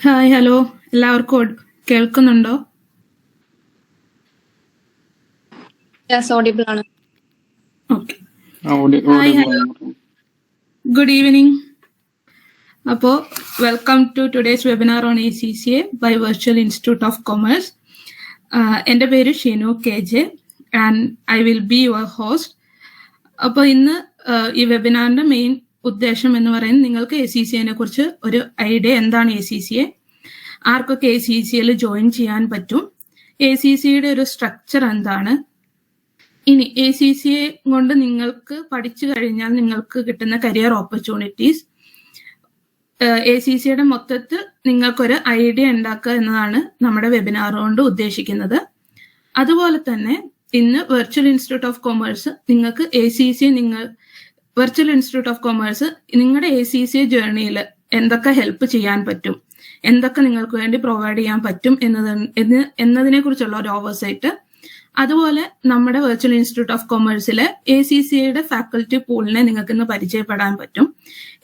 Hi hello എല്ലാവർക്കും കേൾക്കുന്നുണ്ടോ? Audible ആണ്. Okay. Hi hello, good evening. അപ്പോൾ welcome to today's webinar on ACCA by virtual institute of commerce. എൻ്റെ പേര് Shinu KJ and I will be your host. അപ്പോൾ ഇന്ന് ഈ വെബിനാറിൻ്റെ മെയിൻ ഉദ്ദേശം എന്ന് പറയുന്നത് നിങ്ങൾക്ക് ACCA കുറിച്ച് ഒരു ഐഡിയ, എന്താണ് ACCA, ആർക്കൊക്കെ ACCA ജോയിൻ ചെയ്യാൻ പറ്റും, ACCA ഒരു സ്ട്രക്ചർ എന്താണ്, ഇനി ACCA കൊണ്ട് നിങ്ങൾക്ക് പഠിച്ചു കഴിഞ്ഞാൽ നിങ്ങൾക്ക് കിട്ടുന്ന കരിയർ ഓപ്പർച്യൂണിറ്റീസ്, ACCA മൊത്തത്തിൽ നിങ്ങൾക്കൊരു ഐഡിയ ഉണ്ടാക്കുക എന്നതാണ് നമ്മുടെ വെബിനാർ കൊണ്ട് ഉദ്ദേശിക്കുന്നത്. അതുപോലെ തന്നെ ഇന്ന് വെർച്വൽ ഇൻസ്റ്റിറ്റ്യൂട്ട് ഓഫ് കൊമേഴ്സ് നിങ്ങൾക്ക് വെർച്വൽ ഇൻസ്റ്റിറ്റ്യൂട്ട് ഓഫ് കൊമേഴ്സ് നിങ്ങളുടെ ACCA ജേർണിയിൽ എന്തൊക്കെ ഹെൽപ്പ് ചെയ്യാൻ പറ്റും, എന്തൊക്കെ നിങ്ങൾക്ക് വേണ്ടി പ്രൊവൈഡ് ചെയ്യാൻ പറ്റും എന്നതിനെ കുറിച്ചുള്ള ഒരു ഓവർസൈറ്റ്. അതുപോലെ നമ്മുടെ വെർച്വൽ ഇൻസ്റ്റിറ്റ്യൂട്ട് ഓഫ് കൊമേഴ്സിലെ ACCA ഫാക്കൽറ്റി പൂളിനെ നിങ്ങൾക്ക് ഇന്ന് പരിചയപ്പെടാൻ പറ്റും.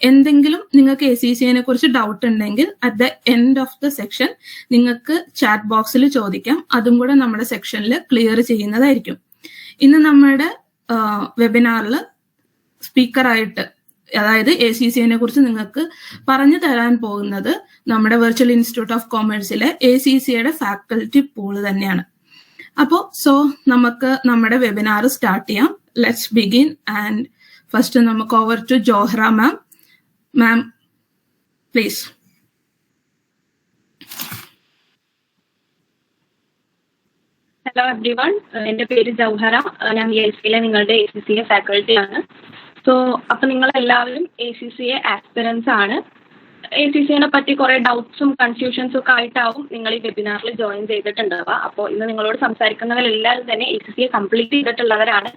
എന്തെങ്കിലും നിങ്ങൾക്ക് ACCA കുറിച്ച് ഡൗട്ട് ഉണ്ടെങ്കിൽ at the end of the section നിങ്ങൾക്ക് ചാറ്റ് ബോക്സിൽ ചോദിക്കാം. അതും കൂടെ നമ്മുടെ സെക്ഷനിൽ ക്ലിയർ ചെയ്യുന്നതായിരിക്കും. ഇന്ന് നമ്മുടെ വെബിനാറിൽ സ്പീക്കറായിട്ട്, അതായത് ACCA കുറിച്ച് നിങ്ങൾക്ക് പറഞ്ഞു തരാൻ പോകുന്നത് നമ്മുടെ വെർച്വൽ ഇൻസ്റ്റിറ്റ്യൂട്ട് ഓഫ് കൊമേഴ്സിലെ ACCA ഫാക്കൽറ്റി പൂള് തന്നെയാണ്. അപ്പോൾ നമുക്ക് നമ്മുടെ വെബിനാർ സ്റ്റാർട്ട് ചെയ്യാം. Let's begin. ആൻഡ് ഫസ്റ്റ് നമുക്ക് over to Johra ma'am. Ma'am please. Hello everyone, എൻ്റെ പേര് ജൗഹറ. ഞാൻ ESCയിലെ നിങ്ങളുടെ ACCA ഫാക്കൽറ്റി ആണ്. അപ്പൊ നിങ്ങൾ എല്ലാവരും ACCA ആസ്പിറൻസ് ആണ്. ACCA പറ്റി കുറെ ഡൗട്ട്സും കൺഫ്യൂഷൻസും ഒക്കെ ആയിട്ടാവും നിങ്ങൾ ഈ വെബിനാറിൽ ജോയിൻ ചെയ്തിട്ടുണ്ടാവുക. അപ്പോൾ ഇന്ന് നിങ്ങളോട് സംസാരിക്കുന്നവരെല്ലാവരും തന്നെ ACCA കംപ്ലീറ്റ് ചെയ്തിട്ടുള്ളവരാണ്.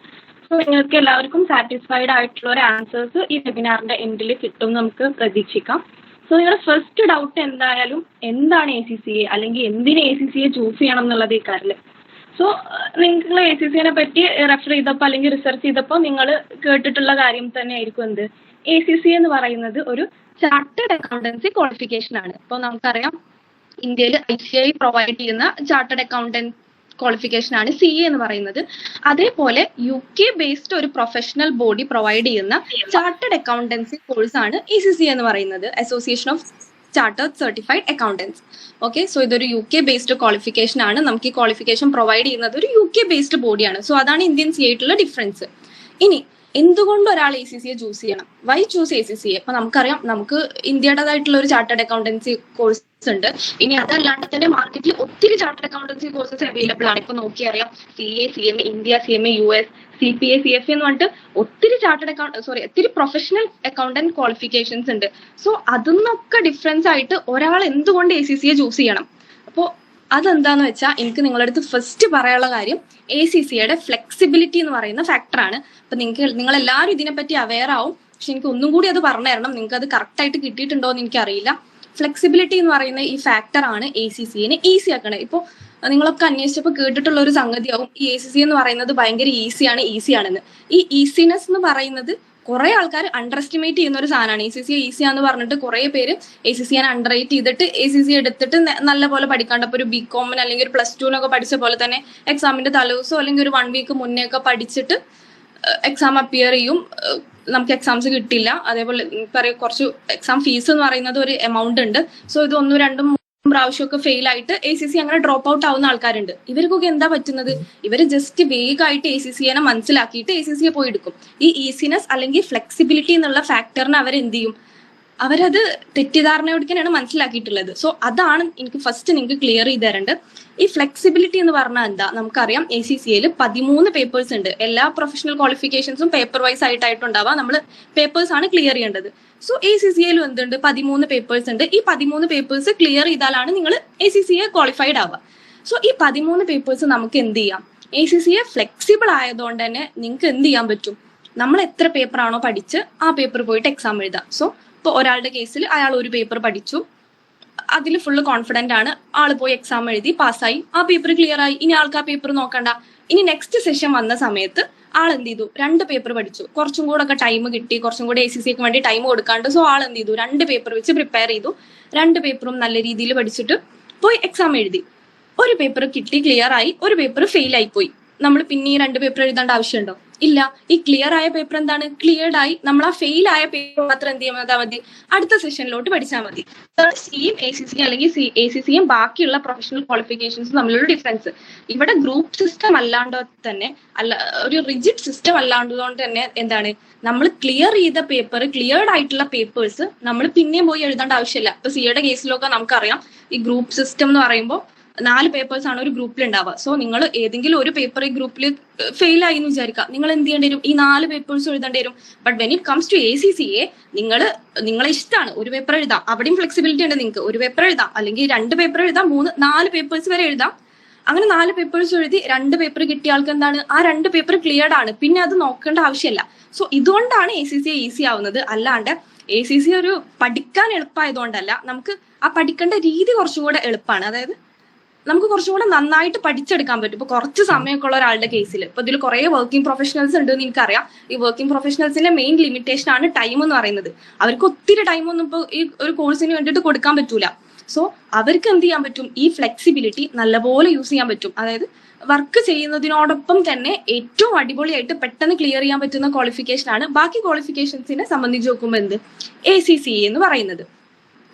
നിങ്ങൾക്ക് എല്ലാവർക്കും സാറ്റിസ്ഫൈഡ് ആയിട്ടുള്ള ഒരു ആൻസേഴ്സ് ഈ വെബിനാറിന്റെ എൻഡിൽ കിട്ടും നമുക്ക് പ്രതീക്ഷിക്കാം. നിങ്ങളുടെ ഫസ്റ്റ് ഡൗട്ട് എന്തായാലും എന്താണ് ACCA, അല്ലെങ്കിൽ എന്തിന് ACCA ചൂസ് ചെയ്യണം എന്നുള്ളത് ഈ കാര്യത്തിൽ. നിങ്ങൾ ACCA പറ്റി റെഫർ ചെയ്തപ്പോൾ അല്ലെങ്കിൽ റിസർച്ച് ചെയ്തപ്പോൾ നിങ്ങൾ കേട്ടിട്ടുള്ള കാര്യം തന്നെ ആയിരിക്കും എന്ത്, ACCA എന്ന് പറയുന്നത് ഒരു ചാർട്ടേഡ് അക്കൗണ്ടൻസി ക്വാളിഫിക്കേഷൻ ആണ്. ഇപ്പോൾ നമുക്കറിയാം ഇന്ത്യയിൽ ICAI പ്രൊവൈഡ് ചെയ്യുന്ന ചാർട്ടേഡ് അക്കൗണ്ടന്റ് ക്വാളിഫിക്കേഷൻ ആണ് CA എന്ന് പറയുന്നത്. അതേപോലെ UK ബേസ്ഡ് ഒരു പ്രൊഫഷണൽ ബോഡി പ്രൊവൈഡ് ചെയ്യുന്ന ചാർട്ടേഡ് അക്കൗണ്ടൻസി കോഴ്സ് ആണ് ACCA എന്ന് പറയുന്നത്, association of chartered certified accountants. Okay, ഇതൊരു UK ബേസ്ഡ് ക്വാളിഫിക്കേഷൻ ആണ്. നമുക്ക് ഈ ക്വാളിഫിക്കേഷൻ പ്രൊവൈഡ് ചെയ്യുന്നത് ഒരു UK ബേസ്ഡ് ബോഡിയാണ്. അതാണ് ഇന്ത്യൻ CA ആയിട്ടുള്ള ഡിഫറൻസ്. ഇനി എന്തുകൊണ്ട് ഒരാൾ ACCA ചൂസ് ചെയ്യണം, വൈ ചൂസ് ACCA? അപ്പൊ നമുക്കറിയാം നമുക്ക് ഇന്ത്യയുടേതായിട്ടുള്ള ഒരു ചാർട്ടേഡ് അക്കൗണ്ടൻസി കോഴ്സ് ഉണ്ട്. ഇനി അതല്ലാണ്ട് തന്നെ മാർക്കറ്റിൽ ഒത്തിരി ചാർട്ടേഡ് അക്കൗണ്ടൻസി കോഴ്സസ് അവൈലബിൾ ആണ്. ഇപ്പൊ നോക്കിയറിയാം CA, CMA, India, CMA, US, CPA, CFA എന്ന് പറഞ്ഞിട്ട് ഒത്തിരി ഒത്തിരി പ്രൊഫഷണൽ അക്കൗണ്ടന്റ് ക്വാളിഫിക്കേഷൻസ് ഉണ്ട്. അതിന്നൊക്കെ ഡിഫറൻസ് ആയിട്ട് ഒരാൾ എന്തുകൊണ്ട് ACCA ചൂസ് ചെയ്യണം? അപ്പോൾ അതെന്താന്ന് വെച്ചാൽ എനിക്ക് നിങ്ങളുടെ അടുത്ത് ഫസ്റ്റ് പറയാനുള്ള കാര്യം ACCA ഫ്ലെക്സിബിലിറ്റി എന്ന് പറയുന്ന ഫാക്ടറാണ്. അപ്പൊ നിങ്ങൾ എല്ലാവരും ഇതിനെപ്പറ്റി അവെയർ ആവും. പക്ഷെ എനിക്ക് ഒന്നും കൂടി അത് പറഞ്ഞു തരണം, നിങ്ങൾക്ക് അത് കറക്റ്റ് ആയിട്ട് കിട്ടിയിട്ടുണ്ടോ എന്ന് എനിക്കറിയില്ല. ഫ്ലെക്സിബിലിറ്റി എന്ന് പറയുന്ന ഈ ഫാക്ടറാണ് ACCA ഈസി ആക്കണത്. ഇപ്പോൾ നിങ്ങളൊക്കെ അന്വേഷിച്ചപ്പോൾ കേട്ടിട്ടുള്ള ഒരു സംഗതിയാവും ഈ ACCA എന്ന് പറയുന്നത് ഭയങ്കര ഈസിയാണെന്ന്. ഈ ഈസിനെസ് എന്ന് പറയുന്നത് കുറെ ആൾക്കാർ അണ്ടർ എസ്റ്റിമേറ്റ് ചെയ്യുന്ന ഒരു സാധനമാണ്. ACCA ഈസിയാന്ന് പറഞ്ഞിട്ട് കുറെ പേര് ACCA അണ്ടർ റേറ്റ് ചെയ്തിട്ട് ACCA എടുത്തിട്ട് നല്ല പോലെ പഠിക്കാണ്ട്, അപ്പോൾ ഒരു BCom അല്ലെങ്കിൽ ഒരു +2 പഠിച്ച പോലെ തന്നെ എക്സാമിന്റെ തലേദിവസമോ അല്ലെങ്കിൽ ഒരു 1 വീക്ക് മുന്നേ ഒക്കെ പഠിച്ചിട്ട് എക്സാം അപ്പിയർ ചെയ്യും, നമുക്ക് എക്സാംസ് കിട്ടില്ല. അതേപോലെ പറയാം കുറച്ച് എക്സാം ഫീസ് എന്ന് പറയുന്നത് ഒരു എമൗണ്ട് ഉണ്ട്. ഇത് 1, 2, 3 പ്രാവശ്യമൊക്കെ ഫെയിൽ ആയിട്ട് ACCA അങ്ങനെ ഡ്രോപ്പ് ഔട്ട് ആവുന്ന ആൾക്കാരുണ്ട്. ഇവർക്കൊക്കെ എന്താ പറ്റുന്നത്, ഇവർ ജസ്റ്റ് വേഗമായിട്ട് ACCA മനസ്സിലാക്കിയിട്ട് ACCA പോയി എടുക്കും. ഈ ഈസിനെസ് അല്ലെങ്കിൽ ഫ്ലെക്സിബിലിറ്റി എന്നുള്ള ഫാക്ടറിനെ അവരെന്ത് ചെയ്യും, അവരത് തെറ്റിദ്ധാരണയോടെയാണ് മനസ്സിലാക്കിയിട്ടുള്ളത്. അതാണ് എനിക്ക് ഫസ്റ്റ് നിങ്ങൾക്ക് ക്ലിയർ ചെയ്ത് തരേണ്ടത്. ഈ ഫ്ലെക്സിബിലിറ്റി എന്ന് പറഞ്ഞാൽ എന്താ? നമുക്കറിയാം ACCA 13 പേപ്പേഴ്സ് ഉണ്ട്. എല്ലാ പ്രൊഫഷണൽ ക്വാളിഫിക്കേഷൻസും പേപ്പർ വൈസ് ആയിട്ടുണ്ടാവുക. നമ്മൾ പേപ്പേഴ്സ് ആണ് ക്ലിയർ ചെയ്യേണ്ടത്. ACCA എന്തുണ്ട്, 13 പേപ്പേഴ്സ് ഉണ്ട്. ഈ 13 പേപ്പേഴ്സ് ക്ലിയർ ചെയ്താലാണ് നിങ്ങൾ ACCA ക്വാളിഫൈഡ് ആവുക. ഈ 13 പേപ്പേഴ്സ് നമുക്ക് എന്ത് ചെയ്യാം, ACCA ഫ്ലെക്സിബിൾ ആയതുകൊണ്ട് തന്നെ നിങ്ങൾക്ക് എന്ത് ചെയ്യാൻ പറ്റും, നമ്മൾ എത്ര പേപ്പർ ആണോ പഠിച്ച് ആ പേപ്പർ പോയിട്ട് എക്സാം എഴുതാം. ഇപ്പോൾ ഒരാളുടെ കേസിൽ അയാൾ ഒരു പേപ്പർ പഠിച്ചു, അതിൽ ഫുള്ള് കോൺഫിഡന്റ് ആണ്, ആള് പോയി എക്സാം എഴുതി പാസ്സായി, ആ പേപ്പർ ക്ലിയർ ആയി. ഇനി ആൾക്ക് ആ പേപ്പർ നോക്കണ്ട. ഇനി നെക്സ്റ്റ് സെഷൻ വന്ന സമയത്ത് ആൾ എന്ത് ചെയ്തു, 2 പേപ്പർ പഠിച്ചു. കുറച്ചും കൂടെ ഒക്കെ ടൈം കിട്ടി, കുറച്ചും കൂടെ ACCക്ക് വേണ്ടി ടൈം കൊടുക്കാണ്ട്. സോ ആൾ എന്ത് ചെയ്തു, 2 പേപ്പർ വെച്ച് പ്രിപ്പയർ ചെയ്തു. 2 പേപ്പറും നല്ല രീതിയിൽ പഠിച്ചിട്ട് പോയി എക്സാം എഴുതി. ഒരു പേപ്പർ കിട്ടി, ക്ലിയർ ആയി. ഒരു പേപ്പർ ഫെയിൽ ആയി പോയി. നമ്മൾ പിന്നെ ഈ 2 പേപ്പർ എഴുതേണ്ട ആവശ്യമുണ്ടോ? ഇല്ല. ഈ ക്ലിയർ ആയ പേപ്പർ എന്താണ്, ക്ലിയർഡ് ആയി. നമ്മൾ ആ ഫെയിൽ ആയ പേപ്പർ മാത്രം എന്ത് ചെയ്താൽ മതി, അടുത്ത സെഷനിലോട്ട് പഠിച്ചാൽ മതി. സിയും ACC അല്ലെങ്കിൽ ACCയും ബാക്കിയുള്ള പ്രൊഫഷണൽ ക്വാളിഫിക്കേഷൻസും തമ്മിലുള്ള ഡിഫറൻസ്. ഇവിടെ ഗ്രൂപ്പ് സിസ്റ്റം അല്ലാണ്ട് തന്നെ ഒരു റിജിഡ് സിസ്റ്റം അല്ലാണ്ടതുകൊണ്ട് തന്നെ എന്താണ്, നമ്മൾ ക്ലിയർ ചെയ്ത പേപ്പർ, ക്ലിയർഡ് ആയിട്ടുള്ള പേപ്പേഴ്സ് നമ്മൾ പിന്നെയും പോയി എഴുതേണ്ട ആവശ്യമില്ല. ഇപ്പൊ സിയുടെ കേസിലൊക്കെ നമുക്കറിയാം, ഈ ഗ്രൂപ്പ് സിസ്റ്റം എന്ന് പറയുമ്പോൾ 4 പേപ്പേഴ്സ് ആണ് ഒരു ഗ്രൂപ്പിൽ ഉണ്ടാവുക. സോ നിങ്ങൾ ഏതെങ്കിലും ഒരു പേപ്പർ ഈ ഗ്രൂപ്പിൽ ഫെയിൽ ആയി എന്ന് വിചാരിക്കുക, നിങ്ങൾ എന്ത് ചെയ്യേണ്ടി വരും, ഈ 4 പേപ്പേഴ്സ് എഴുതേണ്ടി വരും. But when it comes to ACCA, നിങ്ങളെ ഇഷ്ടമാണ്, ഒരു പേപ്പർ എഴുതാം, അവിടെയും ഫ്ലെക്സിബിലിറ്റി ഉണ്ട്. നിങ്ങൾക്ക് ഒരു പേപ്പർ എഴുതാം, അല്ലെങ്കിൽ 2 പേപ്പർ എഴുതാം, 3, 4 പേപ്പേഴ്സ് വരെ എഴുതാം. അങ്ങനെ 4 പേപ്പേഴ്സ് എഴുതി 2 പേപ്പർ കിട്ടിയ ആൾക്ക് എന്താണ്, ആ 2 പേപ്പർ ക്ലിയർഡ് ആണ്, പിന്നെ അത് നോക്കേണ്ട ആവശ്യമില്ല. സോ ഇതുകൊണ്ടാണ് ACCA ഈസി ആവുന്നത്. അല്ലാണ്ട് ACC ഒരു പഠിക്കാൻ എളുപ്പമായതുകൊണ്ടല്ല, നമുക്ക് ആ പഠിക്കേണ്ട രീതി കുറച്ചുകൂടെ എളുപ്പമാണ്. അതായത് നമുക്ക് കുറച്ചുകൂടെ നന്നായിട്ട് പഠിച്ചെടുക്കാൻ പറ്റും. ഇപ്പൊ കുറച്ച് സമയമൊക്കെ ഉള്ള ഒരാളുടെ കേസിൽ, ഇപ്പൊ ഇതിൽ കുറെ വർക്കിംഗ് പ്രൊഫഷണൽസ് ഉണ്ട് എന്ന് എനിക്കറിയാം. ഈ വർക്കിംഗ് പ്രൊഫഷണൽസിന്റെ മെയിൻ ലിമിറ്റേഷൻ ആണ് ടൈം എന്ന് പറയുന്നത്. അവർക്ക് ഒത്തിരി ടൈമൊന്നും ഇപ്പോൾ ഈ ഒരു കോഴ്സിന് വേണ്ടിയിട്ട് കൊടുക്കാൻ പറ്റൂല. സോ അവർക്ക് എന്ത് ചെയ്യാൻ പറ്റും, ഈ ഫ്ലെക്സിബിലിറ്റി നല്ലപോലെ യൂസ് ചെയ്യാൻ പറ്റും. അതായത് വർക്ക് ചെയ്യുന്നതിനോടൊപ്പം തന്നെ ഏറ്റവും അടിപൊളിയായിട്ട് പെട്ടെന്ന് ക്ലിയർ ചെയ്യാൻ പറ്റുന്ന ക്വാളിഫിക്കേഷൻ ആണ് ബാക്കി ക്വാളിഫിക്കേഷൻസിനെ സംബന്ധിച്ച് നോക്കുമ്പോൾ എന്ത്, ACCA എന്ന് പറയുന്നത്.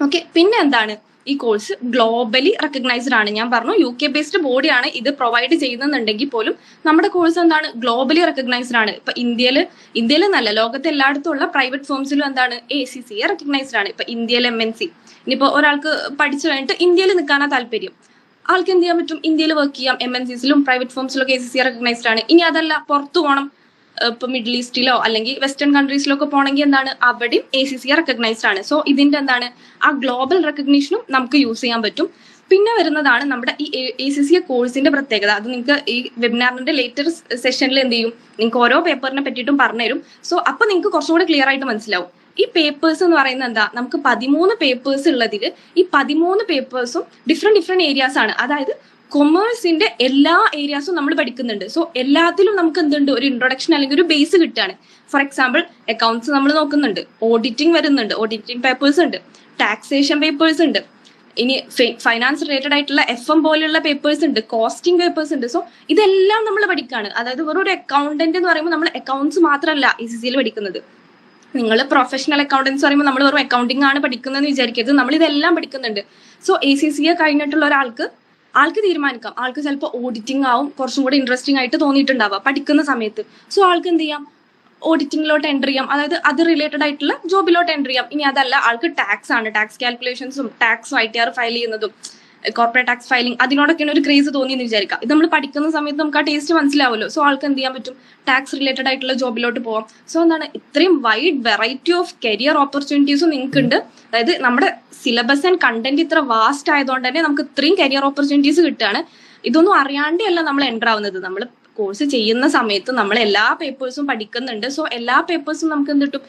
ഓക്കെ, പിന്നെ എന്താണ്, ഈ കോഴ്സ് ഗ്ലോബലി റെക്കഗ്നൈസ്ഡ് ആണ്. ഞാൻ പറഞ്ഞു UK ബേസ്ഡ് ബോഡിയാണ് ഇത് പ്രൊവൈഡ് ചെയ്യുന്നുണ്ടെങ്കിൽ പോലും നമ്മുടെ കോഴ്സ് എന്താണ്, ഗ്ലോബലി റെക്കഗ്നൈസ്ഡ് ആണ്. ഇപ്പൊ ഇന്ത്യയിൽ നല്ല ലോകത്തെ എല്ലായിടത്തും ഉള്ള പ്രൈവറ്റ് ഫേംസിലും എന്താണ്, ACCA റെക്കഗ്നൈസ്ഡ് ആണ്. ഇപ്പൊ ഇന്ത്യയിൽ MNC, ഇനിയിപ്പോ ഒരാൾക്ക് പഠിച്ചു കഴിഞ്ഞിട്ട് ഇന്ത്യയിൽ നിൽക്കാനാ താല്പര്യം, ആൾക്ക് എന്ത് ചെയ്യാൻ പറ്റും, ഇന്ത്യയിൽ വർക്ക് ചെയ്യാം. MNCസിലും പ്രൈവറ്റ് ഫേംസിലൊക്കെ ACCA റെക്കഗ്നൈസ്ഡ് ആണ്. ഇനി അതല്ല, പുറത്തു പോകണം, ഇപ്പൊ മിഡിൽ ഈസ്റ്റിലോ അല്ലെങ്കിൽ വെസ്റ്റേൺ കൺട്രീസിലോ ഒക്കെ പോകണമെങ്കിൽ എന്താണ്, അവിടെയും ACCA റെക്കഗ്നൈസ്ഡ് ആണ്. സോ ഇതിന്റെ എന്താണ്, ആ ഗ്ലോബൽ റെക്കഗ്നീഷനും നമുക്ക് യൂസ് ചെയ്യാൻ പറ്റും. പിന്നെ വരുന്നതാണ് നമ്മുടെ ഈ ACCA കോഴ്സിന്റെ പ്രത്യേകത. അത് നിങ്ങൾക്ക് ഈ വെബിനാറിന്റെ ലേറ്റർ സെഷനിൽ എന്ത് ചെയ്യും, നിങ്ങൾക്ക് ഓരോ പേപ്പറിനെ പറ്റിയിട്ടും പറഞ്ഞുതരും. സോ അപ്പൊ നിങ്ങൾക്ക് കുറച്ചുകൂടെ ക്ലിയർ ആയിട്ട് മനസ്സിലാവും. ഈ പേപ്പേഴ്സ് എന്ന് പറയുന്നത് എന്താ, നമുക്ക് 13 പേപ്പേഴ്സ് ഉള്ളതിൽ ഈ 13 പേപ്പേഴ്സും ഡിഫറെന്റ് ഏരിയാസ് ആണ്. അതായത് കൊമേഴ്സിന്റെ എല്ലാ ഏരിയാസും നമ്മൾ പഠിക്കുന്നുണ്ട്. സോ എല്ലാത്തിലും നമുക്ക് എന്തുണ്ട്, ഒരു ഇൻട്രൊഡക്ഷൻ അല്ലെങ്കിൽ ഒരു ബേസ് കിട്ടുകയാണ്. ഫോർ എക്സാമ്പിൾ അക്കൗണ്ട്സ് നമ്മൾ നോക്കുന്നുണ്ട്, ഓഡിറ്റിംഗ് വരുന്നുണ്ട്, ഓഡിറ്റിംഗ് പേപ്പേഴ്സ് ഉണ്ട്, ടാക്സേഷൻ പേപ്പേഴ്സ് ഉണ്ട്, ഇനി ഫൈനാൻസ് റിലേറ്റഡ് ആയിട്ടുള്ള FM പോലെയുള്ള പേപ്പേഴ്സ് ഉണ്ട്, കോസ്റ്റിംഗ് പേപ്പേഴ്സ് ഉണ്ട്. സോ ഇതെല്ലാം നമ്മൾ പഠിക്കുകയാണ്. അതായത് വെറും ഒരു അക്കൗണ്ടന്റ് എന്ന് പറയുമ്പോൾ നമ്മൾ അക്കൗണ്ട്സ് മാത്രമല്ല ACCയിൽ പഠിക്കുന്നത്. നിങ്ങൾ പ്രൊഫഷണൽ അക്കൗണ്ടൻസ് പറയുമ്പോൾ നമ്മൾ വെറും അക്കൗണ്ടിങ് ആണ് പഠിക്കുന്നതെന്ന് വിചാരിക്കരുത്, നമ്മൾ ഇതെല്ലാം പഠിക്കുന്നുണ്ട്. സോ ACCA കഴിഞ്ഞിട്ടുള്ള ആൾക്ക് തീരുമാനിക്കാം, ആൾക്ക് ചിലപ്പോൾ ഓഡിറ്റിംഗ് ആവും കുറച്ചും കൂടെ ഇൻട്രസ്റ്റിംഗ് ആയിട്ട് തോന്നിയിട്ടുണ്ടാവുക പഠിക്കുന്ന സമയത്ത്. സോ ആൾക്ക് എന്ത് ചെയ്യാം, ഓഡിറ്റിംഗിലോട്ട് എൻ്റർ ചെയ്യാം, അതായത് അത് റിലേറ്റഡ് ആയിട്ടുള്ള ജോബിലോട്ട് എൻ്റർ ചെയ്യാം. ഇനി അതല്ല, ആൾക്ക് ടാക്സ് ആണ്, ടാക്സ് കാൽക്കുലേഷൻസും ടാക്സും ITR ഫയൽ ചെയ്യുന്നതും കോർപ്പറേറ്റ് ടാക്സ് ഫയലിംഗ് അതിനോടൊക്കെയാണ് ഒരു ക്രേസ് തോന്നിയെന്ന് വിചാരിക്കാം. ഇത് നമ്മൾ പഠിക്കുന്ന സമയത്ത് നമുക്ക് ആ ടേസ്റ്റ് മനസ്സിലാവുമല്ലോ. സോ ആൾക്ക് എന്ത് ചെയ്യാൻ പറ്റും, ടാക്സ് റിലേറ്റഡ് ആയിട്ടുള്ള ജോബിലോട്ട് പോവാം. സോ എന്താണ്, ഇത്രയും വൈഡ് വെറൈറ്റി ഓഫ് കരിയർ ഓപ്പർച്യൂണിറ്റീസും നിങ്ങൾക്ക് ഉണ്ട്. അതായത് നമ്മുടെ സിലബസ് ആൻഡ് കണ്ടന്റ് ഇത്ര വാസ്റ്റ് ആയതുകൊണ്ട് തന്നെ നമുക്ക് ഇത്രയും കരിയർ ഓപ്പർച്യൂണിറ്റീസ് കിട്ടുകയാണ്. ഇതൊന്നും അറിയാണ്ടല്ല നമ്മൾ എൻ്റർ ആവുന്നത്. നമ്മൾ കോഴ്സ് ചെയ്യുന്ന സമയത്ത് നമ്മൾ എല്ലാ പേപ്പേഴ്സും പഠിക്കുന്നുണ്ട്. സോ എല്ലാ പേപ്പേഴ്സും നമുക്ക് എന്ത് കിട്ടും,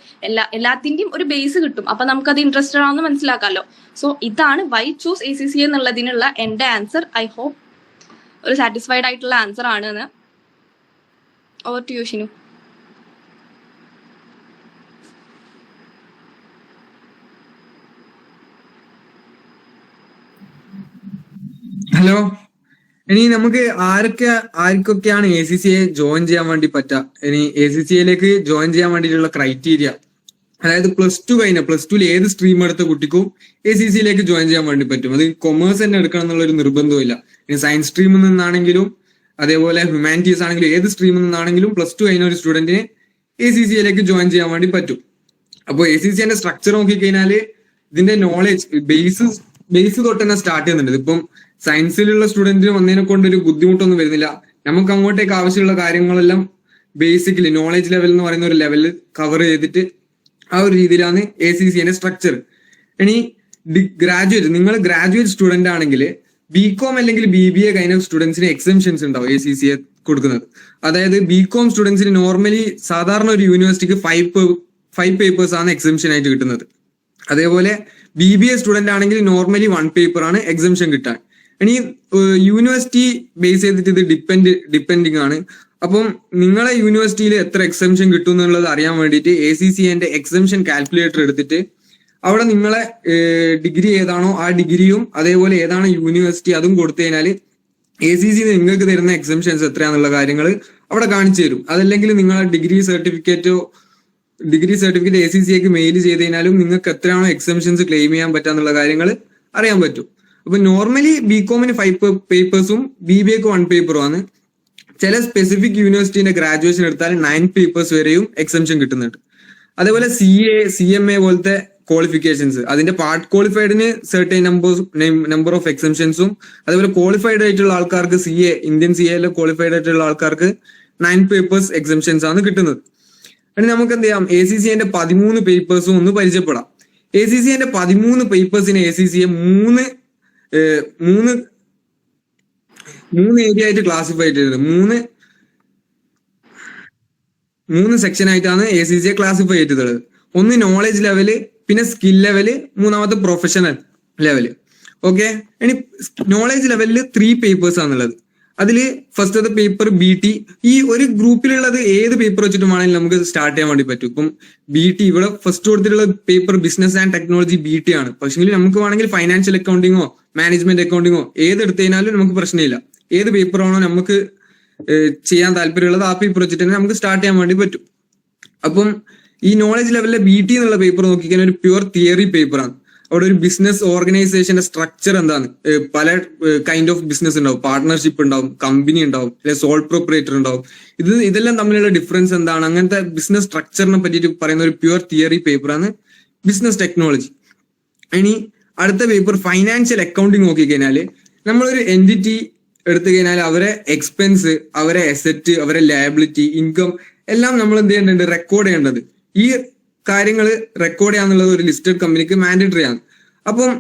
എല്ലാത്തിന്റെയും ഒരു ബേസ് കിട്ടും. അപ്പൊ നമുക്കത് ഇൻട്രസ്റ്റഡ് ആണെന്ന് മനസ്സിലാക്കാമല്ലോ. സോ ഇതാണ് വൈ ചൂസ് ACCA എന്നുള്ളതിനുള്ള എന്റെ ആൻസർ. ഐ ഹോപ്പ് ഒരു സാറ്റിസ്ഫൈഡ് ആയിട്ടുള്ള ആൻസർ ആണ് എന്ന്. Over to you Shinu. Hello, ഇനി നമുക്ക് ആർക്കൊക്കെയാണ് ACCA ജോയിൻ ചെയ്യാൻ വേണ്ടി പറ്റുക, ഇനി ACCAയിലേക്ക് ജോയിൻ ചെയ്യാൻ വേണ്ടിയിട്ടുള്ള ക്രൈറ്റീരിയ, അതായത് +2 ഏത് സ്ട്രീം എടുത്ത കുട്ടിക്കും ACCAയിലേക്ക് ജോയിൻ ചെയ്യാൻ വേണ്ടി പറ്റും. അത് കൊമേഴ്സ് തന്നെ എടുക്കണം എന്നുള്ളൊരു നിർബന്ധമില്ല. ഇനി സയൻസ് സ്ട്രീമിൽ നിന്നാണെങ്കിലും അതേപോലെ ഹ്യൂമാനിറ്റീസ് ആണെങ്കിലും ഏത് സ്ട്രീമിൽ നിന്നാണെങ്കിലും +2 കഴിഞ്ഞ ഒരു സ്റ്റുഡന്റിന് ACCAയിലേക്ക് ജോയിൻ ചെയ്യാൻ വേണ്ടി പറ്റും. അപ്പോൾ ACCAന്റെ സ്ട്രക്ചർ നോക്കിക്കഴിഞ്ഞാല് ഇതിന്റെ നോളജ് ബേസ് തൊട്ട് തന്നെ സ്റ്റാർട്ട് ചെയ്യുന്നുണ്ട്. ഇപ്പം സയൻസിലുള്ള സ്റ്റുഡന്റിന് വന്നതിനെ കൊണ്ടൊരു ബുദ്ധിമുട്ടൊന്നും വരുന്നില്ല. നമുക്ക് അങ്ങോട്ടേക്ക് ആവശ്യമുള്ള കാര്യങ്ങളെല്ലാം ബേസിക്കലി നോളജ് ലെവൽ എന്ന് പറയുന്ന ഒരു ലെവലിൽ കവർ ചെയ്തിട്ട് ആ ഒരു രീതിയിലാണ് ACCAന്റെ സ്ട്രക്ചർ. ഇനി നിങ്ങൾ ഗ്രാജുവേറ്റ് സ്റ്റുഡന്റ് ആണെങ്കിൽ BCom അല്ലെങ്കിൽ BBA കഴിഞ്ഞ സ്റ്റുഡൻസിന് എക്സംഷൻസ് ഉണ്ടാവും ACCA കൊടുക്കുന്നത്. അതായത് BCom സ്റ്റുഡൻസിന് നോർമലി സാധാരണ ഒരു യൂണിവേഴ്സിറ്റിക്ക് 5 പേപ്പേഴ്സ് ആണ് എക്സംഷൻ ആയിട്ട് കിട്ടുന്നത്. അതേപോലെ BBA സ്റ്റുഡന്റ് ആണെങ്കിൽ നോർമലി 1 പേപ്പർ ആണ് എക്സംഷൻ കിട്ടാൻ. ഇനി യൂണിവേഴ്സിറ്റി ബേസ് ചെയ്തിട്ട് ഇത് ഡിപ്പെൻഡിങ് ആണ്. അപ്പം നിങ്ങളെ യൂണിവേഴ്സിറ്റിയിൽ എത്ര എക്സംഷൻ കിട്ടും എന്നുള്ളത് അറിയാൻ വേണ്ടിയിട്ട് ACCAന്റെ എക്സംഷൻ കാൽക്കുലേറ്റർ എടുത്തിട്ട് അവിടെ നിങ്ങളെ ഡിഗ്രി ഏതാണോ ആ ഡിഗ്രിയും അതേപോലെ ഏതാണോ യൂണിവേഴ്സിറ്റി അതും കൊടുത്തു കഴിഞ്ഞാൽ ACC നിങ്ങൾക്ക് തരുന്ന എക്സംഷൻസ് എത്രയാന്നുള്ള കാര്യങ്ങൾ അവിടെ കാണിച്ചു തരും. അതല്ലെങ്കിൽ നിങ്ങളെ ഡിഗ്രി സർട്ടിഫിക്കറ്റ് ACCAക്ക് മെയിൽ ചെയ്ത് കഴിഞ്ഞാലും നിങ്ങൾക്ക് എത്രയാണോ എക്സംഷൻസ് ക്ലെയിം ചെയ്യാൻ പറ്റാന്നുള്ള കാര്യങ്ങൾ അറിയാൻ പറ്റും. അപ്പൊ നോർമലി BComന് 5 പേപ്പേഴ്സും BBAക്ക് 1 പേപ്പറും ആണ്. ചില സ്പെസിഫിക് യൂണിവേഴ്സിറ്റിന്റെ ഗ്രാജുവേഷൻ എടുത്താൽ 9 പേപ്പേഴ്സ് വരെയും എക്സംഷൻ കിട്ടുന്നുണ്ട്. അതേപോലെ CA CMA പോലത്തെ ക്വാളിഫിക്കേഷൻസ് അതിന്റെ പാർട്ട് ക്വാളിഫൈഡിന് സെർട്ടൈൻ നമ്പർ ഓഫ് എക്സംഷൻസും അതേപോലെ ക്വാളിഫൈഡ് ആയിട്ടുള്ള ആൾക്കാർക്ക് ഇന്ത്യൻ CA ക്വാളിഫൈഡ് ആയിട്ടുള്ള ആൾക്കാർക്ക് 9 പേപ്പേഴ്സ് എക്സംഷൻസ് ആണ് കിട്ടുന്നത്. ഇനി നമുക്ക് എന്ത് ചെയ്യാം, ACCAന്റെ 13 പേപ്പേഴ്സും ഒന്ന് പരിചയപ്പെടാം. ACCAന്റെ 13 പേപ്പേഴ്സിനെ ACCA മൂന്ന് ഏരിയ ആയിട്ട് ക്ലാസിഫൈ ചെയ്തത്. മൂന്ന് സെക്ഷൻ ആയിട്ടാണ് ACCA ക്ലാസിഫൈ ചെയ്തിട്ടുള്ളത്. ഒന്ന് നോളജ് ലെവല്, പിന്നെ സ്കിൽ ലെവല്, മൂന്നാമത്തെ പ്രൊഫഷണൽ ലെവല്. ഓക്കെ, ഇനി നോളജ് ലെവലിൽ 3 പേപ്പേഴ്സ് ആണുള്ളത്. അതിൽ ഫസ്റ്റത്തെ പേപ്പർ BT. ഈ ഒരു ഗ്രൂപ്പിലുള്ളത് ഏത് പേപ്പർ വെച്ചിട്ടും വേണമെങ്കിൽ നമുക്ക് സ്റ്റാർട്ട് ചെയ്യാൻ വേണ്ടി പറ്റും. ഇപ്പം BT ഇവിടെ ഫസ്റ്റ് കൊടുത്തിട്ടുള്ള paper business and technology BT ആണ്. പക്ഷേ നമുക്ക് വേണമെങ്കിൽ ഫൈനാൻഷ്യൽ അക്കൗണ്ടിങ്ങോ മാനേജ്മെന്റ് അക്കൗണ്ടിങ്ങോ ഏത് എടുത്തു കഴിഞ്ഞാലും നമുക്ക് പ്രശ്നമില്ല. ഏത് പേപ്പറാണോ നമുക്ക് ചെയ്യാൻ താല്പര്യമുള്ളത് ആ പേപ്പർ വെച്ചിട്ട് തന്നെ നമുക്ക് സ്റ്റാർട്ട് ചെയ്യാൻ വേണ്ടി പറ്റും. അപ്പം ഈ നോളജ് ലെവലിലെ BT എന്നുള്ള പേപ്പർ നോക്കിക്കഴിഞ്ഞാൽ ഒരു പ്യുവർ തിയറി പേപ്പറാണ്. അവിടെ ഒരു ബിസിനസ് ഓർഗനൈസേഷന്റെ സ്ട്രക്ചർ എന്താണ്, പല കൈൻഡ് ഓഫ് ബിസിനസ് ഉണ്ടാവും, പാർട്ട്ണർഷിപ്പ് ഉണ്ടാവും, കമ്പനി ഉണ്ടാവും, അല്ലെങ്കിൽ സോൾ പ്രൊപ്പറേറ്റർ ഉണ്ടാവും. ഇതെല്ലാം തമ്മിലുള്ള ഡിഫറൻസ് എന്താണ്, അങ്ങനത്തെ ബിസിനസ് സ്ട്രക്ചറിനെ പറ്റിയിട്ട് പറയുന്ന ഒരു പ്യുവർ തിയറി പേപ്പറാണ് ബിസിനസ് ടെക്നോളജി. ഇനി അടുത്ത പേപ്പർ ഫൈനാൻഷ്യൽ അക്കൗണ്ടിങ് നോക്കിക്കഴിഞ്ഞാല് നമ്മളൊരു എൻറ്റിറ്റി എടുത്തു കഴിഞ്ഞാൽ അവരെ എക്സ്പെൻസ്, അവരെ അസറ്റ്, അവരെ ലയബിലിറ്റി, ഇൻകം എല്ലാം നമ്മൾ എന്ത് ചെയ്യേണ്ടത്, റെക്കോർഡ് ചെയ്യേണ്ടത്. ഈ കാര്യങ്ങൾ റെക്കോർഡ് ചെയ്യാന്നുള്ളത് ഒരു ലിസ്റ്റഡ് കമ്പനിക്ക് മാൻഡേറ്ററി ആണ്. അപ്പം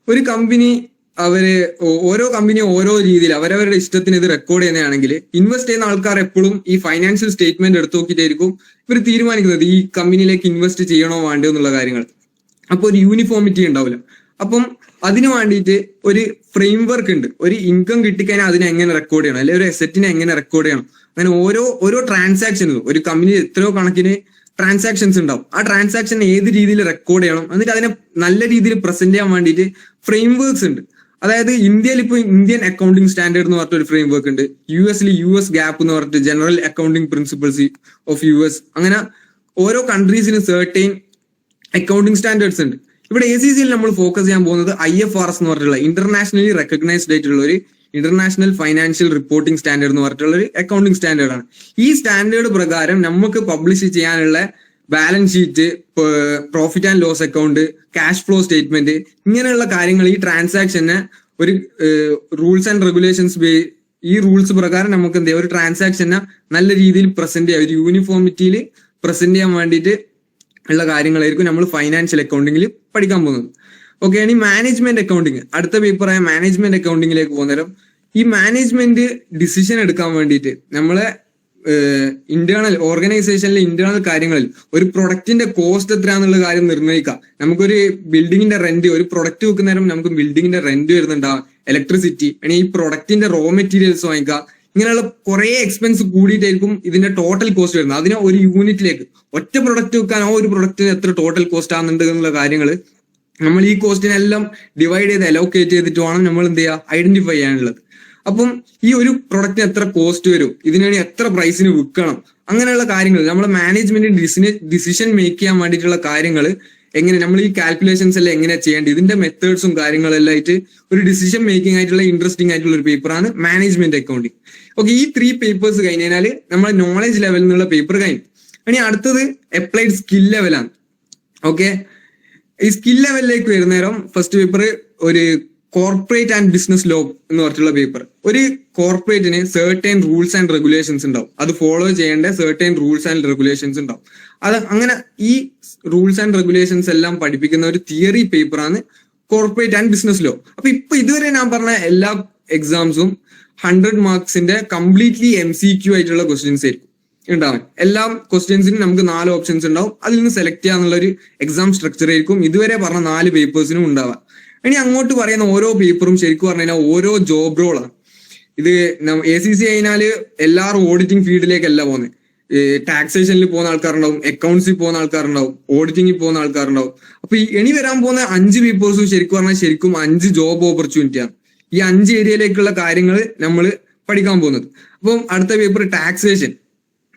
ഒരു കമ്പനി ഓരോ കമ്പനി ഓരോ രീതിയിൽ അവരവരുടെ ഇഷ്ടത്തിന് ഇത് റെക്കോർഡ് ചെയ്യുന്നതാണെങ്കിൽ ഇൻവെസ്റ്റ് ചെയ്യുന്ന ആൾക്കാർ എപ്പോഴും ഈ ഫൈനാൻഷ്യൽ സ്റ്റേറ്റ്മെന്റ് എടുത്തു നോക്കിയിട്ടായിരിക്കും ഇവർ തീരുമാനിക്കുന്നത് ഈ കമ്പനിയിലേക്ക് ഇൻവെസ്റ്റ് ചെയ്യണോ വേണ്ടോ എന്നുള്ള കാര്യങ്ങൾ. അപ്പൊ ഒരു യൂണിഫോമിറ്റി ഉണ്ടാവില്ല. അപ്പം അതിനു വേണ്ടിയിട്ട് ഒരു ഫ്രെയിം വർക്ക് ഉണ്ട്. ഒരു ഇൻകം കിട്ടിക്കഴിഞ്ഞാൽ അതിനെ എങ്ങനെ റെക്കോർഡ് ചെയ്യണം, അല്ലെങ്കിൽ ഒരു അസറ്റിനെ എങ്ങനെ റെക്കോർഡ് ചെയ്യണം, അങ്ങനെ ഓരോ ട്രാൻസാക്ഷനും ഒരു കമ്പനി എത്രയോ കണക്കിന് ട്രാൻസാക്ഷൻസ് ഉണ്ടാവും. ആ ട്രാൻസാക്ഷൻ ഏത് രീതിയിൽ റെക്കോർഡ് ചെയ്യണം, എന്നിട്ട് അതിനെ നല്ല രീതിയിൽ പ്രസന്റ് ചെയ്യാൻ വേണ്ടിയിട്ട് ഫ്രെയിം വർക്ക്സ് ഉണ്ട്. അതായത് ഇന്ത്യയിൽ ഇപ്പോൾ ഇന്ത്യൻ അക്കൗണ്ടിങ് സ്റ്റാൻഡേർഡ് എന്ന് പറഞ്ഞിട്ട് ഒരു ഫ്രെയിം വർക്ക് ഉണ്ട്. US GAAP എന്ന് പറഞ്ഞിട്ട് general accounting principles of US. അങ്ങനെ ഓരോ കൺട്രീസിനും സെർട്ടൈൻ അക്കൗണ്ടിങ് സ്റ്റാൻഡേർഡ്സ് ഉണ്ട്. ഇവിടെ ACCയിൽ നമ്മൾ ഫോക്കസ് ചെയ്യാൻ പോകുന്നത് IFRS എന്ന് പറഞ്ഞിട്ടുള്ള ഇന്റർനാഷണലി റെക്കഗ്നൈസ്ഡ് ആയിട്ടുള്ള ഒരു ഇന്റർനാഷണൽ ഫൈനാൻഷ്യൽ റിപ്പോർട്ടിംഗ് സ്റ്റാൻഡേർഡ് എന്ന് പറഞ്ഞിട്ടുള്ള ഒരു അക്കൗണ്ടിങ് സ്റ്റാൻഡേർഡ് ആണ്. ഈ സ്റ്റാൻഡേർഡ് പ്രകാരം നമുക്ക് പബ്ലിഷ് ചെയ്യാനുള്ള balance sheet, profit and loss account, cash flow statement, ഇങ്ങനെയുള്ള കാര്യങ്ങൾ ഈ ട്രാൻസാക്ഷന് ഒരു റൂൾസ് ആൻഡ് റെഗുലേഷൻസ്, ഈ റൂൾസ് പ്രകാരം നമുക്ക് എന്ത് ചെയ്യാം, ഒരു ട്രാൻസാക്ഷനെ നല്ല രീതിയിൽ പ്രസന്റ് ചെയ്യാം, ഒരു യൂണിഫോമിറ്റിയിൽ പ്രസന്റ് ചെയ്യാൻ വേണ്ടിയിട്ട് ഉള്ള കാര്യങ്ങളായിരിക്കും നമ്മൾ ഫൈനാൻഷ്യൽ അക്കൗണ്ടിങ്ങിൽ പഠിക്കാൻ പോകുന്നത്. ഓക്കെ, ഇനി മാനേജ്മെന്റ് അക്കൗണ്ടിങ് അടുത്ത പേപ്പറായ മാനേജ്മെന്റ് അക്കൗണ്ടിങ്ങിലേക്ക് പോകുന്നേരം ഈ മാനേജ്മെന്റ് ഡിസിഷൻ എടുക്കാൻ വേണ്ടിയിട്ട് നമ്മളെ ഇന്റേണൽ ഓർഗനൈസേഷനിലെ ഇന്റേണൽ കാര്യങ്ങളിൽ ഒരു പ്രൊഡക്റ്റിന്റെ കോസ്റ്റ് എത്രയാന്നുള്ള കാര്യം നിർണ്ണയിക്കാം. നമുക്കൊരു ബിൽഡിങ്ങിന്റെ റെന്റ്, ഒരു പ്രൊഡക്റ്റ് വെക്കുന്നേരം നമുക്ക് ബിൽഡിങ്ങിന്റെ റെന്റ് വരുന്നുണ്ടാവും, ഇലക്ട്രിസിറ്റി, ഈ പ്രൊഡക്റ്റിന്റെ റോ മെറ്റീരിയൽസ് വാങ്ങിക്കാം. ഇങ്ങനെയുള്ള കുറെ എക്സ്പെൻസ് കൂടിയിട്ടായിരിക്കും ഇതിന്റെ ടോട്ടൽ കോസ്റ്റ് വരുന്നത്. അതിനെ ഒരു യൂണിറ്റിലേക്ക് ഒറ്റ പ്രൊഡക്റ്റ് വെക്കാൻ ആ ഒരു പ്രൊഡക്റ്റിന് എത്ര ടോട്ടൽ കോസ്റ്റ് ആകുന്നുണ്ട് എന്നുള്ള കാര്യങ്ങൾ നമ്മൾ ഈ കോസ്റ്റിനെല്ലാം ഡിവൈഡ് ചെയ്ത് അലോക്കേറ്റ് ചെയ്തിട്ട് വേണം നമ്മൾ എന്ത് ചെയ്യുക, ഐഡന്റിഫൈ ചെയ്യാനുള്ളത്. അപ്പം ഈ ഒരു പ്രൊഡക്റ്റിന് എത്ര കോസ്റ്റ് വരും, ഇതിനുവേണ്ടി എത്ര പ്രൈസിന് വിൽക്കണം, അങ്ങനെയുള്ള കാര്യങ്ങൾ നമ്മൾ മാനേജ്മെന്റ് ഡിസിഷൻ മേക്ക് ചെയ്യാൻ വേണ്ടിയിട്ടുള്ള കാര്യങ്ങൾ എങ്ങനെ നമ്മൾ ഈ കാൽക്കുലേഷൻസ് എല്ലാം എങ്ങനെ ചെയ്യേണ്ടത്, ഇതിന്റെ മെത്തേഡ്സും കാര്യങ്ങളെല്ലാം ആയിട്ട് ഒരു ഡിസിഷൻ മേക്കിംഗ് ആയിട്ടുള്ള ഇൻട്രസ്റ്റിംഗ് ആയിട്ടുള്ള ഒരു പേപ്പറാണ് മാനേജ്മെന്റ് അക്കൗണ്ടിങ്. ഓക്കെ, ഈ 3 പേപ്പേഴ്സ് കഴിഞ്ഞ് കഴിഞ്ഞാൽ നമ്മളെ നോളജ് ലെവലിൽ നിന്നുള്ള പേപ്പർ കഴിഞ്ഞു. ഇനി അടുത്തത് അപ്ലൈഡ് സ്കിൽ ലെവലാണ്. ഓക്കെ, ഈ സ്കിൽ ലെവലിലേക്ക് വരുന്നേരം ഫസ്റ്റ് പേപ്പർ ഒരു കോർപ്പറേറ്റ് ആൻഡ് ബിസിനസ് ലോ എന്ന് പറഞ്ഞിട്ടുള്ള പേപ്പർ. ഒരു കോർപ്പറേറ്റിന് സെർട്ടൈൻ റൂൾസ് ആൻഡ് റെഗുലേഷൻസ് ഉണ്ടാവും, അത് ഫോളോ ചെയ്യേണ്ട സെർട്ടൈൻ റൂൾസ് ആൻഡ് റെഗുലേഷൻസ് ഉണ്ടാവും. അത് അങ്ങനെ ഈ റൂൾസ് ആൻഡ് റെഗുലേഷൻസ് എല്ലാം പഠിപ്പിക്കുന്ന ഒരു തിയറി പേപ്പറാണ് കോർപ്പറേറ്റ് ആൻഡ് ബിസിനസ് ലോ. അപ്പൊ ഇതുവരെ ഞാൻ പറഞ്ഞ എല്ലാ എക്സാംസും 100 മാർക്സിന്റെ കംപ്ലീറ്റ്ലി MCQ ആയിട്ടുള്ള ക്വസ്റ്റ്യൻസ് ആയിരിക്കും ഉണ്ടാവും. എല്ലാ ക്വസ്റ്റ്യൻസിനും നമുക്ക് 4 ഓപ്ഷൻസ് ഉണ്ടാവും, അതിൽ നിന്ന് സെലക്ട് ചെയ്യാന്നുള്ള ഒരു എക്സാം സ്ട്രക്ചർ ആയിരിക്കും ഇതുവരെ പറഞ്ഞ 4 പേപ്പേഴ്സിനും ഉണ്ടാവുക. ഇനി അങ്ങോട്ട് പറയുന്ന ഓരോ പേപ്പറും ശരിക്കും പറഞ്ഞു കഴിഞ്ഞാൽ ഓരോ ജോബ് റോളാണ്. ഇത് ACCA കഴിഞ്ഞാല് എല്ലാവരും ഓഡിറ്റിംഗ് ഫീൽഡിലേക്കല്ല പോകുന്നത്. ടാക്സേഷനിൽ പോകുന്ന ആൾക്കാരുണ്ടാവും, അക്കൗണ്ട്സിൽ പോകുന്ന ആൾക്കാരുണ്ടാവും, ഓഡിറ്റിംഗിൽ പോകുന്ന ആൾക്കാരുണ്ടാവും. അപ്പൊ ഈ ഇനി വരാൻ പോകുന്ന 5 പേപ്പേഴ്സും ശരിക്കും പറഞ്ഞാൽ ശരിക്കും 5 ജോബ് ഓപ്പർച്യൂണിറ്റിയാണ്. ഈ 5 ഏരിയയിലേക്കുള്ള കാര്യങ്ങൾ നമ്മൾ പഠിക്കാൻ പോകുന്നത്. അപ്പം അടുത്ത പേപ്പർ ടാക്സേഷൻ.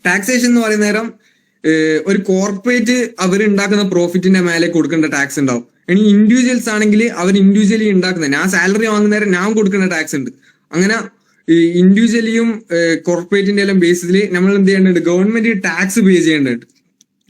ടാക്സേഷൻ എന്ന് പറയുന്ന നേരം ഒരു കോർപ്പറേറ്റ് അവർ ഉണ്ടാക്കുന്ന പ്രോഫിറ്റിന്റെ മേലെ കൊടുക്കേണ്ട ടാക്സ് ഉണ്ടാവും. ഇനി ഇൻഡിവിജ്വൽസ് ആണെങ്കിൽ അവർ ഇൻഡിവിജ്വലി ഉണ്ടാക്കുന്ന, ഞാൻ സാലറി വാങ്ങുന്ന നേരം ഞാൻ കൊടുക്കേണ്ട ടാക്സ് ഉണ്ട്. അങ്ങനെ ഈ ഇൻഡിവിജ്വലിയും കോർപ്പറേറ്റിന്റെ എല്ലാം ബേസിൽ നമ്മൾ എന്ത് ചെയ്യേണ്ടത്, ഗവൺമെന്റ് ടാക്സ് പേ ചെയ്യേണ്ടതുണ്ട്.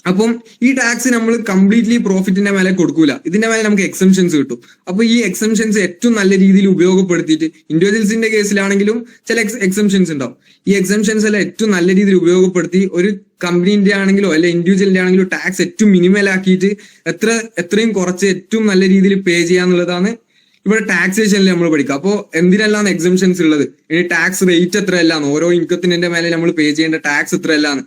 അപ്പം ഈ ടാക്സ് നമ്മൾ കംപ്ലീറ്റ്ലി പ്രോഫിറ്റിന്റെ മേലെ കൊടുക്കൂല, ഇതിന്റെ മേലെ നമുക്ക് എക്സംഷൻസ് കിട്ടും. അപ്പൊ ഈ എക്സംഷൻസ് ഏറ്റവും നല്ല രീതിയിൽ ഉപയോഗപ്പെടുത്തിയിട്ട്, ഇൻഡിവിജ്വൽസിന്റെ കേസിലാണെങ്കിലും ചില എക്സംഷൻസ് ഉണ്ടാവും, ഈ എക്സംഷൻസ് എല്ലാം ഏറ്റവും നല്ല രീതിയിൽ ഉപയോഗപ്പെടുത്തി ഒരു കമ്പനീന്റെ ആണെങ്കിലോ അല്ലെ ഇൻഡിവിജ്വലിന്റെ ആണെങ്കിലോ ടാക്സ് ഏറ്റവും മിനിമൽ ആക്കിയിട്ട് എത്രയും കുറച്ച് ഏറ്റവും നല്ല രീതിയിൽ പേ ചെയ്യാന്നുള്ളതാണ് ഇവിടെ ടാക്സേഷനിൽ നമ്മൾ പഠിക്കുക. അപ്പോൾ എന്തിനെല്ലാം എക്സംഷൻസ് ഉള്ളത്, ഇനി ടാക്സ് റേറ്റ് എത്രയല്ലാന്ന്, ഓരോ ഇൻകത്തിന്റെ മേലെ നമ്മൾ പേ ചെയ്യേണ്ട ടാക്സ് എത്രയല്ലാന്ന്,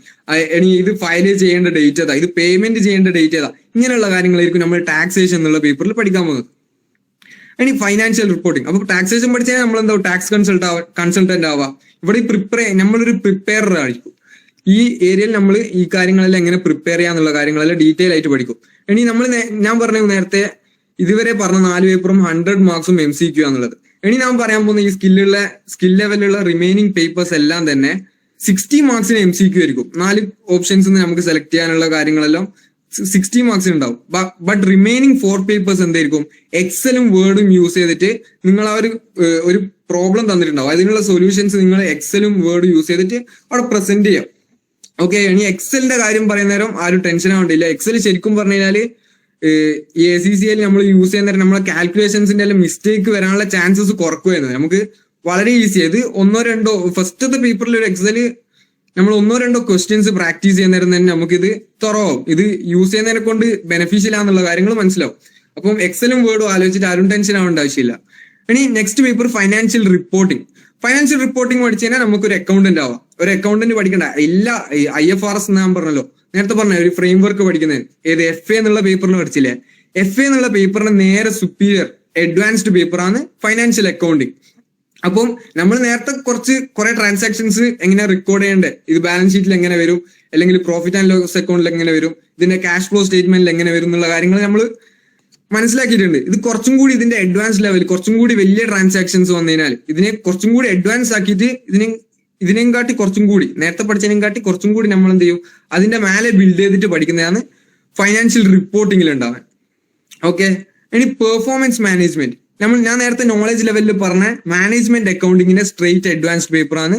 ഇനി ഇത് ഫയൽ ചെയ്യേണ്ട ഡേറ്റ് ഏതാ, ഇത് പേയ്മെന്റ് ചെയ്യേണ്ട ഡേറ്റ് ഏതാ, ഇങ്ങനെയുള്ള കാര്യങ്ങളായിരിക്കും നമ്മൾ ടാക്സേഷൻ എന്നുള്ള പേപ്പറിൽ പഠിക്കാൻ പോകുന്നത്. ഇനി ഫൈനാൻഷ്യൽ റിപ്പോർട്ടിംഗ്. അപ്പൊ ടാക്സേഷൻ പഠിച്ചാൽ നമ്മൾ എന്താ ടാക്സ് കൺസൾട്ടന്റ് ആവാം. ഇവിടെ നമ്മളൊരു പ്രിപ്പയറർ ആയിരിക്കും. ഈ ഏരിയയിൽ നമ്മൾ ഈ കാര്യങ്ങളെല്ലാം എങ്ങനെ പ്രിപ്പയർ ചെയ്യാന്നുള്ള കാര്യങ്ങളെല്ലാം ഡീറ്റെയിൽ ആയിട്ട് പഠിക്കും. ഇനി ഞാൻ പറഞ്ഞ നേരത്തെ ഇതുവരെ പറഞ്ഞ 4 പേപ്പറും 100 മാർക്സും MCQ ആണുള്ളത്. ഇനി ഞാൻ പറയാൻ പോകുന്ന ഈ സ്കിൽ ലെവലിലുള്ള റിമൈനിങ് പേപ്പേഴ്സ് എല്ലാം തന്നെ 60 മാർക്സിന് MCQ ആയിരിക്കും. 4 ഓപ്ഷൻസ് നമുക്ക് സെലക്ട് ചെയ്യാനുള്ള കാര്യങ്ങളെല്ലാം 60 മാർക്സിന് ഉണ്ടാവും. ബട്ട് റിമൈനിങ് 4 പേപ്പേഴ്സ് എന്തായിരിക്കും, എക്സലും വേർഡും യൂസ് ചെയ്തിട്ട് നിങ്ങൾ ആ ഒരു പ്രോബ്ലം തന്നിട്ടുണ്ടാവും, അതിനുള്ള സൊല്യൂഷൻസ് നിങ്ങൾ എക്സലും വേർഡും യൂസ് ചെയ്തിട്ട് അവിടെ പ്രസന്റ് ചെയ്യാം. ഓക്കെ, ഇനി എക്സലിന്റെ കാര്യം പറയുന്ന നേരം ആരും ടെൻഷൻ ആവേണ്ടില്ല. എക്സൽ ശരിക്കും പറഞ്ഞു കഴിഞ്ഞാല് ഈ ACCA നമ്മൾ യൂസ് ചെയ്യുന്ന നേരം നമ്മളെ കാൽക്കുലേഷൻസിന്റെ എല്ലാം മിസ്റ്റേക്ക് വരാനുള്ള ചാൻസസ് കുറക്കുകയെന്ന് നമുക്ക് വളരെ ഈസി. ഇത് 1-2 ഫസ്റ്റത്തെ പേപ്പറിൽ ഒരു എക്സല് നമ്മൾ 1-2 ക്വസ്റ്റ്യൻസ് പ്രാക്ടീസ് ചെയ്യുന്നേരം തന്നെ നമുക്കിത് തുറവും, ഇത് യൂസ് ചെയ്യുന്നതിനെ കൊണ്ട് ബെനിഫിഷ്യൽ ആണെന്നുള്ള കാര്യങ്ങൾ മനസ്സിലാവും. അപ്പം എക്സലും വേർഡും ആലോചിച്ചിട്ട് ആരും ടെൻഷൻ ആവേണ്ട ആവശ്യമില്ല. ഇനി next paper financial reporting. Financial reporting പഠിച്ചു കഴിഞ്ഞാൽ നമുക്കൊരു അക്കൗണ്ടന്റ് ആവാം. ഒരു അക്കൗണ്ടന്റ് പഠിക്കേണ്ട എല്ലാ IFRS ഞാൻ പറഞ്ഞല്ലോ, നേരത്തെ പറഞ്ഞ ഒരു ഫ്രെയിം വർക്ക് പഠിക്കുന്നത് ഏത് FA എന്നുള്ള പേപ്പറിൽ പഠിച്ചില്ലേ, FA എന്നുള്ള പേപ്പറിന് നേരെ സുപ്പീരിയർ അഡ്വാൻസ്ഡ് പേപ്പറാണ് ഫൈനാൻഷ്യൽ അക്കൗണ്ടിങ്. അപ്പം നമ്മൾ നേരത്തെ കുറെ ട്രാൻസാക്ഷൻസ് എങ്ങനെ റെക്കോർഡ് ചെയ്യേണ്ടത്, ഇത് ബാലൻസ് ഷീറ്റിൽ എങ്ങനെ വരും, അല്ലെങ്കിൽ പ്രോഫിറ്റ് ആൻഡ് ലോസ് അക്കൗണ്ടിൽ എങ്ങനെ വരും, ഇതിന്റെ ക്യാഷ് ഫ്ലോ സ്റ്റേറ്റ്മെന്റിൽ എങ്ങനെ വരും എന്നുള്ള കാര്യങ്ങൾ നമ്മൾ മനസ്സിലാക്കിയിട്ടുണ്ട്. ഇത് കുറച്ചും കൂടി ഇതിന്റെ അഡ്വാൻസ് ലെവൽ, കുറച്ചും കൂടി വലിയ ട്രാൻസാക്ഷൻസ് വന്നു കഴിഞ്ഞാൽ ഇതിനെ കുറച്ചും കൂടി അഡ്വാൻസ് ആക്കിയിട്ട് ഇതിനെയും കാട്ടി കുറച്ചും കൂടി നേരത്തെ പഠിച്ചതിനെയും കാട്ടി കുറച്ചും കൂടി നമ്മൾ എന്ത് ചെയ്യും, അതിന്റെ മേലെ ബിൽഡ് ചെയ്തിട്ട് പഠിക്കുന്നതാണ് ഫൈനാൻഷ്യൽ റിപ്പോർട്ടിംഗിൽ ഉണ്ടാവാൻ. ഓക്കെ, ഇനി പെർഫോമൻസ് മാനേജ്മെന്റ്. ഞാൻ നേരത്തെ നോളജ് ലെവലിൽ പറഞ്ഞ മാനേജ്മെന്റ് അക്കൗണ്ടിങ്ങിന്റെ സ്ട്രെയിറ്റ് അഡ്വാൻസ്ഡ് പേപ്പറാണ്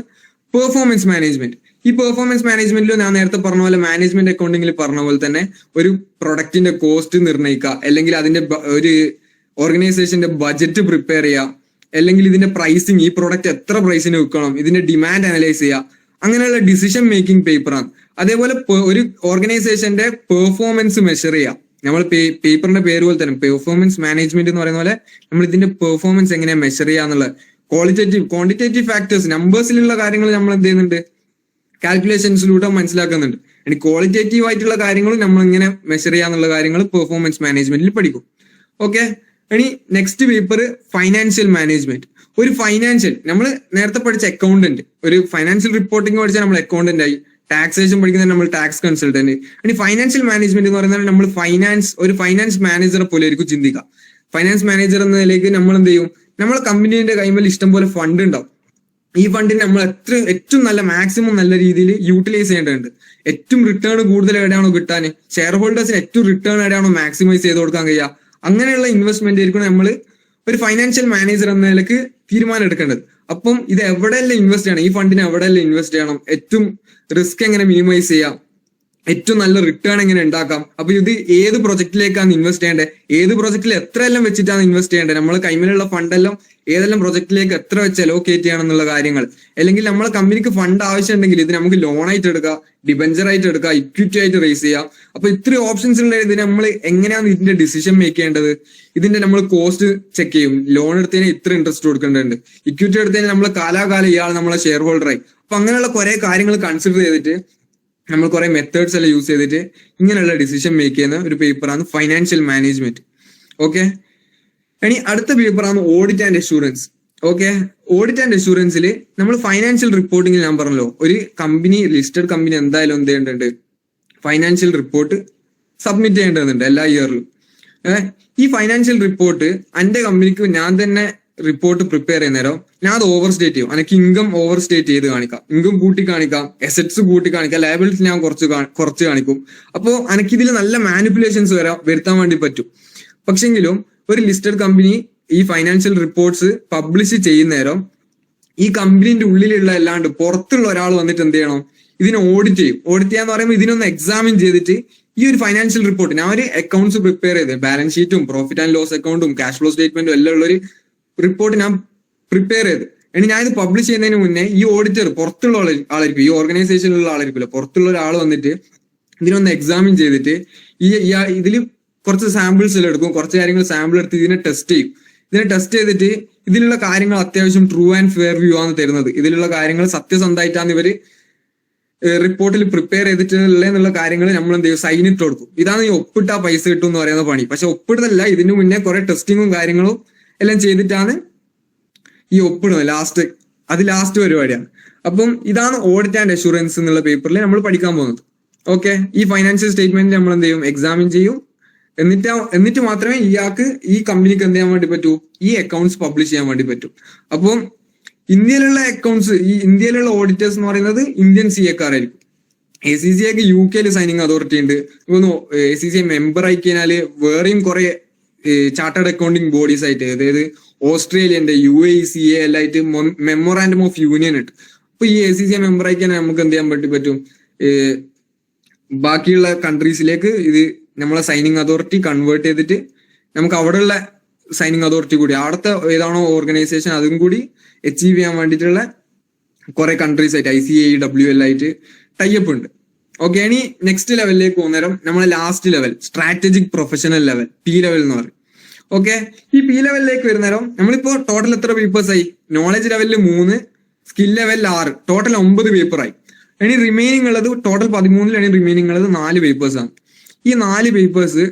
പെർഫോമൻസ് മാനേജ്മെന്റ്. ഈ പെർഫോമൻസ് മാനേജ്മെന്റിൽ ഞാൻ നേരത്തെ പറഞ്ഞ പോലെ മാനേജ്മെന്റ് അക്കൗണ്ടിങ്ങിൽ പറഞ്ഞ പോലെ തന്നെ ഒരു പ്രൊഡക്റ്റിന്റെ കോസ്റ്റ് നിർണ്ണയിക്കുക, അല്ലെങ്കിൽ അതിന്റെ ഒരു ഓർഗനൈസേഷന്റെ ബജറ്റ് പ്രിപ്പയർ ചെയ്യുക, അല്ലെങ്കിൽ ഇതിന്റെ പ്രൈസിങ്, ഈ പ്രൊഡക്റ്റ് എത്ര പ്രൈസിന് വിൽക്കണം, ഇതിന്റെ ഡിമാൻഡ് അനലൈസ് ചെയ്യുക, അങ്ങനെയുള്ള ഡിസിഷൻ മേക്കിംഗ് പേപ്പറാണ്. അതേപോലെ ഒരു ഓർഗനൈസേഷന്റെ പെർഫോമൻസ് മെഷർ ചെയ്യുക. നമ്മൾ പേപ്പറിന്റെ പേര് പോലെ തന്നെ പെർഫോമൻസ് മാനേജ്മെന്റ് എന്ന് പറയുന്ന പോലെ നമ്മൾ ഇതിന്റെ പെർഫോമൻസ് എങ്ങനെ മെഷർ ചെയ്യാന്നുള്ളത്, ക്വാണ്ടിറ്റേറ്റീവ് ഫാക്ടേഴ്സ്, നമ്പേഴ്സിലുള്ള കാര്യങ്ങൾ നമ്മൾ എന്ത് ചെയ്യുന്നുണ്ട്, കാൽക്കുലേഷൻസിലൂടെ മനസ്സിലാക്കുന്നുണ്ട്. ഇനി ക്വാളിറ്റേറ്റീവ് ആയിട്ടുള്ള കാര്യങ്ങളും നമ്മൾ എങ്ങനെ മെഷർ ചെയ്യാന്നുള്ള കാര്യങ്ങൾ പെർഫോമൻസ് മാനേജ്മെന്റിൽ പഠിക്കും. ഓക്കെ, ഇനി നെക്സ്റ്റ് പേപ്പർ ഫൈനാൻഷ്യൽ മാനേജ്മെന്റ്. ഒരു ഫൈനാൻഷ്യൽ നമ്മൾ നേരത്തെ പഠിച്ച അക്കൗണ്ടന്റ്, ഒരു ഫൈനാൻഷ്യൽ റിപ്പോർട്ടിംഗ് പഠിച്ചാൽ നമ്മൾ അക്കൗണ്ടന്റ് ആയി, ടാക്സേഷൻ പഠിക്കുന്നത് നമ്മൾ ടാക്സ് കൺസൾട്ടന്റ്. ഇനി ഫൈനാൻഷ്യൽ മാനേജ്മെന്റ് എന്ന് പറയുന്നത് നമ്മൾ ഒരു ഫൈനാൻസ് മാനേജറെ പോലെ ആയിരിക്കും ചിന്തിക്കുക. ഫൈനാൻസ് മാനേജർ എന്ന നിലയ്ക്ക് നമ്മൾ എന്ത് ചെയ്യും, നമ്മളെ കമ്പനീന്റെ കൈമേൽ ഇഷ്ടം പോലെ ഫണ്ട് ഉണ്ടാവും. ഈ ഫണ്ടിന് നമ്മൾ ഏറ്റവും നല്ല മാക്സിമം നല്ല രീതിയിൽ യൂട്ടിലൈസ് ചെയ്യേണ്ടതുണ്ട്. ഏറ്റവും റിട്ടേൺ കൂടുതൽ എവിടെയാണോ കിട്ടാൻ, ഷെയർ ഹോൾഡേഴ്സിന് ഏറ്റവും റിട്ടേൺ എവിടെയാണോ മാക്സിമൈസ് ചെയ്ത് കൊടുക്കാൻ കഴിയുക, അങ്ങനെയുള്ള ഇൻവെസ്റ്റ്മെന്റ് ആയിരിക്കും നമ്മൾ ഒരു ഫൈനാൻഷ്യൽ മാനേജർ എന്ന നിലക്ക് തീരുമാനം എടുക്കേണ്ടത്. അപ്പം ഇത് എവിടെയെല്ലാം ഇൻവെസ്റ്റ് ചെയ്യണം, ഈ ഫണ്ടിന് എവിടെയെല്ലാം ഇൻവെസ്റ്റ് ചെയ്യണം, ഏറ്റവും റിസ്ക് എങ്ങനെ മിനിമൈസ് ചെയ്യാം, ഏറ്റവും നല്ല റിട്ടേൺ എങ്ങനെ ഉണ്ടാക്കാം, അപ്പൊ ഇത് ഏത് പ്രൊജക്റ്റിലേക്കാണ് ഇൻവെസ്റ്റ് ചെയ്യേണ്ടത്, ഏത് പ്രൊജക്റ്റിൽ എത്രയെല്ലാം വെച്ചിട്ടാണ് ഇൻവെസ്റ്റ് ചെയ്യേണ്ടത്, നമ്മളെ കൈമിലുള്ള ഫണ്ടെല്ലാം ഏതെല്ലാം പ്രൊജക്റ്റിലേക്ക് എത്ര വെച്ച് അലോക്കേറ്റ് ചെയ്യണം എന്നുള്ള കാര്യങ്ങൾ, അല്ലെങ്കിൽ നമ്മളെ കമ്പനിക്ക് ഫണ്ട് ആവശ്യമുണ്ടെങ്കിൽ ഇത് നമുക്ക് ലോൺ ആയിട്ട് എടുക്കാം, ഡിബഞ്ചർ ആയിട്ട് എടുക്കാം, ഇക്വിറ്റി ആയിട്ട് റേസ് ചെയ്യാം. അപ്പൊ ഇത്രയും ഓപ്ഷൻസ് ഉള്ള ഇതിന് നമ്മൾ എങ്ങനെയാണ് ഇതിന്റെ ഡിസിഷൻ മേക്ക് ചെയ്യേണ്ടത്, ഇതിന്റെ നമ്മൾ കോസ്റ്റ് ചെക്ക് ചെയ്യും. ലോൺ എടുത്തതിന് ഇത്ര ഇൻട്രസ്റ്റ് കൊടുക്കേണ്ടതുണ്ട്, ഇക്വിറ്റി എടുത്തതിന് നമ്മൾ കാലാകാലം ഇയാൾ നമ്മളെ ഷെയർ ഹോൾഡറായി. അപ്പൊ അങ്ങനെയുള്ള കുറെ കാര്യങ്ങൾ കൺസിഡർ ചെയ്തിട്ട് നമ്മൾ കുറെ മെത്തേഡ്സ് എല്ലാം യൂസ് ചെയ്തിട്ട് ഇങ്ങനെയുള്ള ഡിസിഷൻ മേക്ക് ചെയ്യുന്ന ഒരു പേപ്പറാണ് ഫൈനാൻഷ്യൽ മാനേജ്മെന്റ്. ഓക്കെ, ഇനി അടുത്ത പേപ്പറാണ് audit and assurance. Okay, audit and അഷൂറൻസിൽ നമ്മൾ ഫൈനാൻഷ്യൽ റിപ്പോർട്ടിംഗിൽ ഞാൻ പറഞ്ഞല്ലോ, ഒരു കമ്പനി, ലിസ്റ്റഡ് കമ്പനി എന്തായാലും എന്ത് ചെയ്യേണ്ടതുണ്ട്, ഫൈനാൻഷ്യൽ റിപ്പോർട്ട് സബ്മിറ്റ് ചെയ്യേണ്ടതുണ്ട് എല്ലാ ഇയറിലും. ഈ ഫൈനാൻഷ്യൽ റിപ്പോർട്ട് എന്റെ കമ്പനിക്ക് ഞാൻ തന്നെ റിപ്പോർട്ട് പ്രിപ്പയർ ചെയ്യുന്നേരം ഞാൻ അത് ഓവർ സ്റ്റേറ്റ് ചെയ്യും. എനിക്ക് ഇൻകം ഓവർ സ്റ്റേറ്റ് ചെയ്ത് കാണിക്കാം, ഇൻകം കൂട്ടി കാണിക്കാം, അസറ്റ്സ് കൂട്ടി കാണിക്കാം, ലയബിലിറ്റി ഞാൻ കുറച്ച് കാണിക്കും. അപ്പോൾ എനിക്കിതിൽ നല്ല മാനിപ്പുലേഷൻസ് വരുത്താൻ വേണ്ടി പറ്റും. പക്ഷെങ്കിലും ഒരു ലിസ്റ്റഡ് കമ്പനി ഈ ഫൈനാൻഷ്യൽ റിപ്പോർട്ട്സ് പബ്ലിഷ് ചെയ്യുന്നേരം ഈ കമ്പനീന്റെ ഉള്ളിലുള്ള അല്ലാണ്ട് പുറത്തുള്ള ഒരാൾ വന്നിട്ട് എന്ത് ചെയ്യണം, ഇതിനെ ഓഡിറ്റ് ചെയ്യും. ഓഡിറ്റ് ചെയ്യാന്ന് പറയുമ്പോൾ ഇതിനൊന്ന് എക്സാമിൻ ചെയ്തിട്ട് ഈ ഒരു ഫൈനാൻഷ്യൽ റിപ്പോർട്ട്, ഞാൻ ഒരു അക്കൗണ്ട്സ് പ്രിപ്പയർ ചെയ്ത് ബാലൻസ് ഷീറ്റും പ്രോഫിറ്റ് ആൻഡ് ലോസ് അക്കൗണ്ടും ക്യാഷ് ഫ്ലോ സ്റ്റേറ്റ്മെന്റും എല്ലാം ഉള്ളൊരു റിപ്പോർട്ട് ഞാൻ പ്രിപ്പയർ ചെയ്ത് ഞാൻ ഇത് പബ്ലിഷ് ചെയ്യുന്നതിന് മുന്നേ ഈ ഓഡിറ്റർ പുറത്തുള്ള ആളായിരിക്കും, ഈ ഓർഗനൈസേഷനിലുള്ള ആളായിരിക്കില്ല, പുറത്തുള്ള ഒരാൾ വന്നിട്ട് ഇതിനൊന്ന് എക്സാമിൻ ചെയ്തിട്ട് ഇതിൽ കുറച്ച് സാമ്പിൾസ് എല്ലാം എടുക്കും, കുറച്ച് കാര്യങ്ങൾ സാമ്പിൾ എടുത്ത് ഇതിനെ ടെസ്റ്റ് ചെയ്യും. ഇതിനെ ടെസ്റ്റ് ചെയ്തിട്ട് ഇതിലുള്ള കാര്യങ്ങൾ അത്യാവശ്യം ട്രൂ ആൻഡ് ഫെയർ വ്യൂ ആണ് തരുന്നത്, ഇതിലുള്ള കാര്യങ്ങൾ സത്യസന്ധമായിട്ടാണ് ഇവര് റിപ്പോർട്ടിൽ പ്രിപ്പയർ ചെയ്തിട്ടുള്ള എന്നുള്ള കാര്യങ്ങൾ നമ്മൾ എന്ത് ചെയ്യും, സൈൻ ഇട്ട് കൊടുക്കും. ഇതാണ് ഈ ഒപ്പിട്ടാ പൈസ കിട്ടും എന്ന് പറയുന്ന പണി. പക്ഷെ ഒപ്പിടുന്നല്ല, ഇതിനു മുന്നേ കുറെ ടെസ്റ്റിങ്ങും കാര്യങ്ങളും എല്ലാം ചെയ്തിട്ടാണ് ഈ ഒപ്പിടുന്നത്. ലാസ്റ്റ് പരിപാടിയാണ്. അപ്പം ഇതാണ് ഓഡിറ്റ് ആൻഡ് അഷൂറൻസ് എന്നുള്ള പേപ്പറിൽ നമ്മൾ പഠിക്കാൻ പോകുന്നത്. ഓക്കെ, ഈ ഫൈനാൻഷ്യൽ സ്റ്റേറ്റ്മെന്റ് നമ്മൾ എന്ത് ചെയ്യും, എക്സാമിൻ ചെയ്യും. എന്നിട്ട് മാത്രമേ ഇയാൾക്ക് ഈ കമ്പനിക്ക് എന്ത് ചെയ്യാൻ വേണ്ടി പറ്റൂ, ഈ അക്കൗണ്ട്സ് പബ്ലിഷ് ചെയ്യാൻ വേണ്ടി പറ്റും. അപ്പം ഇന്ത്യയിലുള്ള അക്കൗണ്ട്സ്, ഈ ഇന്ത്യയിലുള്ള ഓഡിറ്റേഴ്സ് എന്ന് പറയുന്നത് ഇന്ത്യൻ CA ആയിരിക്കും. ACCAക്ക് UK സൈനിങ് അതോറിറ്റി ഉണ്ട്. ACCA മെമ്പർ ആയി കഴിഞ്ഞാല് വേറെയും കുറെ ചാർട്ടേഡ് അക്കൗണ്ടിങ് ബോഡീസ് ആയിട്ട്, അതായത് ഓസ്ട്രേലിയന്റെ UAE എല്ലാം ആയിട്ട് മെമ്മോറാൻഡം ഓഫ് യൂണിയൻ ഉണ്ട്. അപ്പൊ ഈ ACCA മെമ്പർ ആയി കഴിഞ്ഞാൽ നമുക്ക് എന്ത് ചെയ്യാൻ വേണ്ടി പറ്റും, ബാക്കിയുള്ള കൺട്രീസിലേക്ക് ഇത് നമ്മളെ സൈനിങ് അതോറിറ്റി കൺവേർട്ട് ചെയ്തിട്ട് നമുക്ക് അവിടെയുള്ള സൈനിങ് അതോറിറ്റി കൂടി, അവിടുത്തെ ഏതാണോ ഓർഗനൈസേഷൻ അതും കൂടി അച്ചീവ് ചെയ്യാൻ വേണ്ടിയിട്ടുള്ള കുറെ കൺട്രീസ് ആയിട്ട് ICAEWL ആയിട്ട് ടൈപ്പ് ഉണ്ട്. ഓക്കെ, ഇനി നെക്സ്റ്റ് ലെവലിലേക്ക് പോകുന്നേരം നമ്മളെ last level strategic professional level, P level എന്ന് പറയും. ഓക്കെ, ഈ P ലെവലിലേക്ക് വരുന്നേരം നമ്മളിപ്പോ ടോട്ടൽ എത്ര പേപ്പേഴ്സ് ആയി, നോളജ് ലെവലിൽ 3, സ്കിൽ ലെവലിൽ 6, ടോട്ടൽ 9 പേപ്പറായി. ഇനി റിമൈനിങ് ഉള്ളത് ടോട്ടൽ 13 റിമൈനിങ് ഉള്ളത് 4 പേപ്പേഴ്സ് ആണ്. ഈ 4 പേപ്പേഴ്സ്,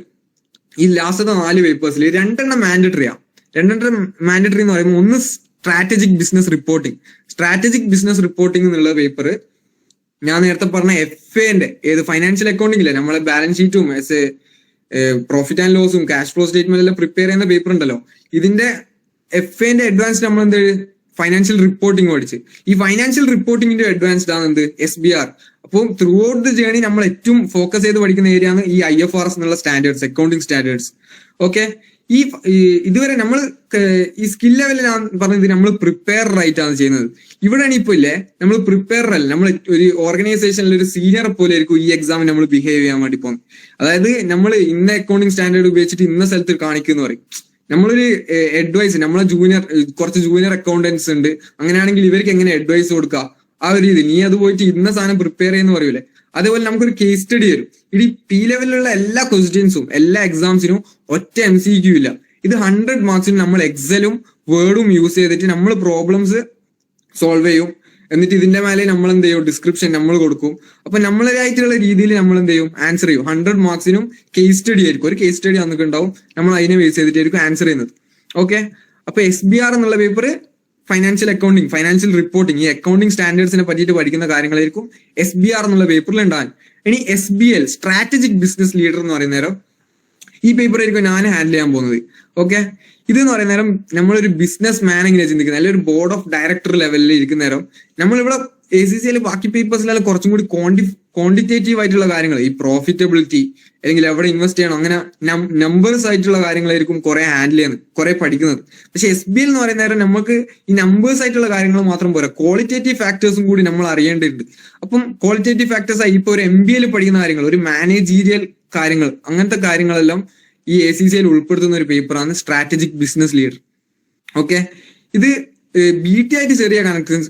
ഈ ലാസ്റ്റത്തെ 4 പേപ്പേഴ്സിൽ 2 മാൻഡറ്ററിയാണ്. 2 മാൻഡറ്ററി എന്ന് പറയുമ്പോൾ ഒന്ന് strategic business reporting. Strategic business reporting എന്നുള്ള പേപ്പർ ഞാൻ നേരത്തെ പറഞ്ഞ FAന്റെ ഏത് ഫൈനാൻഷ്യൽ അക്കൗണ്ടിംഗ് ഇല്ലേ, നമ്മളെ ബാലൻസ് ഷീറ്റും പ്രോഫിറ്റ് ആൻഡ് ലോസും ക്യാഷ് ഫ്ലോ സ്റ്റേറ്റ്മെന്റ് എല്ലാം പ്രിപ്പയർ ചെയ്യുന്ന പേപ്പർ ഉണ്ടല്ലോ, ഇതിന്റെ FAന്റെ അഡ്വാൻസ്ഡ് നമ്മൾ എന്ത് ഫൈനാൻഷ്യൽ റിപ്പോർട്ടിംഗ് പഠിച്ച്. ഈ ഫൈനാൻഷ്യൽ റിപ്പോർട്ടിംഗിന്റെ അഡ്വാൻസ്ഡ് ആണ് എന്ത് SBR. അപ്പോൾ ത്രൂ ഔട്ട് ദി ജേണി നമ്മൾ ഏറ്റവും ഫോക്കസ് ചെയ്ത് പഠിക്കുന്ന ഏരിയ ആണ് ഈ IFRS എന്നുള്ള സ്റ്റാൻഡേർഡ്സ്, അക്കൗണ്ടിങ് സ്റ്റാൻഡേർഡ്സ്. ഓക്കെ, ഇതുവരെ നമ്മൾ ഈ സ്കിൽ ലെവലിൽ പറഞ്ഞത് നമ്മൾ പ്രിപ്പയർ ആയിട്ടാണ് ചെയ്യുന്നത്. ഇവിടെയാണ് ഇപ്പൊ ഇല്ലേ, നമ്മൾ പ്രിപ്പയർ അല്ല, നമ്മൾ ഒരു ഓർഗനൈസേഷനിൽ ഒരു സീനിയർ പോലെ ആയിരിക്കും ഈ എക്സാമിന് നമ്മൾ ബിഹേവ് ചെയ്യാൻ വേണ്ടി പോകുന്നത്. അതായത് നമ്മൾ ഇന്ന അക്കൗണ്ടിങ് സ്റ്റാൻഡേർഡ് ഉപയോഗിച്ചിട്ട് ഇന്ന സ്ഥലത്ത് കാണിക്കുന്നു പറയും. നമ്മളൊരു അഡ്വൈസ്, നമ്മളെ കുറച്ച് ജൂനിയർ അക്കൗണ്ടൻസ് ഉണ്ട്, അങ്ങനെയാണെങ്കിൽ ഇവർക്ക് എങ്ങനെ അഡ്വൈസ് കൊടുക്കുക, ആ ഒരു രീതി. നീ അത് പോയിട്ട് ഇന്ന സാധനം പ്രിപ്പയർ ചെയ്യുന്ന പറയൂലേ, അതേപോലെ നമുക്കൊരു കേസ് സ്റ്റഡി വരും. ഇത് P ലെവലിലുള്ള എല്ലാ ക്വസ്റ്റ്യൻസും എല്ലാ എക്സാംസിനും ഒറ്റ MCQ ഇല്ല. ഇത് 100 മാർക്സിന് നമ്മൾ എക്സലും വേർഡും യൂസ് ചെയ്തിട്ട് നമ്മൾ പ്രോബ്ലംസ് സോൾവ് ചെയ്യും. എന്നിട്ട് ഇതിന്റെ മേലെ നമ്മൾ എന്ത് ചെയ്യും, ഡിസ്ക്രിപ്ഷൻ നമ്മൾ കൊടുക്കും. അപ്പൊ നമ്മളായിട്ടുള്ള രീതിയിൽ നമ്മൾ എന്ത് ചെയ്യും, ആൻസർ ചെയ്യും. 100 മാർക്സിനും കേസ് സ്റ്റഡി ആയിരിക്കും, ഒരു കേസ് സ്റ്റഡി വന്നിട്ടുണ്ടാവും, നമ്മൾ അതിനെ ബേസ് ചെയ്തിട്ടായിരിക്കും ആൻസർ ചെയ്യുന്നത്. ഓക്കെ, അപ്പൊ SBR എന്നുള്ള paper financial accounting, financial reporting, ഈ അക്കൗണ്ടിങ് സ്റ്റാൻഡേർഡ്സിനെ പറ്റിയിട്ട് പഠിക്കുന്ന കാര്യങ്ങളായിരിക്കും SBR എന്നുള്ള പേപ്പറിൽ ഉണ്ടാകാൻ. ഇനി SBL സ്ട്രാറ്റജിക് ബിസിനസ് ലീഡർ എന്ന് പറയുന്ന നേരം ഈ പേപ്പർ ആയിരിക്കും ഞാൻ ഹാൻഡിൽ ചെയ്യാൻ പോകുന്നത്. ഓക്കെ, ഇതെന്ന് പറയുന്ന നേരം നമ്മളൊരു ബിസിനസ് മാൻ എങ്ങനെ ചിന്തിക്കുന്നത്, അല്ലെങ്കിൽ ഒരു ബോർഡ് ഓഫ് ഡയറക്ടർ ലെവലിൽ ഇരിക്കുന്ന നേരം നമ്മളിവിടെ ACCAയിൽ ബാക്കി പേപ്പേഴ്സിലെല്ലാം കുറച്ചും കൂടി ക്വാണ്ടിറ്റേറ്റീവ് ആയിട്ടുള്ള കാര്യങ്ങൾ, ഈ പ്രോഫിറ്റബിലിറ്റി അല്ലെങ്കിൽ എവിടെ ഇൻവെസ്റ്റ് ചെയ്യണം, അങ്ങനെ നമ്പേഴ്സ് ആയിട്ടുള്ള കാര്യങ്ങളായിരിക്കും കുറെ ഹാൻഡിൽ ചെയ്യുന്നത്, കുറെ പഠിക്കുന്നത്. പക്ഷെ SBL എന്ന് പറയുന്ന നേരം നമുക്ക് ഈ നമ്പേഴ്സ് ആയിട്ടുള്ള കാര്യങ്ങൾ മാത്രം പോരാ, ക്വാളിറ്റേറ്റീവ് ഫാക്ടേഴ്സും കൂടി നമ്മൾ അറിയേണ്ടതുണ്ട്. അപ്പം ക്വാളിറ്റേറ്റീവ് ഫാക്ടേഴ്സ് ആയി ഇപ്പൊ ഒരു MBAയിൽ പഠിക്കുന്ന കാര്യങ്ങൾ, ഒരു മാനേജീരിയൽ കാര്യങ്ങൾ, അങ്ങനത്തെ കാര്യങ്ങളെല്ലാം ഈ ACCAയിൽ ഉൾപ്പെടുത്തുന്ന ഒരു പേപ്പറാണ് സ്ട്രാറ്റജിക് ബിസിനസ് ലീഡർ. ഓക്കെ, ഇത് BT ആയിട്ട് ചെറിയ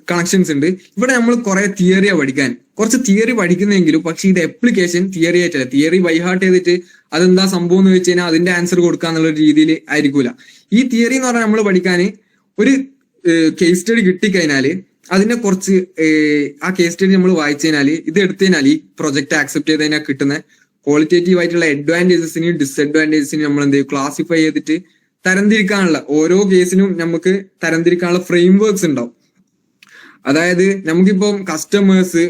കണക്ഷൻസ് ഉണ്ട്. ഇവിടെ നമ്മൾ കുറെ തിയറിയാ പഠിക്കാൻ, കുറച്ച് തിയറി പഠിക്കുന്നെങ്കിലും പക്ഷെ ഇത് അപ്ലിക്കേഷൻ തിയറി ആയിട്ടല്ല. തിയറി ബൈഹാർട്ട് ചെയ്തിട്ട് അതെന്താ സംഭവം എന്ന് വെച്ച് കഴിഞ്ഞാൽ അതിന്റെ ആൻസർ കൊടുക്കാന്നുള്ള രീതിയിൽ ആയിരിക്കൂല. ഈ തിയറി എന്ന് പറഞ്ഞാൽ നമ്മൾ പഠിക്കാൻ ഒരു കേസ് സ്റ്റഡി കിട്ടിക്കഴിഞ്ഞാല് അതിനെ കുറച്ച് ആ കേസ് സ്റ്റഡി നമ്മൾ വായിച്ചു കഴിഞ്ഞാൽ ഇത് എടുത്തു കഴിഞ്ഞാൽ ഈ പ്രൊജക്ട് ആക്സെപ്റ്റ് ചെയ്ത് കഴിഞ്ഞാൽ കിട്ടുന്ന ക്വാളിറ്റേറ്റീവ് ആയിട്ടുള്ള അഡ്വാൻറ്റേജസിനെയും ഡിസ്അഡ്വാൻറ്റേജസിനെയും നമ്മൾ എന്ത് ചെയ്യും, ക്ലാസിഫൈ ചെയ്തിട്ട് തരംതിരിക്കാനുള്ള ഓരോ കേസിനും നമുക്ക് തരംതിരിക്കാനുള്ള ഫ്രെയിം വർക്ക്സ് ഉണ്ടാവും. അതായത് നമുക്കിപ്പം കസ്റ്റമേഴ്സ്,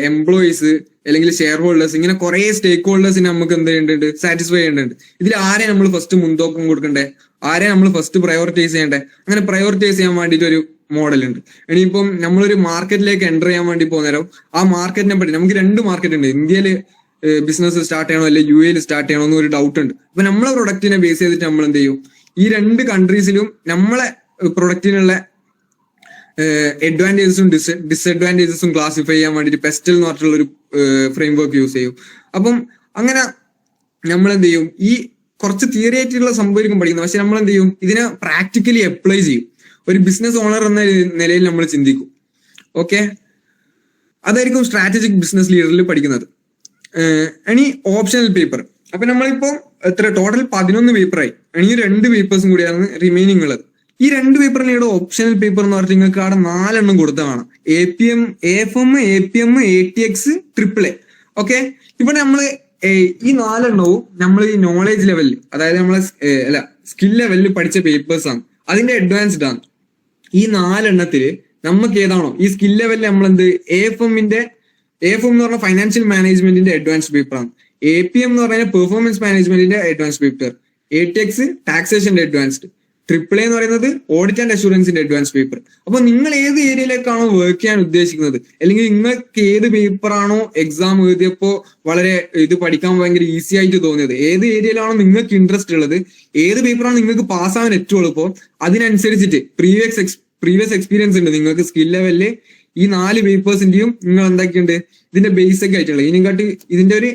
എംപ്ലോയീസ് അല്ലെങ്കിൽ ഷെയർ ഹോൾഡേഴ്സ്, ഇങ്ങനെ കുറെ സ്റ്റേക്ക് ഹോൾഡേഴ്സിനെ നമുക്ക് എന്ത് ചെയ്യേണ്ടത്, സാറ്റിസ്ഫൈ ചെയ്യേണ്ടത്. ഇതിൽ ആരെ നമ്മൾ ഫസ്റ്റ് മുൻതൂക്കം കൊടുക്കണ്ടേ, ആരെ നമ്മൾ ഫസ്റ്റ് പ്രയോറിറ്റൈസ് ചെയ്യണ്ടേ, അങ്ങനെ പ്രയോറിറ്റൈസ് ചെയ്യാൻ വേണ്ടിയിട്ട് ഒരു മോഡൽ ഉണ്ട്. ഇനിയിപ്പം നമ്മളൊരു മാർക്കറ്റിലേക്ക് എൻ്റർ ചെയ്യാൻ വേണ്ടി പോകുന്നേരം ആ മാർക്കറ്റിനെ പറ്റി നമുക്ക് 2 മാർക്കറ്റ് ഉണ്ട്. ഇന്ത്യയിൽ ബിസിനസ് സ്റ്റാർട്ട് ചെയ്യണോ അല്ലെങ്കിൽ UAE സ്റ്റാർട്ട് ചെയ്യണോ എന്നൊരു ഡൗട്ട് ഉണ്ട്. അപ്പൊ നമ്മളെ പ്രൊഡക്റ്റിനെ ബേസ് ചെയ്തിട്ട് നമ്മൾ എന്ത് ചെയ്യും, ഈ 2 കൺട്രീസിലും നമ്മളെ പ്രൊഡക്റ്റിനുള്ള അഡ്വാൻറ്റേജസും ഡിസ്അഡ്വാൻറ്റേജസും ക്ലാസിഫൈ ചെയ്യാൻ വേണ്ടിയിട്ട് പെസ്റ്റൽ എന്ന് പറഞ്ഞിട്ടുള്ള ഒരു ഫ്രെയിം വർക്ക് യൂസ് ചെയ്യും. അപ്പം അങ്ങനെ നമ്മൾ എന്ത് ചെയ്യും, ഈ കുറച്ച് തിയറി ആയിട്ടുള്ള സംഭവം പഠിക്കുന്നത്, പക്ഷെ നമ്മൾ എന്ത് ചെയ്യും, ഇതിനെ പ്രാക്ടിക്കലി അപ്ലൈ ചെയ്യും. ഒരു ബിസിനസ് ഓണർ എന്ന നിലയിൽ നമ്മൾ ചിന്തിക്കും. ഓക്കെ, അതായിരിക്കും സ്ട്രാറ്റജിക് ബിസിനസ് ലീഡറിൽ പഠിക്കുന്നത്. ഇനി ഓപ്ഷണൽ പേപ്പർ. അപ്പൊ നമ്മളിപ്പോ എത്ര ടോട്ടൽ 11 പേപ്പറായി. ഇനി 2 പേപ്പേഴ്സും കൂടിയാണ് റിമൈനിങ് ഉള്ളത്. ഈ 2 പേപ്പറിനോട് ഓപ്ഷണൽ പേപ്പർ എന്ന് പറഞ്ഞിട്ട് നിങ്ങൾക്ക് അവിടെ 4 എണ്ണം കൊടുത്താൽ വേണം. APM, AFM, APM, ATX, AAA. Okay, ഇപ്പൊ നമ്മള് ഈ 4 എണ്ണവും നമ്മൾ ഈ നോളേജ് ലെവലിൽ, അതായത് നമ്മളെ സ്കിൽ ലെവലിൽ പഠിച്ച പേപ്പേഴ്സ് ആണ്. അതിന്റെ അഡ്വാൻസ്ഡ് ആണ്. ഈ 4 എണ്ണത്തില് നമുക്ക് ഏതാണോ ഈ സ്കിൽ ലെവലിൽ നമ്മൾ എന്ത്, AFM എന്ന് പറഞ്ഞ ഫൈനാൻഷ്യൽ മാനേജ്മെന്റിന്റെ അഡ്വാൻസ്ഡ് പേപ്പർ ആണ്. APM എന്ന് പറഞ്ഞാൽ പെർഫോമൻസ് മാനേജ്മെന്റിന്റെ അഡ്വാൻസ്ഡ് പേപ്പർ. ATX ടാക്സേഷന്റെ അഡ്വാൻസ്ഡ്. AAA എന്ന് പറയുന്നത് ഓഡിറ്റ് ആൻഡ് അഷുറൻസിന്റെ അഡ്വാൻസ് പേപ്പർ. അപ്പൊ നിങ്ങൾ ഏത് ഏരിയയിലേക്കാണോ വർക്ക് ചെയ്യാൻ ഉദ്ദേശിക്കുന്നത്, അല്ലെങ്കിൽ നിങ്ങൾക്ക് ഏത് പേപ്പറാണോ എക്സാം എഴുതിയപ്പോ വളരെ ഇത് പഠിക്കാൻ ഭയങ്കര ഈസി ആയിട്ട് തോന്നിയത്, ഏത് ഏരിയയിലാണോ നിങ്ങൾക്ക് ഇൻട്രസ്റ്റ് ഉള്ളത്, ഏത് പേപ്പറാണ് നിങ്ങൾക്ക് പാസ്സാവാൻ ഏറ്റവും എളുപ്പം, അതിനനുസരിച്ചിട്ട് പ്രീവിയസ് എക്സ്പീരിയൻസ് ഉണ്ട് നിങ്ങൾക്ക് സ്കിൽ ലെവലില്. ഈ 4 പേപ്പേഴ്സിന്റെയും നിങ്ങൾ എന്താക്കിയുണ്ട്, ഇതിന്റെ ബേസിക് ആയിട്ടുള്ള ഇതിനെക്കാട്ടി ഇതിന്റെ ഒരു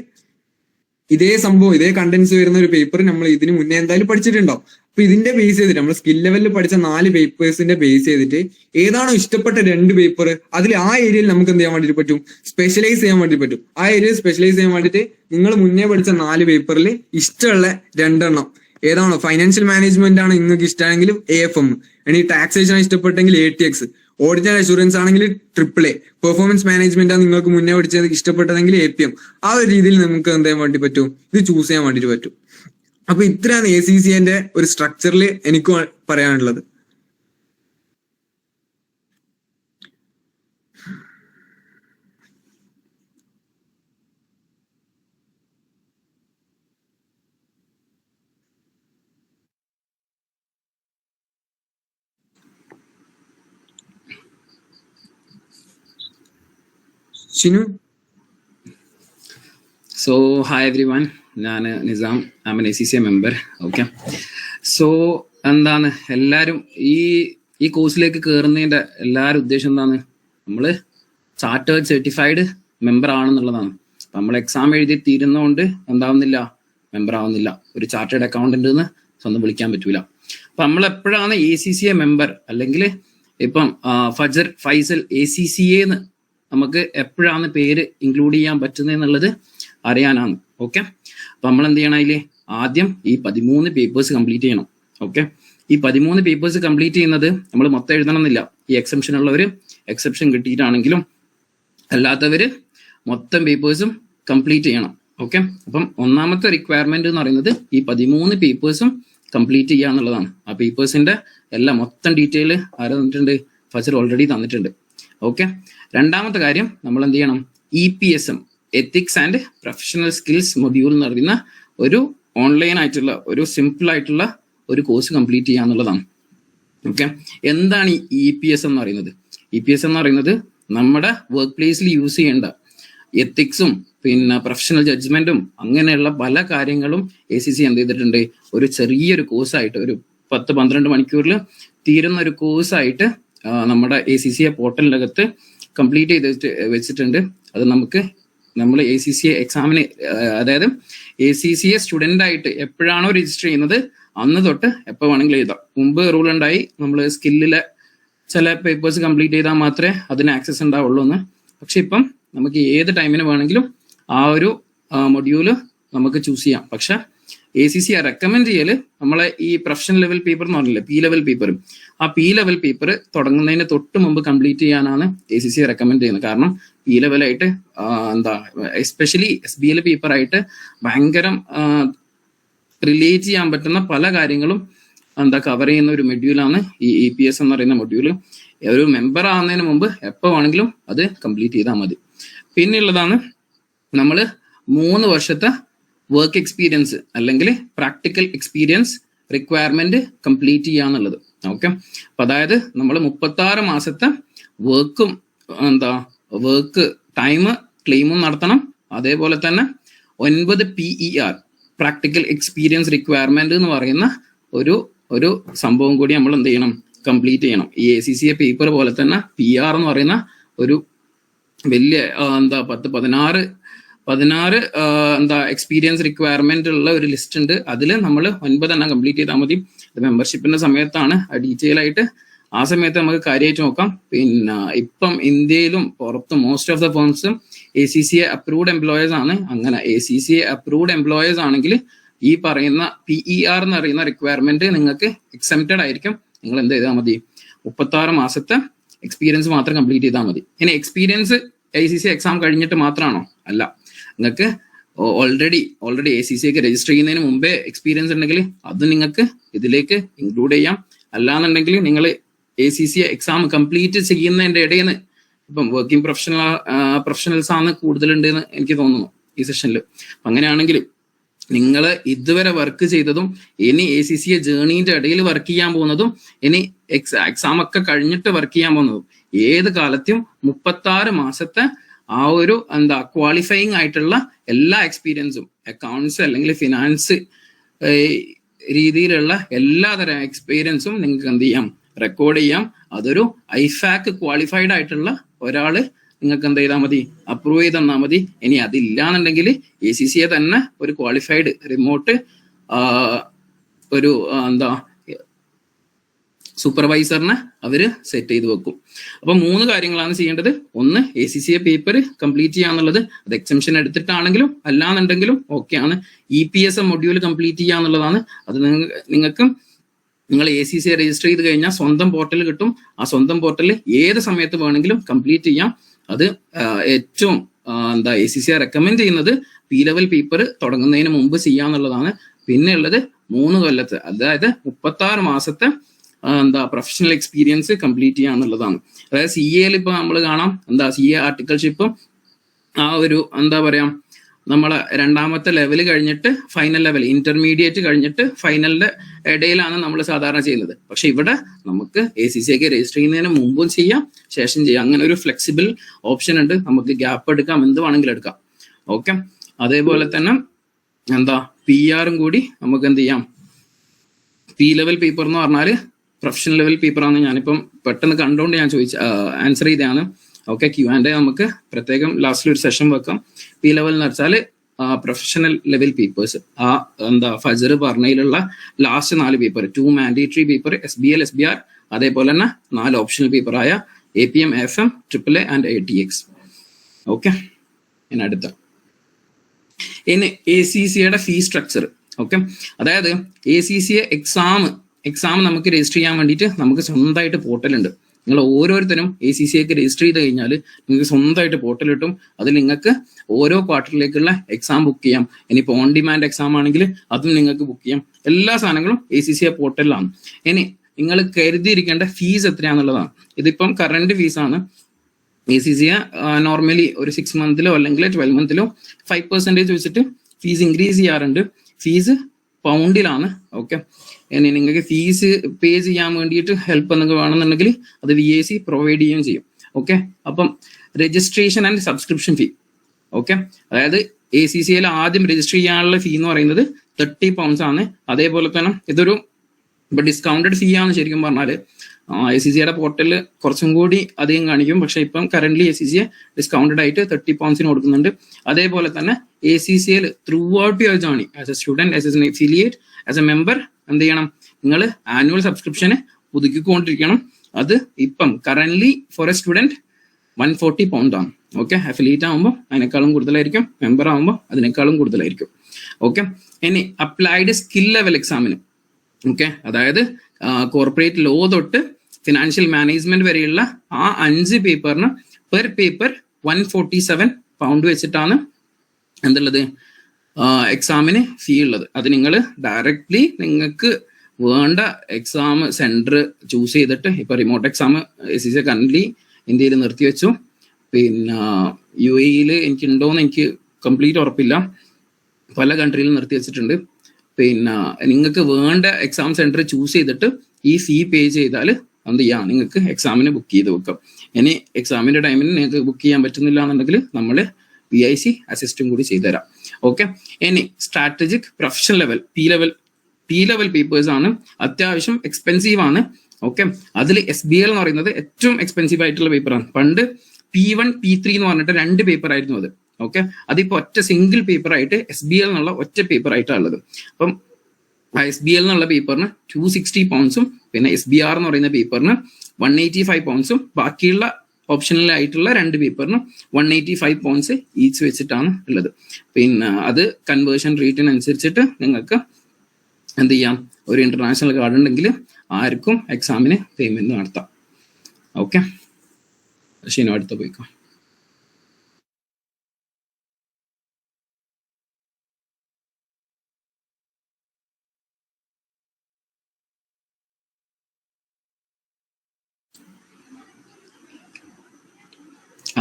ഇതേ സംഭവം, ഇതേ കണ്ടന്റ്സ് വരുന്ന ഒരു പേപ്പർ നമ്മൾ ഇതിന് മുന്നേ എന്തായാലും പഠിച്ചിട്ടുണ്ടാവും. അപ്പൊ ഇതിന്റെ ബേസ് ചെയ്തിട്ട് നമ്മൾ സ്കിൽ ലെവലിൽ പഠിച്ച 4 പേപ്പേഴ്സിന്റെ ബേസ് ചെയ്തിട്ട് ഏതാണോ ഇഷ്ടപ്പെട്ട 2 പേപ്പർ, അതിൽ ആ ഏരിയയിൽ നമുക്ക് എന്ത് ചെയ്യാൻ വേണ്ടിട്ട് പറ്റും, സ്പെഷ്യലൈസ് ചെയ്യാൻ വേണ്ടി പറ്റും. ആ ഏരിയയിൽ സ്പെഷ്യലൈസ് ചെയ്യാൻ വേണ്ടിയിട്ട് നിങ്ങൾ മുന്നേ പഠിച്ച 4 പേപ്പറിൽ ഇഷ്ടമുള്ള 2 എണ്ണം ഏതാണോ, ഫൈനാൻഷ്യൽ മാനേജ്മെന്റ് ആണ് നിങ്ങൾക്ക് ഇഷ്ടമാണെങ്കിൽ AFM, ഇനി ടാക്സേഷൻ ഇഷ്ടപ്പെട്ടെങ്കിൽ ATX, ഓഡിറ്റ് ആൻഡ് അഷുറൻസ് ആണെങ്കിൽ AAA, പെർഫോമൻസ് മാനേജ്മെന്റ് ആണ് നിങ്ങൾക്ക് മുന്നേ പഠിച്ചത് ഇഷ്ടപ്പെട്ടതെങ്കിൽ APM. ആ ഒരു രീതിയിൽ നമുക്ക് എന്ത് ചെയ്യാൻ വേണ്ടി പറ്റും, ഇത് ചൂസ് ചെയ്യാൻ വേണ്ടിട്ട് പറ്റും. അപ്പൊ ഇത്രയാണ് ACCA ഒരു സ്ട്രക്ചറിൽ എനിക്ക് പറയാനുള്ളത്. ഷിനു. So, hi everyone. ഞാൻ Nizam, I am ACCA member. Okay, so എന്താണ് എല്ലാവരും ഈ കോഴ്സിലേക്ക് കയറുന്നതിന്റെ എല്ലാവരും ഉദ്ദേശം എന്താണ്, നമ്മൾ ചാർട്ടേഡ് സർട്ടിഫൈഡ് മെമ്പർ ആണെന്നുള്ളതാണ്. നമ്മൾ എക്സാം എഴുതി തീരുന്നതുകൊണ്ട് എന്താവുന്നില്ല, മെമ്പർ ആവുന്നില്ല. ഒരു ചാർട്ടേഡ് അക്കൗണ്ടന്റ് എന്ന് സ്വന്തം വിളിക്കാൻ പറ്റൂല. അപ്പൊ നമ്മൾ എപ്പോഴാണ് ACCA മെമ്പർ, അല്ലെങ്കിൽ ഇപ്പം ഫജർ ഫൈസൽ ACCA എന്ന് നമുക്ക് എപ്പോഴാണ് പേര് ഇൻക്ലൂഡ് ചെയ്യാൻ പറ്റുന്നത് എന്നുള്ളത് അറിയാനാണ്. ഓക്കെ, അപ്പൊ നമ്മൾ എന്ത് ചെയ്യണം, അതിൽ ആദ്യം ഈ 13 പേപ്പേഴ്സ് കംപ്ലീറ്റ് ചെയ്യണം. ഓക്കെ, ഈ 13 പേപ്പേഴ്സ് കംപ്ലീറ്റ് ചെയ്യുന്നത് നമ്മൾ മൊത്തം എഴുതണം എന്നില്ല. ഈ എക്സെപ്ഷൻ ഉള്ളവർ എക്സെപ്ഷൻ കിട്ടിയിട്ടാണെങ്കിലും അല്ലാത്തവര് മൊത്തം പേപ്പേഴ്സും കംപ്ലീറ്റ് ചെയ്യണം. ഓക്കെ, അപ്പം ഒന്നാമത്തെ റിക്വയർമെന്റ് എന്ന് പറയുന്നത് ഈ 13 പേപ്പേഴ്സും കംപ്ലീറ്റ് ചെയ്യുക എന്നുള്ളതാണ്. ആ പേപ്പേഴ്സിന്റെ എല്ലാം മൊത്തം ഡീറ്റെയിൽ ആര് തന്നിട്ടുണ്ട്, ഫജർ ഓൾറെഡി തന്നിട്ടുണ്ട്. ഓക്കെ, രണ്ടാമത്തെ കാര്യം നമ്മൾ എന്ത് ചെയ്യണം, EPSM ethics and professional skills module എന്ന് പറയുന്ന ഒരു ഓൺലൈൻ ആയിട്ടുള്ള ഒരു സിമ്പിൾ ആയിട്ടുള്ള ഒരു കോഴ്സ് കംപ്ലീറ്റ് ചെയ്യുക എന്നുള്ളതാണ്. ഓക്കെ, എന്താണ് ഈ EPSM എന്ന് പറയുന്നത്? EPSM എന്ന് പറയുന്നത് നമ്മുടെ വർക്ക് പ്ലേസിൽ യൂസ് ചെയ്യേണ്ട എത്തിക്സും പിന്നെ പ്രൊഫഷണൽ ജഡ്ജ്മെന്റും അങ്ങനെയുള്ള പല കാര്യങ്ങളും ACCA എന്ത് ചെയ്തിട്ടുണ്ട്, ഒരു ചെറിയൊരു കോഴ്സായിട്ട് ഒരു 10-12 മണിക്കൂറിൽ തീരുന്ന ഒരു കോഴ്സായിട്ട് നമ്മുടെ ACCA പോർട്ടലിനകത്ത് കംപ്ലീറ്റ് ചെയ്ത് വെച്ചിട്ടുണ്ട്. അത് നമ്മൾ ACCA എക്സാമിന്, അതായത് ACCA സ്റ്റുഡൻ്റ് ആയിട്ട് എപ്പോഴാണോ രജിസ്റ്റർ ചെയ്യുന്നത് അന്ന് തൊട്ട് എപ്പോൾ വേണമെങ്കിലും എഴുതാം. മുമ്പ് റൂൾ ഉണ്ടായി, നമ്മൾ സ്കില്ലിലെ ചില പേപ്പേഴ്സ് കംപ്ലീറ്റ് ചെയ്താൽ മാത്രമേ അതിന് ആക്സസ് ഉണ്ടാവുള്ളൂ എന്ന്. പക്ഷെ ഇപ്പം നമുക്ക് ഏത് ടൈമിന് വേണമെങ്കിലും ആ ഒരു മൊഡ്യൂള് നമുക്ക് ചൂസ് ചെയ്യാം. പക്ഷെ ACCA റെക്കമെൻഡ് ചെയ്യല് നമ്മളെ ഈ പ്രൊഫഷണൽ ലെവൽ പേപ്പർ എന്ന് പറഞ്ഞില്ലേ, P ലെവൽ പേപ്പർ, ആ P ലെവൽ പേപ്പർ തുടങ്ങുന്നതിന് തൊട്ട് മുമ്പ് കംപ്ലീറ്റ് ചെയ്യാനാണ് ACCA റെക്കമെൻഡ് ചെയ്യുന്നത്. കാരണം P ലെവലായിട്ട് എസ്പെഷ്യലി SBL പേപ്പർ ആയിട്ട് ഭയങ്കര റിലേറ്റ് ചെയ്യാൻ പറ്റുന്ന പല കാര്യങ്ങളും കവർ ചെയ്യുന്ന ഒരു മൊഡ്യൂളാണ് ഈ EPS എന്ന് പറയുന്ന മൊഡ്യൂള്. ഒരു മെമ്പർ ആവുന്നതിന് മുമ്പ് എപ്പോൾ വേണമെങ്കിലും അത് കംപ്ലീറ്റ് ചെയ്താൽ മതി. പിന്നെയുള്ളതാണ് നമ്മൾ 3 വർഷത്തെ വർക്ക് എക്സ്പീരിയൻസ് അല്ലെങ്കിൽ പ്രാക്ടിക്കൽ എക്സ്പീരിയൻസ് റിക്വയർമെന്റ് കംപ്ലീറ്റ് ചെയ്യാന്നുള്ളത്. ഓക്കെ, അപ്പൊ അതായത് നമ്മൾ 36 മാസത്തെ വർക്ക് ടൈം ക്ലെയിമും നടത്തണം. അതേപോലെ തന്നെ 9 PER പ്രാക്ടിക്കൽ എക്സ്പീരിയൻസ് റിക്വയർമെന്റ് എന്ന് പറയുന്ന ഒരു സംഭവം കൂടി നമ്മൾ എന്ത് ചെയ്യണം, കംപ്ലീറ്റ് ചെയ്യണം. ഈ ACCA പേപ്പർ പോലെ തന്നെ PR എന്ന് പറയുന്ന ഒരു വലിയ 16 എക്സ്പീരിയൻസ് റിക്വയർമെന്റ് ഉള്ള ഒരു ലിസ്റ്റ് ഉണ്ട്. അതിൽ നമ്മൾ 9 എണ്ണം കംപ്ലീറ്റ് ചെയ്താൽ മതി. ഇത് മെമ്പർഷിപ്പിന്റെ സമയത്താണ് ഡീറ്റെയിൽ ആയിട്ട്, ആ സമയത്ത് നമുക്ക് കാര്യമായിട്ട് നോക്കാം. പിന്നെ ഇപ്പം ഇന്ത്യയിലും പുറത്തും മോസ്റ്റ് ഓഫ് ദ ഫേംസും ACCA അപ്രൂവ്ഡ് എംപ്ലോയേഴ്സ് ആണ്. അങ്ങനെ ACCA അപ്രൂവ്ഡ് എംപ്ലോയേഴ്സ് ആണെങ്കിൽ ഈ പറയുന്ന PER എന്ന് പറയുന്ന റിക്വയർമെന്റ് നിങ്ങൾക്ക് എക്സംപ്റ്റഡ് ആയിരിക്കും. നിങ്ങൾ എന്ത് ചെയ്താൽ മതി, 36 മാസത്തെ എക്സ്പീരിയൻസ് മാത്രം കംപ്ലീറ്റ് ചെയ്താൽ മതി. ഇനി എക്സ്പീരിയൻസ് ACCA എക്സാം കഴിഞ്ഞിട്ട് മാത്രമാണോ? അല്ല, നിങ്ങൾക്ക് ഓൾറെഡി ACCAക്ക് രജിസ്റ്റർ ചെയ്യുന്നതിന് മുമ്പേ എക്സ്പീരിയൻസ് ഉണ്ടെങ്കിൽ അത് നിങ്ങൾക്ക് ഇതിലേക്ക് ഇൻക്ലൂഡ് ചെയ്യാം. അല്ലാന്നുണ്ടെങ്കിൽ നിങ്ങൾ ACCA എക്സാം കംപ്ലീറ്റ് ചെയ്യുന്നതിന്റെ ഇടയിൽ നിന്ന്, ഇപ്പം വർക്കിംഗ് പ്രൊഫഷണൽസ് ആണ് കൂടുതലുണ്ടെന്ന് എനിക്ക് തോന്നുന്നു ഈ സെഷനിൽ. അങ്ങനെയാണെങ്കിൽ നിങ്ങൾ ഇതുവരെ വർക്ക് ചെയ്തതും ഇനി ACCA ജേർണീന്റെ ഇടയിൽ വർക്ക് ചെയ്യാൻ പോകുന്നതും ഇനി എക്സാം ഒക്കെ കഴിഞ്ഞിട്ട് വർക്ക് ചെയ്യാൻ പോകുന്നതും ഏത് കാലത്തും 36 മാസത്തെ ആ ഒരു ക്വാളിഫയിങ് ആയിട്ടുള്ള എല്ലാ എക്സ്പീരിയൻസും, അക്കൗണ്ട്സ് അല്ലെങ്കിൽ ഫിനാൻസ് രീതിയിലുള്ള എല്ലാതരം എക്സ്പീരിയൻസും നിങ്ങൾക്ക് എന്ത് ചെയ്യാം, റെക്കോർഡ് ചെയ്യാം. അതൊരു IFAC ക്വാളിഫൈഡ് ആയിട്ടുള്ള ഒരാള് നിങ്ങൾക്ക് എന്ത് ചെയ്താൽ മതി, അപ്രൂവ് ചെയ്ത് തന്നാൽ മതി. ഇനി അതില്ലാന്നുണ്ടെങ്കിൽ ACCA തന്നെ ഒരു ക്വാളിഫൈഡ് റിമോട്ട് ഒരു സൂപ്പർവൈസറിനെ അവര് സെറ്റ് ചെയ്ത് വെക്കും. അപ്പൊ 3 കാര്യങ്ങളാണ് ചെയ്യേണ്ടത്. ഒന്ന്, ACCA പേപ്പർ കംപ്ലീറ്റ് ചെയ്യാന്നുള്ളത്. അത് എക്സംഷൻ എടുത്തിട്ടാണെങ്കിലും അല്ലാന്നുണ്ടെങ്കിലും ഓക്കെയാണ്. EPS മൊഡ്യൂൾ കംപ്ലീറ്റ് ചെയ്യാന്നുള്ളതാണ്. അത് നിങ്ങൾ ACCA രജിസ്റ്റർ ചെയ്ത് കഴിഞ്ഞാൽ സ്വന്തം പോർട്ടൽ കിട്ടും. ആ സ്വന്തം പോർട്ടലിൽ ഏത് സമയത്ത് വേണമെങ്കിലും കംപ്ലീറ്റ് ചെയ്യാം. അത് ഏറ്റവും ACCA റെക്കമെൻഡ് ചെയ്യുന്നത് P-level പേപ്പർ തുടങ്ങുന്നതിന് മുമ്പ് ചെയ്യാന്നുള്ളതാണ്. പിന്നെ ഉള്ളത് 3 കൊല്ലത്തെ, അതായത് 36 മാസത്തെ പ്രൊഫഷണൽ എക്സ്പീരിയൻസ് കംപ്ലീറ്റ് ചെയ്യാന്നുള്ളതാണ്. അതായത് CAയിൽ ഇപ്പൊ നമ്മൾ കാണാം CA ആർട്ടിക്കൽഷിപ്പ് ആ ഒരു നമ്മളെ 2ാമത്തെ ലെവൽ കഴിഞ്ഞിട്ട് ഫൈനൽ ലെവൽ, ഇന്റർമീഡിയറ്റ് കഴിഞ്ഞിട്ട് ഫൈനലിന്റെ ഇടയിലാണ് നമ്മൾ സാധാരണ ചെയ്യുന്നത്. പക്ഷെ ഇവിടെ നമുക്ക് ACCAക്ക് രജിസ്റ്റർ ചെയ്യുന്നതിന് മുമ്പും ചെയ്യാം, ശേഷം ചെയ്യാം. അങ്ങനെ ഒരു ഫ്ലെക്സിബിൾ ഓപ്ഷൻ ഉണ്ട്. നമുക്ക് ഗ്യാപ്പ് എടുക്കാം, എന്ത് വേണമെങ്കിലും എടുക്കാം. ഓക്കെ, അതേപോലെ തന്നെ PR-ഉം കൂടി നമുക്ക് എന്ത് ചെയ്യാം. P-level പേപ്പർ എന്ന് പറഞ്ഞാല് പ്രൊഫഷണൽ ലെവൽ പേപ്പറാണ്. ഞാനിപ്പം പെട്ടെന്ന് കണ്ടുകൊണ്ട് ഞാൻ ആൻസർ ചെയ്തതാണ്. ഓക്കെ, Q&A നമുക്ക് പ്രത്യേകം ലാസ്റ്റിൽ ഒരു സെഷൻ വെക്കാം. P-level എന്ന് വെച്ചാൽ പ്രൊഫഷണൽ ലെവൽ പേപ്പേഴ്സ്, ആ ഫജർ പറഞ്ഞതിലുള്ള last 4 paper, 2 mandatory paper, SBL SBR, അതേപോലെ തന്നെ 4 ഓപ്ഷണൽ പേപ്പറായ APM FM AAA and ATX. Okay, ഇനി അടുത്ത ACCAയുടെ ഫീ സ്ട്രക്ചർ. ഓക്കെ, അതായത് ACCA എക്സാം നമുക്ക് രജിസ്റ്റർ ചെയ്യാൻ വേണ്ടിയിട്ട് നമുക്ക് സ്വന്തമായിട്ട് പോർട്ടൽ ഉണ്ട്. നിങ്ങൾ ഓരോരുത്തരും ACCAക്ക് രജിസ്റ്റർ ചെയ്ത് കഴിഞ്ഞാൽ നിങ്ങൾക്ക് സ്വന്തമായിട്ട് പോർട്ടൽ കിട്ടും. അതിൽ നിങ്ങൾക്ക് ഓരോ ക്വാർട്ടറിലേക്കുള്ള എക്സാം ബുക്ക് ചെയ്യാം. ഇനിയിപ്പോൾ ഓൺ ഡിമാൻഡ് എക്സാം ആണെങ്കിൽ അതും നിങ്ങൾക്ക് ബുക്ക് ചെയ്യാം. എല്ലാ സാധനങ്ങളും ACCA പോർട്ടലിലാണ്. ഇനി നിങ്ങൾ കരുതിയിരിക്കേണ്ട ഫീസ് എത്രയാണെന്നുള്ളതാണ്. ഇതിപ്പം കറന്റ് ഫീസാണ്. ACCA നോർമലി ഒരു 6 മന്തിലോ അല്ലെങ്കിൽ 12 മന്തിലോ 5% വെച്ചിട്ട് ഫീസ് ഇൻക്രീസ് ചെയ്യാറുണ്ട്. ഫീസ് പൗണ്ടിലാണ്. ഓക്കെ, ഇനി നിങ്ങൾക്ക് ഫീസ് പേ ചെയ്യാൻ വേണ്ടിയിട്ട് ഹെൽപ്പ് എന്തെങ്കിലും വേണമെന്നുണ്ടെങ്കിൽ അത് VAC പ്രൊവൈഡ് ചെയ്യുകയും ചെയ്യും. ഓക്കെ, അപ്പം registration and subscription fee. Okay, അതായത് ACCAയിൽ ആദ്യം രജിസ്റ്റർ ചെയ്യാനുള്ള ഫീ എന്ന് പറയുന്നത് 30 pounds ആണ്. അതേപോലെ തന്നെ ഇതൊരു ഡിസ്കൗണ്ടഡ് ഫീ ആണ് ശരിക്കും പറഞ്ഞാൽ. ACCAയുടെ പോർട്ടലിൽ കുറച്ചും കൂടി അധികം കാണിക്കും. പക്ഷെ ഇപ്പം കറന്റ് ACCA ഡിസ്കൗണ്ടഡ് ആയിട്ട് 30 pounds കൊടുക്കുന്നുണ്ട്. അതേപോലെ തന്നെ ACCAയിൽ throughout your journey as a student, as an affiliate, as a member എന്ത് ചെയ്യണം, നിങ്ങൾ ആനുവൽ സബ്സ്ക്രിപ്ഷന് പുതുക്കിക്കൊണ്ടിരിക്കണം. അത് ഇപ്പം currently for a student 140 pounds ആണ്. ഓക്കെ, അഫിലിയേറ്റ് ആകുമ്പോൾ അതിനേക്കാളും കൂടുതലായിരിക്കും, മെമ്പർ ആകുമ്പോൾ അതിനേക്കാളും കൂടുതലായിരിക്കും. ഓക്കെ, ഇനി അപ്ലൈഡ് സ്കിൽ ലെവൽ എക്സാമിന്, ഓക്കെ, അതായത് കോർപ്പറേറ്റ് ലോ തൊട്ട് ഫിനാൻഷ്യൽ മാനേജ്മെന്റ് വരെയുള്ള ആ 5 പേപ്പറിന് പെർ പേപ്പർ 147 pounds വെച്ചിട്ടാണ് എന്തുള്ളത് എക്സാമിന് ഫീ ഉള്ളത്. അത് നിങ്ങൾ ഡയറക്ട്ലി നിങ്ങൾക്ക് വേണ്ട എക്സാം സെന്റർ ചൂസ് ചെയ്തിട്ട് ഇപ്പൊ റിമോട്ട് എക്സാം ACC കറന്റ് ഇന്ത്യയിൽ നിർത്തിവെച്ചു. പിന്നെ UAE എനിക്ക് ഉണ്ടോന്ന് എനിക്ക് കംപ്ലീറ്റ് ഉറപ്പില്ല, പല കൺട്രിയിലും നിർത്തി വെച്ചിട്ടുണ്ട്. പിന്നെ നിങ്ങൾക്ക് വേണ്ട എക്സാം സെന്റർ ചൂസ് ചെയ്തിട്ട് ഈ ഫീ പേ ചെയ്താൽ എന്ത് ചെയ്യാം, നിങ്ങൾക്ക് എക്സാമിന് ബുക്ക് ചെയ്ത് വെക്കാം. ഇനി എക്സാമിന്റെ ടൈമിന് നിങ്ങൾക്ക് ബുക്ക് ചെയ്യാൻ പറ്റുന്നില്ല എന്നുണ്ടെങ്കിൽ നമ്മൾ PIC അസിസ്റ്റും കൂടി ചെയ്തുതരാം. ഓക്കെ. ഇനി strategic professional level P level papers ആണ്, അത്യാവശ്യം എക്സ്പെൻസീവ് ആണ്. ഓക്കെ. അതിൽ SBL എന്ന് പറയുന്നത് ഏറ്റവും എക്സ്പെൻസീവ് ആയിട്ടുള്ള പേപ്പറാണ്. പണ്ട് P1 P3 എന്ന് പറഞ്ഞിട്ട് 2 പേപ്പർ ആയിരുന്നു അത്. ഓക്കെ. അതിപ്പോ ഒറ്റ സിംഗിൾ പേപ്പർ ആയിട്ട് SBL എന്നുള്ള ഒറ്റ പേപ്പർ ആയിട്ടാണ് ഉള്ളത്. അപ്പം ആ SBL എന്നുള്ള പേപ്പറിന് 260 പൗണ്ട്സും പിന്നെ SBR എന്ന് പറയുന്ന പേപ്പറിന് 185 പൗണ്ട്സും ബാക്കിയുള്ള ഓപ്ഷണലായിട്ടുള്ള 2 പേപ്പറിന് 185 പൗണ്ട്സ് ഈച്ച് വെച്ചിട്ടാണ് ഉള്ളത്. പിന്നെ അത് കൺവേർഷൻ റേറ്റിനനുസരിച്ചിട്ട് നിങ്ങൾക്ക് എന്ത് ചെയ്യാം, ഒരു ഇന്റർനാഷണൽ കാർഡ് ഉണ്ടെങ്കിൽ ആർക്കും എക്സാമിന് പേയ്മെന്റ് നടത്താം. ഓക്കെ. ഷീനോ അടുത്ത പോയിക്കോ.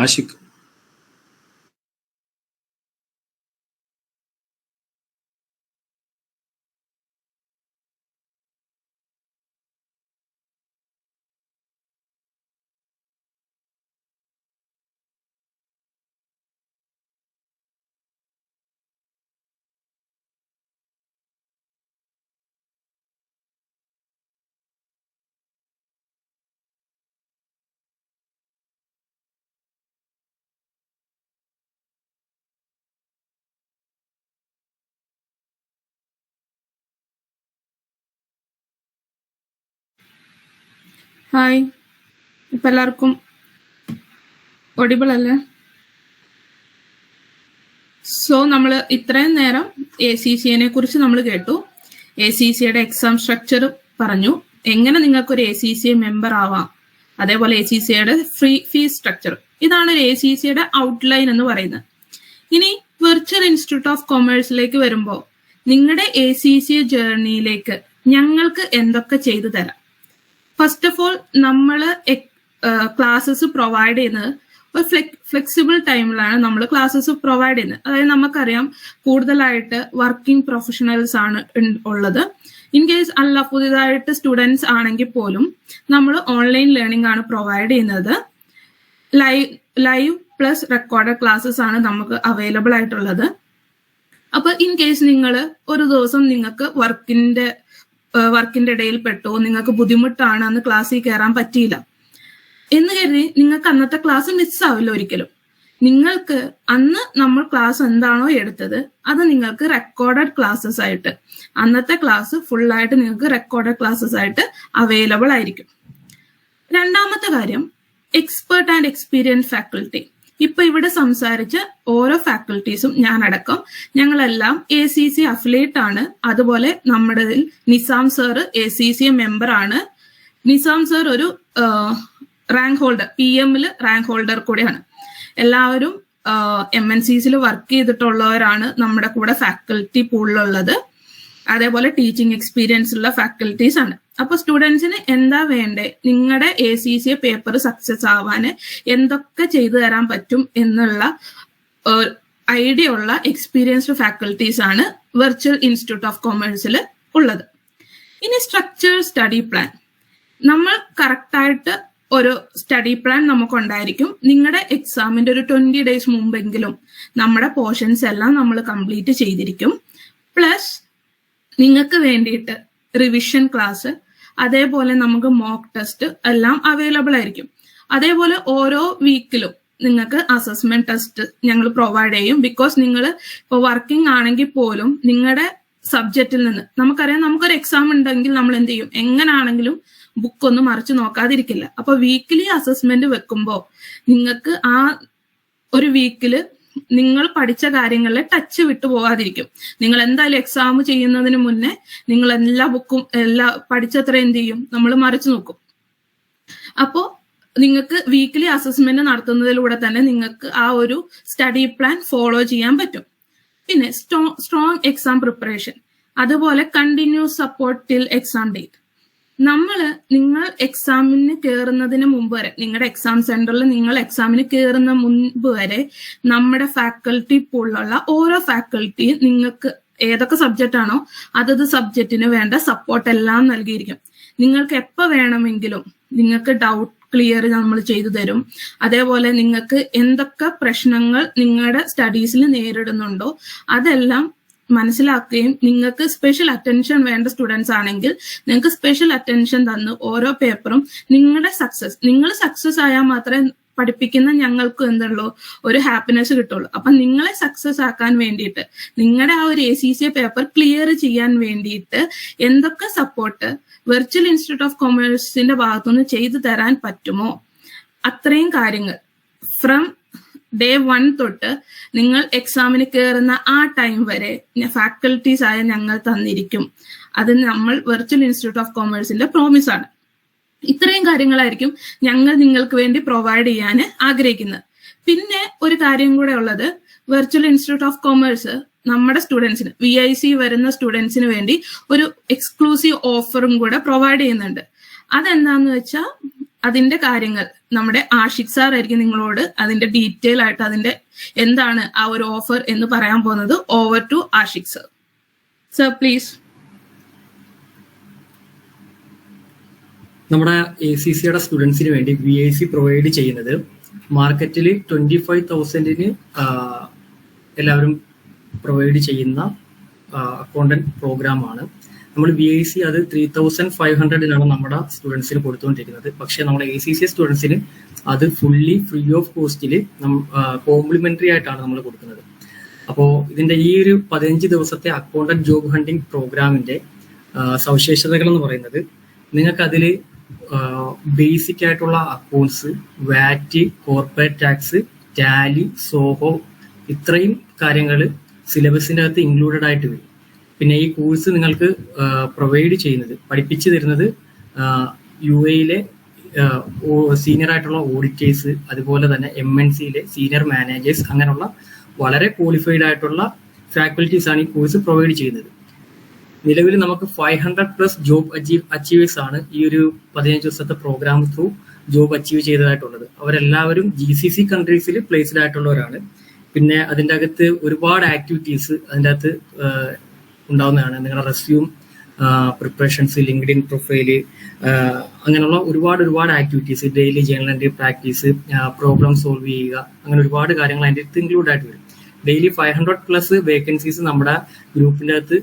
ആഷിഖ്. ഹായ്, ഇപ്പം എല്ലാവർക്കും ഒഡിബിൾ അല്ലേ? സോ നമ്മൾ ഇത്രയും നേരം ACCയെ കുറിച്ച് നമ്മൾ കേട്ടു. ACCയുടെ എക്സാം സ്ട്രക്ചർ പറഞ്ഞു, എങ്ങനെ നിങ്ങൾക്കൊരു ACCA മെമ്പർ ആവാം, അതേപോലെ ACCയുടെ ഫീസ് സ്ട്രക്ചർ. ഇതാണ് ഒരു ACCയുടെ ഔട്ട്ലൈൻ എന്ന് പറയുന്നത്. ഇനി വെർച്വൽ ഇൻസ്റ്റിറ്റ്യൂട്ട് ഓഫ് കൊമേഴ്സിലേക്ക് വരുമ്പോൾ നിങ്ങളുടെ ACCA ജേർണിയിലേക്ക് ഞങ്ങൾക്ക് എന്തൊക്കെ ചെയ്തു തരാം? ഫസ്റ്റ് ഓഫ് ഓൾ, നമ്മൾ ക്ലാസ്സസ് പ്രൊവൈഡ് ചെയ്യുന്നത് ഒരു ഫ്ലെക്സിബിൾ ടൈമിലാണ് നമ്മൾ ക്ലാസ്സസ് പ്രൊവൈഡ് ചെയ്യുന്നത്. അതായത് നമുക്കറിയാം കൂടുതലായിട്ട് വർക്കിംഗ് പ്രൊഫഷണൽസ് ആണ് ഉള്ളത്. ഇൻ കേസ് അല്ല പുതിയതായിട്ട് സ്റ്റുഡൻസ് ആണെങ്കിൽ പോലും നമ്മൾ ഓൺലൈൻ ലേണിംഗ് ആണ് പ്രൊവൈഡ് ചെയ്യുന്നത്. ലൈവ് പ്ലസ് റെക്കോർഡഡ് ക്ലാസ്സസ് ആണ് നമുക്ക് അവൈലബിൾ ആയിട്ടുള്ളത്. അപ്പൊ ഇൻ കേസ് നിങ്ങൾ ഒരു ദിവസം നിങ്ങൾക്ക് വർക്കിന്റെ ഇടയിൽ പെട്ടോ, നിങ്ങൾക്ക് ബുദ്ധിമുട്ടാണ്, അന്ന് ക്ലാസ്സിൽ കയറാൻ പറ്റിയില്ല എന്ന് കരുതി നിങ്ങൾക്ക് അന്നത്തെ ക്ലാസ് മിസ്സാവില്ല ഒരിക്കലും. നിങ്ങൾക്ക് അന്ന് നമ്മൾ ക്ലാസ് എന്താണോ എടുത്തത് അത് നിങ്ങൾക്ക് റെക്കോർഡഡ് ക്ലാസ്സസ് ആയിട്ട്, അന്നത്തെ ക്ലാസ് ഫുള്ളായിട്ട് നിങ്ങൾക്ക് റെക്കോർഡഡ് ക്ലാസ്സസ് ആയിട്ട് അവൈലബിൾ ആയിരിക്കും. രണ്ടാമത്തെ കാര്യം, എക്സ്പേർട്ട് ആൻഡ് എക്സ്പീരിയൻസ് ഫാക്കൽറ്റി. ഇപ്പൊ ഇവിടെ സംസാരിച്ച ഓരോ ഫാക്കൽറ്റീസും ഞാനടക്കം ഞങ്ങളെല്ലാം ACC അഫിലിയേറ്റ് ആണ്. അതുപോലെ നമ്മുടെ നിസാം സർ ACCA മെമ്പർ ആണ്. നിസാം സർ ഒരു റാങ്ക് ഹോൾഡർ, PM-ൽ റാങ്ക് ഹോൾഡർ കൂടിയാണ്. എല്ലാവരും MNCs വർക്ക് ചെയ്തിട്ടുള്ളവരാണ് നമ്മുടെ കൂടെ ഫാക്കൽറ്റി പൂളിലുള്ളത്. അതേപോലെ ടീച്ചിങ് എക്സ്പീരിയൻസ് ഉള്ള ഫാക്കൽറ്റീസ് ആണ്. അപ്പൊ സ്റ്റുഡൻസിന് എന്താ വേണ്ടേ, നിങ്ങളുടെ ACCA പേപ്പർ സക്സസ് ആവാന് എന്തൊക്കെ ചെയ്തു തരാൻ പറ്റും എന്നുള്ള ഐഡിയ ഉള്ള എക്സ്പീരിയൻസ്ഡ് ഫാക്കൽറ്റീസ് ആണ് വെർച്വൽ ഇൻസ്റ്റിറ്റ്യൂട്ട് ഓഫ് കൊമേഴ്സിൽ ഉള്ളത്. ഇനി സ്ട്രക്ചർ സ്റ്റഡി പ്ലാൻ. നമ്മൾ കറക്റ്റായിട്ട് ഒരു സ്റ്റഡി പ്ലാൻ നമുക്കുണ്ടായിരിക്കും. നിങ്ങളുടെ എക്സാമിന്റെ ഒരു 20 days മുമ്പെങ്കിലും നമ്മുടെ പോർഷൻസ് എല്ലാം നമ്മൾ കംപ്ലീറ്റ് ചെയ്തിരിക്കും. പ്ലസ് നിങ്ങൾക്ക് വേണ്ടിയിട്ട് റിവിഷൻ ക്ലാസ്, അതേപോലെ നമുക്ക് മോക്ക് ടെസ്റ്റ് എല്ലാം അവൈലബിൾ ആയിരിക്കും. അതേപോലെ ഓരോ വീക്കിലും നിങ്ങൾക്ക് അസസ്മെന്റ് ടെസ്റ്റ് ഞങ്ങൾ പ്രൊവൈഡ് ചെയ്യും. ബിക്കോസ് നിങ്ങൾ ഇപ്പോൾ വർക്കിംഗ് ആണെങ്കിൽ പോലും നിങ്ങളുടെ സബ്ജക്റ്റിൽ നിന്ന് നമുക്കറിയാം, നമുക്കൊരു എക്സാം ഉണ്ടെങ്കിൽ നമ്മൾ എന്ത് ചെയ്യും, എങ്ങനെയാണെങ്കിലും ബുക്കൊന്നും മറിച്ച് നോക്കാതിരിക്കില്ല. അപ്പൊ വീക്കിലി അസസ്മെന്റ് വെക്കുമ്പോൾ നിങ്ങൾക്ക് ആ ഒരു വീക്കില് നിങ്ങൾ പഠിച്ച കാര്യങ്ങളിൽ ടച്ച് വിട്ടു പോകാതിരിക്കും. നിങ്ങൾ എന്തായാലും എക്സാം ചെയ്യുന്നതിന് മുന്നേ നിങ്ങൾ എല്ലാ ബുക്കും പഠിച്ചത്ര എന്ത് ചെയ്യും, നമ്മൾ മറിച്ചു നോക്കും. അപ്പോ നിങ്ങൾക്ക് വീക്കിലി അസസ്മെന്റ് നടത്തുന്നതിലൂടെ തന്നെ നിങ്ങൾക്ക് ആ ഒരു സ്റ്റഡി പ്ലാൻ ഫോളോ ചെയ്യാൻ പറ്റും. പിന്നെ സ്ട്രോങ് എക്സാം പ്രിപ്പറേഷൻ. അതുപോലെ continuous support till exam date. നിങ്ങൾ എക്സാമിന് കയറുന്നതിന് മുമ്പ് വരെ, നിങ്ങളുടെ എക്സാം സെന്ററിൽ നിങ്ങൾ എക്സാമിന് കയറുന്ന മുൻപ് വരെ നമ്മുടെ ഫാക്കൽറ്റി പൂളിലുള്ള ഓരോ ഫാക്കൽറ്റിയും നിങ്ങൾക്ക് ഏതൊക്കെ സബ്ജക്റ്റ് ആണോ അതത് സബ്ജക്റ്റിന് വേണ്ട സപ്പോർട്ട് എല്ലാം നൽകിയിരിക്കും. നിങ്ങൾക്ക് എപ്പോൾ വേണമെങ്കിലും നിങ്ങൾക്ക് ഡൗട്ട് ക്ലിയർ നമ്മൾ ചെയ്തു തരും. അതേപോലെ നിങ്ങൾക്ക് എന്തൊക്കെ പ്രശ്നങ്ങൾ നിങ്ങളുടെ സ്റ്റഡീസിൽ നേരിടുന്നുണ്ടോ അതെല്ലാം മനസ്സിലാക്കുകയും നിങ്ങൾക്ക് സ്പെഷ്യൽ അറ്റൻഷൻ വേണ്ട സ്റ്റുഡൻസ് ആണെങ്കിൽ നിങ്ങൾക്ക് സ്പെഷ്യൽ അറ്റൻഷൻ തന്ന് ഓരോ പേപ്പറും നിങ്ങൾ സക്സസ് ആയാൽ മാത്രമേ പഠിപ്പിക്കുന്ന ഞങ്ങൾക്ക് എന്തുള്ളൂ ഒരു ഹാപ്പിനെസ് കിട്ടുള്ളൂ. അപ്പൊ നിങ്ങളെ സക്സസ് ആക്കാൻ വേണ്ടിയിട്ട്, നിങ്ങളുടെ ആ ഒരു ACCA പേപ്പർ ക്ലിയർ ചെയ്യാൻ വേണ്ടിയിട്ട് എന്തൊക്കെ സപ്പോർട്ട് വെർച്വൽ ഇൻസ്റ്റിറ്റ്യൂട്ട് ഓഫ് കൊമേഴ്സിന്റെ ഭാഗത്തുനിന്ന് ചെയ്തു തരാൻ പറ്റുമോ അത്രയും കാര്യങ്ങൾ ഫ്രം ഡേ 1 തൊട്ട് നിങ്ങൾ എക്സാമിന് കയറുന്ന ആ ടൈം വരെ ഫാക്കൽറ്റീസ് ആയ ഞങ്ങൾ തന്നിരിക്കും. അത് നമ്മൾ വെർച്വൽ ഇൻസ്റ്റിറ്റ്യൂട്ട് ഓഫ് കൊമേഴ്സിന്റെ പ്രോമിസ് ആണ്. ഇത്രയും കാര്യങ്ങളായിരിക്കും ഞങ്ങൾ നിങ്ങൾക്ക് വേണ്ടി പ്രൊവൈഡ് ചെയ്യാൻ ആഗ്രഹിക്കുന്നത്. പിന്നെ ഒരു കാര്യം കൂടെ ഉള്ളത്, വെർച്വൽ ഇൻസ്റ്റിറ്റ്യൂട്ട് ഓഫ് കൊമേഴ്സ് നമ്മുടെ സ്റ്റുഡൻസിന്, VIC വരുന്ന സ്റ്റുഡൻസിന് വേണ്ടി ഒരു എക്സ്ക്ലൂസീവ് ഓഫറും കൂടെ പ്രൊവൈഡ് ചെയ്യുന്നുണ്ട്. അതെന്താന്ന് വെച്ചാൽ അതിന്റെ കാര്യങ്ങൾ നമ്മുടെ ആഷിഖ് സാർ ആയിരിക്കും നിങ്ങളോട് അതിന്റെ ഡീറ്റെയിൽ ആയിട്ട് അതിന്റെ എന്താണ് ആ ഒരു ഓഫർ എന്ന് പറയാൻ പോകുന്നത്. Over to Ashiq sir. Sir please. നമ്മുടെ ACCയുടെ സ്റ്റുഡൻസിന് വേണ്ടി VIC പ്രൊവൈഡ് ചെയ്യുന്നത് മാർക്കറ്റിൽ 25,000-ന് എല്ലാവരും പ്രൊവൈഡ് ചെയ്യുന്ന അക്കൗണ്ടന്റ് പ്രോഗ്രാമാണ്. നമ്മൾ VIC അത് 3,500-നാണ് നമ്മുടെ സ്റ്റുഡൻസിന് കൊടുത്തുകൊണ്ടിരിക്കുന്നത്. പക്ഷേ നമ്മുടെ ACCA സ്റ്റുഡൻസിന് അത് ഫുള്ളി ഫ്രീ ഓഫ് കോസ്റ്റിൽ കോംപ്ലിമെന്ററി ആയിട്ടാണ് നമ്മൾ കൊടുക്കുന്നത്. അപ്പോൾ ഇതിന്റെ ഈ ഒരു 15 ദിവസത്തെ അക്കൗണ്ടന്റ് ജോബ് ഹണ്ടിങ് പ്രോഗ്രാമിന്റെ സവിശേഷതകൾ എന്ന് പറയുന്നത്, നിങ്ങൾക്ക് അതിൽ ബേസിക് ആയിട്ടുള്ള അക്കൗണ്ട്സ്, വാറ്റ്, കോർപ്പറേറ്റ് ടാക്സ്, ടാലി, സോഹോ ഇത്രയും കാര്യങ്ങൾ സിലബസിന്റെ അകത്ത് ഇൻക്ലൂഡഡ് ആയിട്ട് വരും. പിന്നെ ഈ കോഴ്സ് നിങ്ങൾക്ക് പ്രൊവൈഡ് ചെയ്യുന്നത്, പഠിപ്പിച്ചു തരുന്നത് UAE-ലെ സീനിയർ ആയിട്ടുള്ള ഓഡിറ്റേഴ്സ്, അതുപോലെ തന്നെ MNC-യിലെ സീനിയർ മാനേജേഴ്സ്, അങ്ങനെയുള്ള വളരെ ക്വാളിഫൈഡ് ആയിട്ടുള്ള ഫാക്കൽറ്റീസ് ആണ് ഈ കോഴ്സ് പ്രൊവൈഡ് ചെയ്യുന്നത്. നിലവിൽ നമുക്ക് 500+ ജോബ് അച്ചീവേഴ്സ് ആണ് ഈ ഒരു 15 ദിവസത്തെ പ്രോഗ്രാം ത്രൂ ജോബ് അച്ചീവ് ചെയ്തതായിട്ടുള്ളത്. അവരെല്ലാവരും GCC കൺട്രീസിൽ പ്ലേസ്ഡ് ആയിട്ടുള്ളവരാണ്. പിന്നെ അതിൻ്റെ അകത്ത് ഒരുപാട് ആക്ടിവിറ്റീസ് അതിൻ്റെ അകത്ത് ഉണ്ടാവുന്നതാണ്. നിങ്ങളുടെ റെസ്യൂം പ്രിപ്പറേഷൻസ്, ലിങ്ക്ഡിൻ പ്രൊഫൈല്, അങ്ങനെയുള്ള ഒരുപാട് activities, daily journal entry practice, problem solve ചെയ്യുക, അങ്ങനെ ഒരുപാട് കാര്യങ്ങൾ അതിൻ്റെ അകത്ത് ഇൻക്ലൂഡ് ആയിട്ട് വരും. ഡെയിലി 500+ വേക്കൻസീസ് നമ്മുടെ ഗ്രൂപ്പിൻ്റെ അകത്ത്,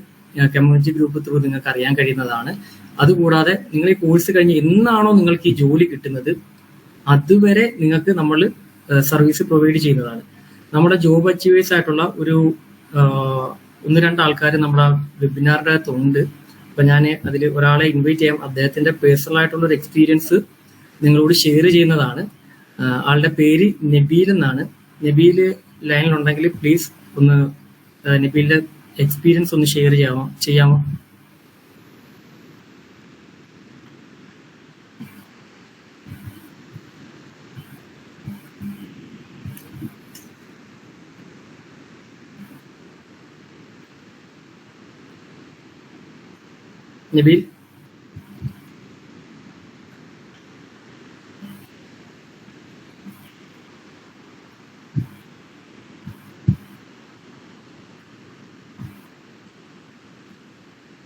കമ്മ്യൂണിറ്റി ഗ്രൂപ്പ് ത്രൂ നിങ്ങൾക്ക് അറിയാൻ കഴിയുന്നതാണ്. അതുകൂടാതെ നിങ്ങൾ ഈ കോഴ്സ് കഴിഞ്ഞ് എന്നാണോ നിങ്ങൾക്ക് ഈ ജോലി കിട്ടുന്നത് അതുവരെ നിങ്ങൾക്ക് നമ്മൾ സർവീസ് പ്രൊവൈഡ് ചെയ്യുന്നതാണ്. നമ്മുടെ ജോബ് അച്ചീവേഴ്സ് ആയിട്ടുള്ള ഒരു 1-2 ആൾക്കാർ നമ്മുടെ വെബിനാറിൻ്റെ അകത്തുണ്ട്. അപ്പൊ ഞാൻ അതിൽ ഒരാളെ ഇൻവൈറ്റ് ചെയ്യാം. അദ്ദേഹത്തിന്റെ പേഴ്സണൽ ആയിട്ടുള്ള ഒരു എക്സ്പീരിയൻസ് നിങ്ങളോട് ഷെയർ ചെയ്യുന്നതാണ്. ആളുടെ പേര് നബീൽ എന്നാണ്. നബീൽ ലൈനിലുണ്ടെങ്കിൽ പ്ലീസ് ഒന്ന് നബീലിന്റെ എക്സ്പീരിയൻസ് ഒന്ന് ഷെയർ ചെയ്യാമോ? നബീൽ,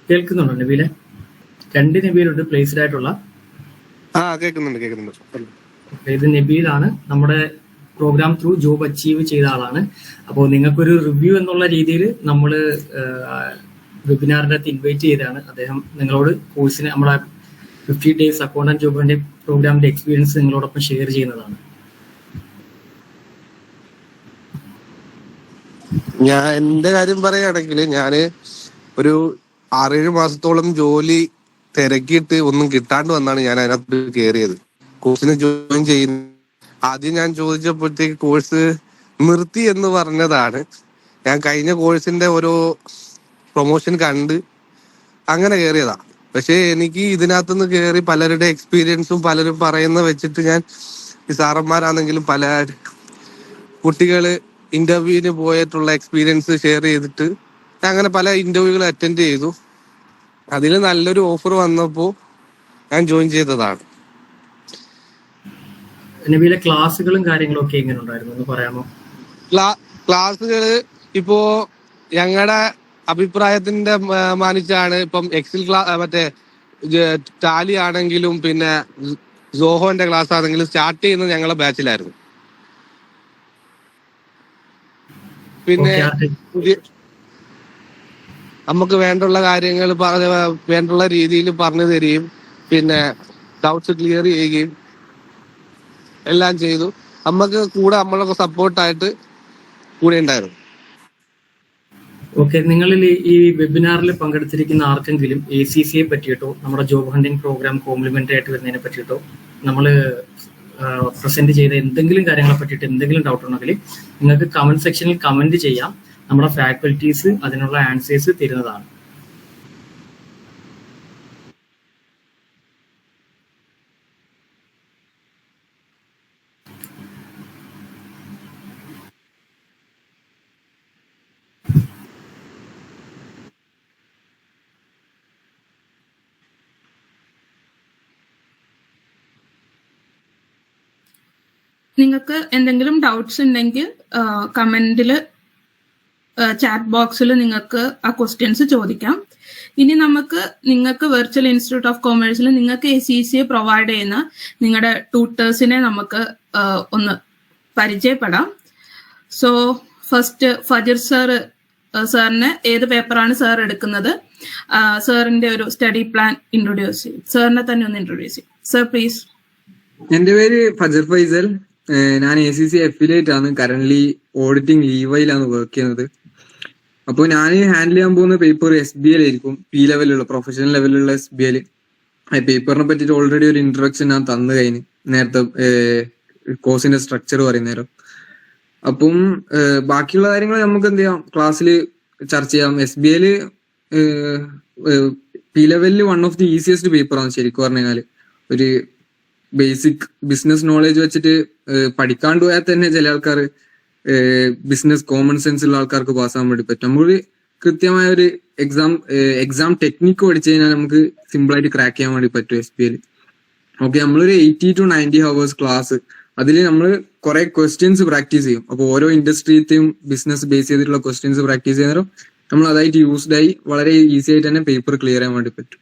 കേൾക്കുന്നുണ്ടോ നബീലെ? 2 നബീലുണ്ട് പ്ലേസ്ഡ് ആയിട്ടുള്ള. കേൾക്കുന്നുണ്ട്. ഇത് നബീലാണ്, നമ്മുടെ പ്രോഗ്രാം ത്രൂ ജോബ് അച്ചീവ് ചെയ്ത ആളാണ്. അപ്പോൾ നിങ്ങൾക്കൊരു റിവ്യൂ എന്നുള്ള രീതിയിൽ നമ്മൾ വെബിനാറിൻ്റെ അകത്ത് ഇൻവൈറ്റ് ചെയ്തതാണ്. അദ്ദേഹം നിങ്ങളോട് കോഴ്സിന് നമ്മുടെ 50 days അക്കൗണ്ടന്റ് ജോബിന്റെ പ്രോഗ്രാമിന്റെ എക്സ്പീരിയൻസ് നിങ്ങളോടൊപ്പം ഷെയർ ചെയ്യുന്നതാണ്. ഞാൻ എന്റെ കാര്യം പറയുകയാണെങ്കിൽ ഞാന് ഒരു 6-7 മാസത്തോളം ജോലി തിരക്കിയിട്ട് ഒന്നും കിട്ടാണ്ട് വന്നാണ് ഞാൻ അതിനകത്ത് കയറിയത്. കോഴ്സിന് ജോയിൻ ചെയ്യുന്ന ആദ്യം ഞാൻ ചോദിച്ചപ്പോഴത്തേക്ക് കോഴ്സ് നിർത്തി എന്ന് പറഞ്ഞതാണ്. ഞാൻ കഴിഞ്ഞ കോഴ്സിന്റെ ഒരു പ്രൊമോഷൻ കണ്ട് അങ്ങനെ കയറിയതാ. പക്ഷെ എനിക്ക് ഇതിനകത്തുനിന്ന് കയറി പലരുടെ എക്സ്പീരിയൻസും പലരും പറയുന്ന വെച്ചിട്ട് ഞാൻ ഈ സാറന്മാരാണെങ്കിലും പല കുട്ടികള് ഇന്റർവ്യൂവിന് പോയിട്ടുള്ള എക്സ്പീരിയൻസ് ഷെയർ ചെയ്തിട്ട് ഞാൻ അങ്ങനെ പല ഇന്റർവ്യൂകൾ അറ്റൻഡ് ചെയ്തു. അതിൽ നല്ലൊരു ഓഫർ വന്നപ്പോൾ ഞാൻ ജോയിൻ ചെയ്തതാണ്. നബീലെ, ക്ലാസ്സുകളും കാര്യങ്ങളും ഒക്കെ എങ്ങനെ ഉണ്ടായിരുന്നു എന്ന് പറയാമോ? ക്ലാസ്സുകള് ഇപ്പോ ഞങ്ങളുടെ അഭിപ്രായത്തിന്റെ മാനിച്ചാണ്. ഇപ്പം എക്സിൽ മറ്റേ ടാലി ആണെങ്കിലും പിന്നെ സോഹോന്റെ ക്ലാസ് ആണെങ്കിലും സ്റ്റാർട്ട് ചെയ്യുന്നത് ഞങ്ങളുടെ ബാച്ചിലായിരുന്നു. പിന്നെ നമുക്ക് വേണ്ടുള്ള കാര്യങ്ങൾ വേണ്ടുള്ള രീതിയിൽ പറഞ്ഞു തരികയും പിന്നെ ഡൗട്ട്സ് ക്ലിയർ ചെയ്യുകയും എല്ലാം ചെയ്തു. നമുക്ക് കൂടെ നമ്മളൊക്കെ സപ്പോർട്ടായിട്ട് കൂടെ ഉണ്ടായിരുന്നു. ഓക്കെ, നിങ്ങളിൽ ഈ വെബിനാറിൽ പങ്കെടുത്തിരിക്കുന്ന ആർക്കെങ്കിലും ACCയെ പറ്റിയിട്ടോ നമ്മുടെ ജോബ് ഹണ്ടിങ് പ്രോഗ്രാം കോംപ്ലിമെന്ററി ആയിട്ട് വരുന്നതിനെ പറ്റിയിട്ടോ നമ്മൾ പ്രസന്റ് ചെയ്ത എന്തെങ്കിലും കാര്യങ്ങളെ പറ്റിയിട്ട് എന്തെങ്കിലും ഡൗട്ട് ഉണ്ടെങ്കിൽ നിങ്ങൾക്ക് കമന്റ് സെക്ഷനിൽ കമന്റ് ചെയ്യാം. നമ്മുടെ ഫാക്കൽറ്റീസ് അതിനുള്ള ആൻസേഴ്സ് തരുന്നതാണ്. നിങ്ങൾക്ക് എന്തെങ്കിലും ഡൗട്ട്സ് ഉണ്ടെങ്കിൽ കമന്റിൽ ചാറ്റ് ബോക്സിൽ നിങ്ങൾക്ക് ആ ക്വസ്റ്റ്യൻസ് ചോദിക്കാം. ഇനി നിങ്ങൾക്ക് വെർച്വൽ ഇൻസ്റ്റിറ്റ്യൂട്ട് ഓഫ് കൊമേഴ്സിൽ നിങ്ങൾക്ക് ACCA പ്രൊവൈഡ് ചെയ്യുന്ന നിങ്ങളുടെ ട്യൂട്ടേഴ്സിനെ നമുക്ക് ഒന്ന് പരിചയപ്പെടാം. സോ ഫസ്റ്റ് ഫജിർ സാറിന് ഏത് പേപ്പറാണ് സാർ എടുക്കുന്നത്? സാറിന്റെ ഒരു സ്റ്റഡി പ്ലാൻ ഇൻട്രൊഡ്യൂസ് ചെയ്യും. സാറിനെ തന്നെ ഒന്ന് ഇൻട്രൊഡ്യൂസ് ചെയ്യും. Sir please. എന്റെ പേര് ഫജർ ഫൈസൽ. ഞാൻ ACCA അഫിലിയേറ്റ് ആണ്. കറന്റ്ലി ഓഡിറ്റിംഗ് ലീവയിലാണ് വർക്ക് ചെയ്യുന്നത്. അപ്പോൾ ഞാൻ ഹാൻഡിൽ ചെയ്യാൻ പോകുന്ന പേപ്പർ SBL ആയിരിക്കും. P ലെവലുള്ള പ്രൊഫഷണൽ ലെവലുള്ള SBL. പേപ്പറിനെ പറ്റിയിട്ട് ഓൾറെഡി ഒരു ഇൻട്രൊഡക്ഷൻ ഞാൻ തന്നു കഴിഞ്ഞു നേരത്തെ കോഴ്സിന്റെ സ്ട്രക്ചർ പറയുന്നേരം. അപ്പം ബാക്കിയുള്ള കാര്യങ്ങൾ നമുക്ക് എന്ത് ചെയ്യാം, ക്ലാസ്സിൽ ചർച്ച ചെയ്യാം. SBL P ലെവലിൽ വൺ ഓഫ് ദി ഈസിയസ്റ്റ് പേപ്പറാണ് ശരിക്കും പറഞ്ഞു കഴിഞ്ഞാൽ. ഒരു ബേസിക് ബിസിനസ് നോളേജ് വെച്ചിട്ട് പഠിക്കാണ്ട് പോയാൽ തന്നെ ചില ആൾക്കാർ ബിസിനസ് കോമൺ സെൻസ് ഉള്ള ആൾക്കാർക്ക് പാസ്സാകാൻ വേണ്ടി പറ്റും. നമുക്ക് കൃത്യമായ ഒരു എക്സാം ടെക്നിക്ക് പഠിച്ചു കഴിഞ്ഞാൽ നമുക്ക് സിമ്പിൾ ആയിട്ട് ക്രാക്ക് ചെയ്യാൻ വേണ്ടി പറ്റും SBL. ഓക്കെ, നമ്മളൊരു 80 to 90 hours ക്ലാസ്, അതിൽ നമ്മൾ കുറെ ക്വസ്റ്റ്യൻസ് പ്രാക്ടീസ് ചെയ്യും. അപ്പോൾ ഓരോ ഇൻഡസ്ട്രിയെയും ബിസിനസ് ബേസ് ചെയ്തിട്ടുള്ള ക്വസ്റ്റ്യൻസ് പ്രാക്ടീസ് ചെയ്യുന്നേരം നമ്മൾ അതായിട്ട് യൂസ്ഡ് ആയി വളരെ ഈസി ആയിട്ട് തന്നെ പേപ്പർ ക്ലിയർ ചെയ്യാൻ വേണ്ടി പറ്റും.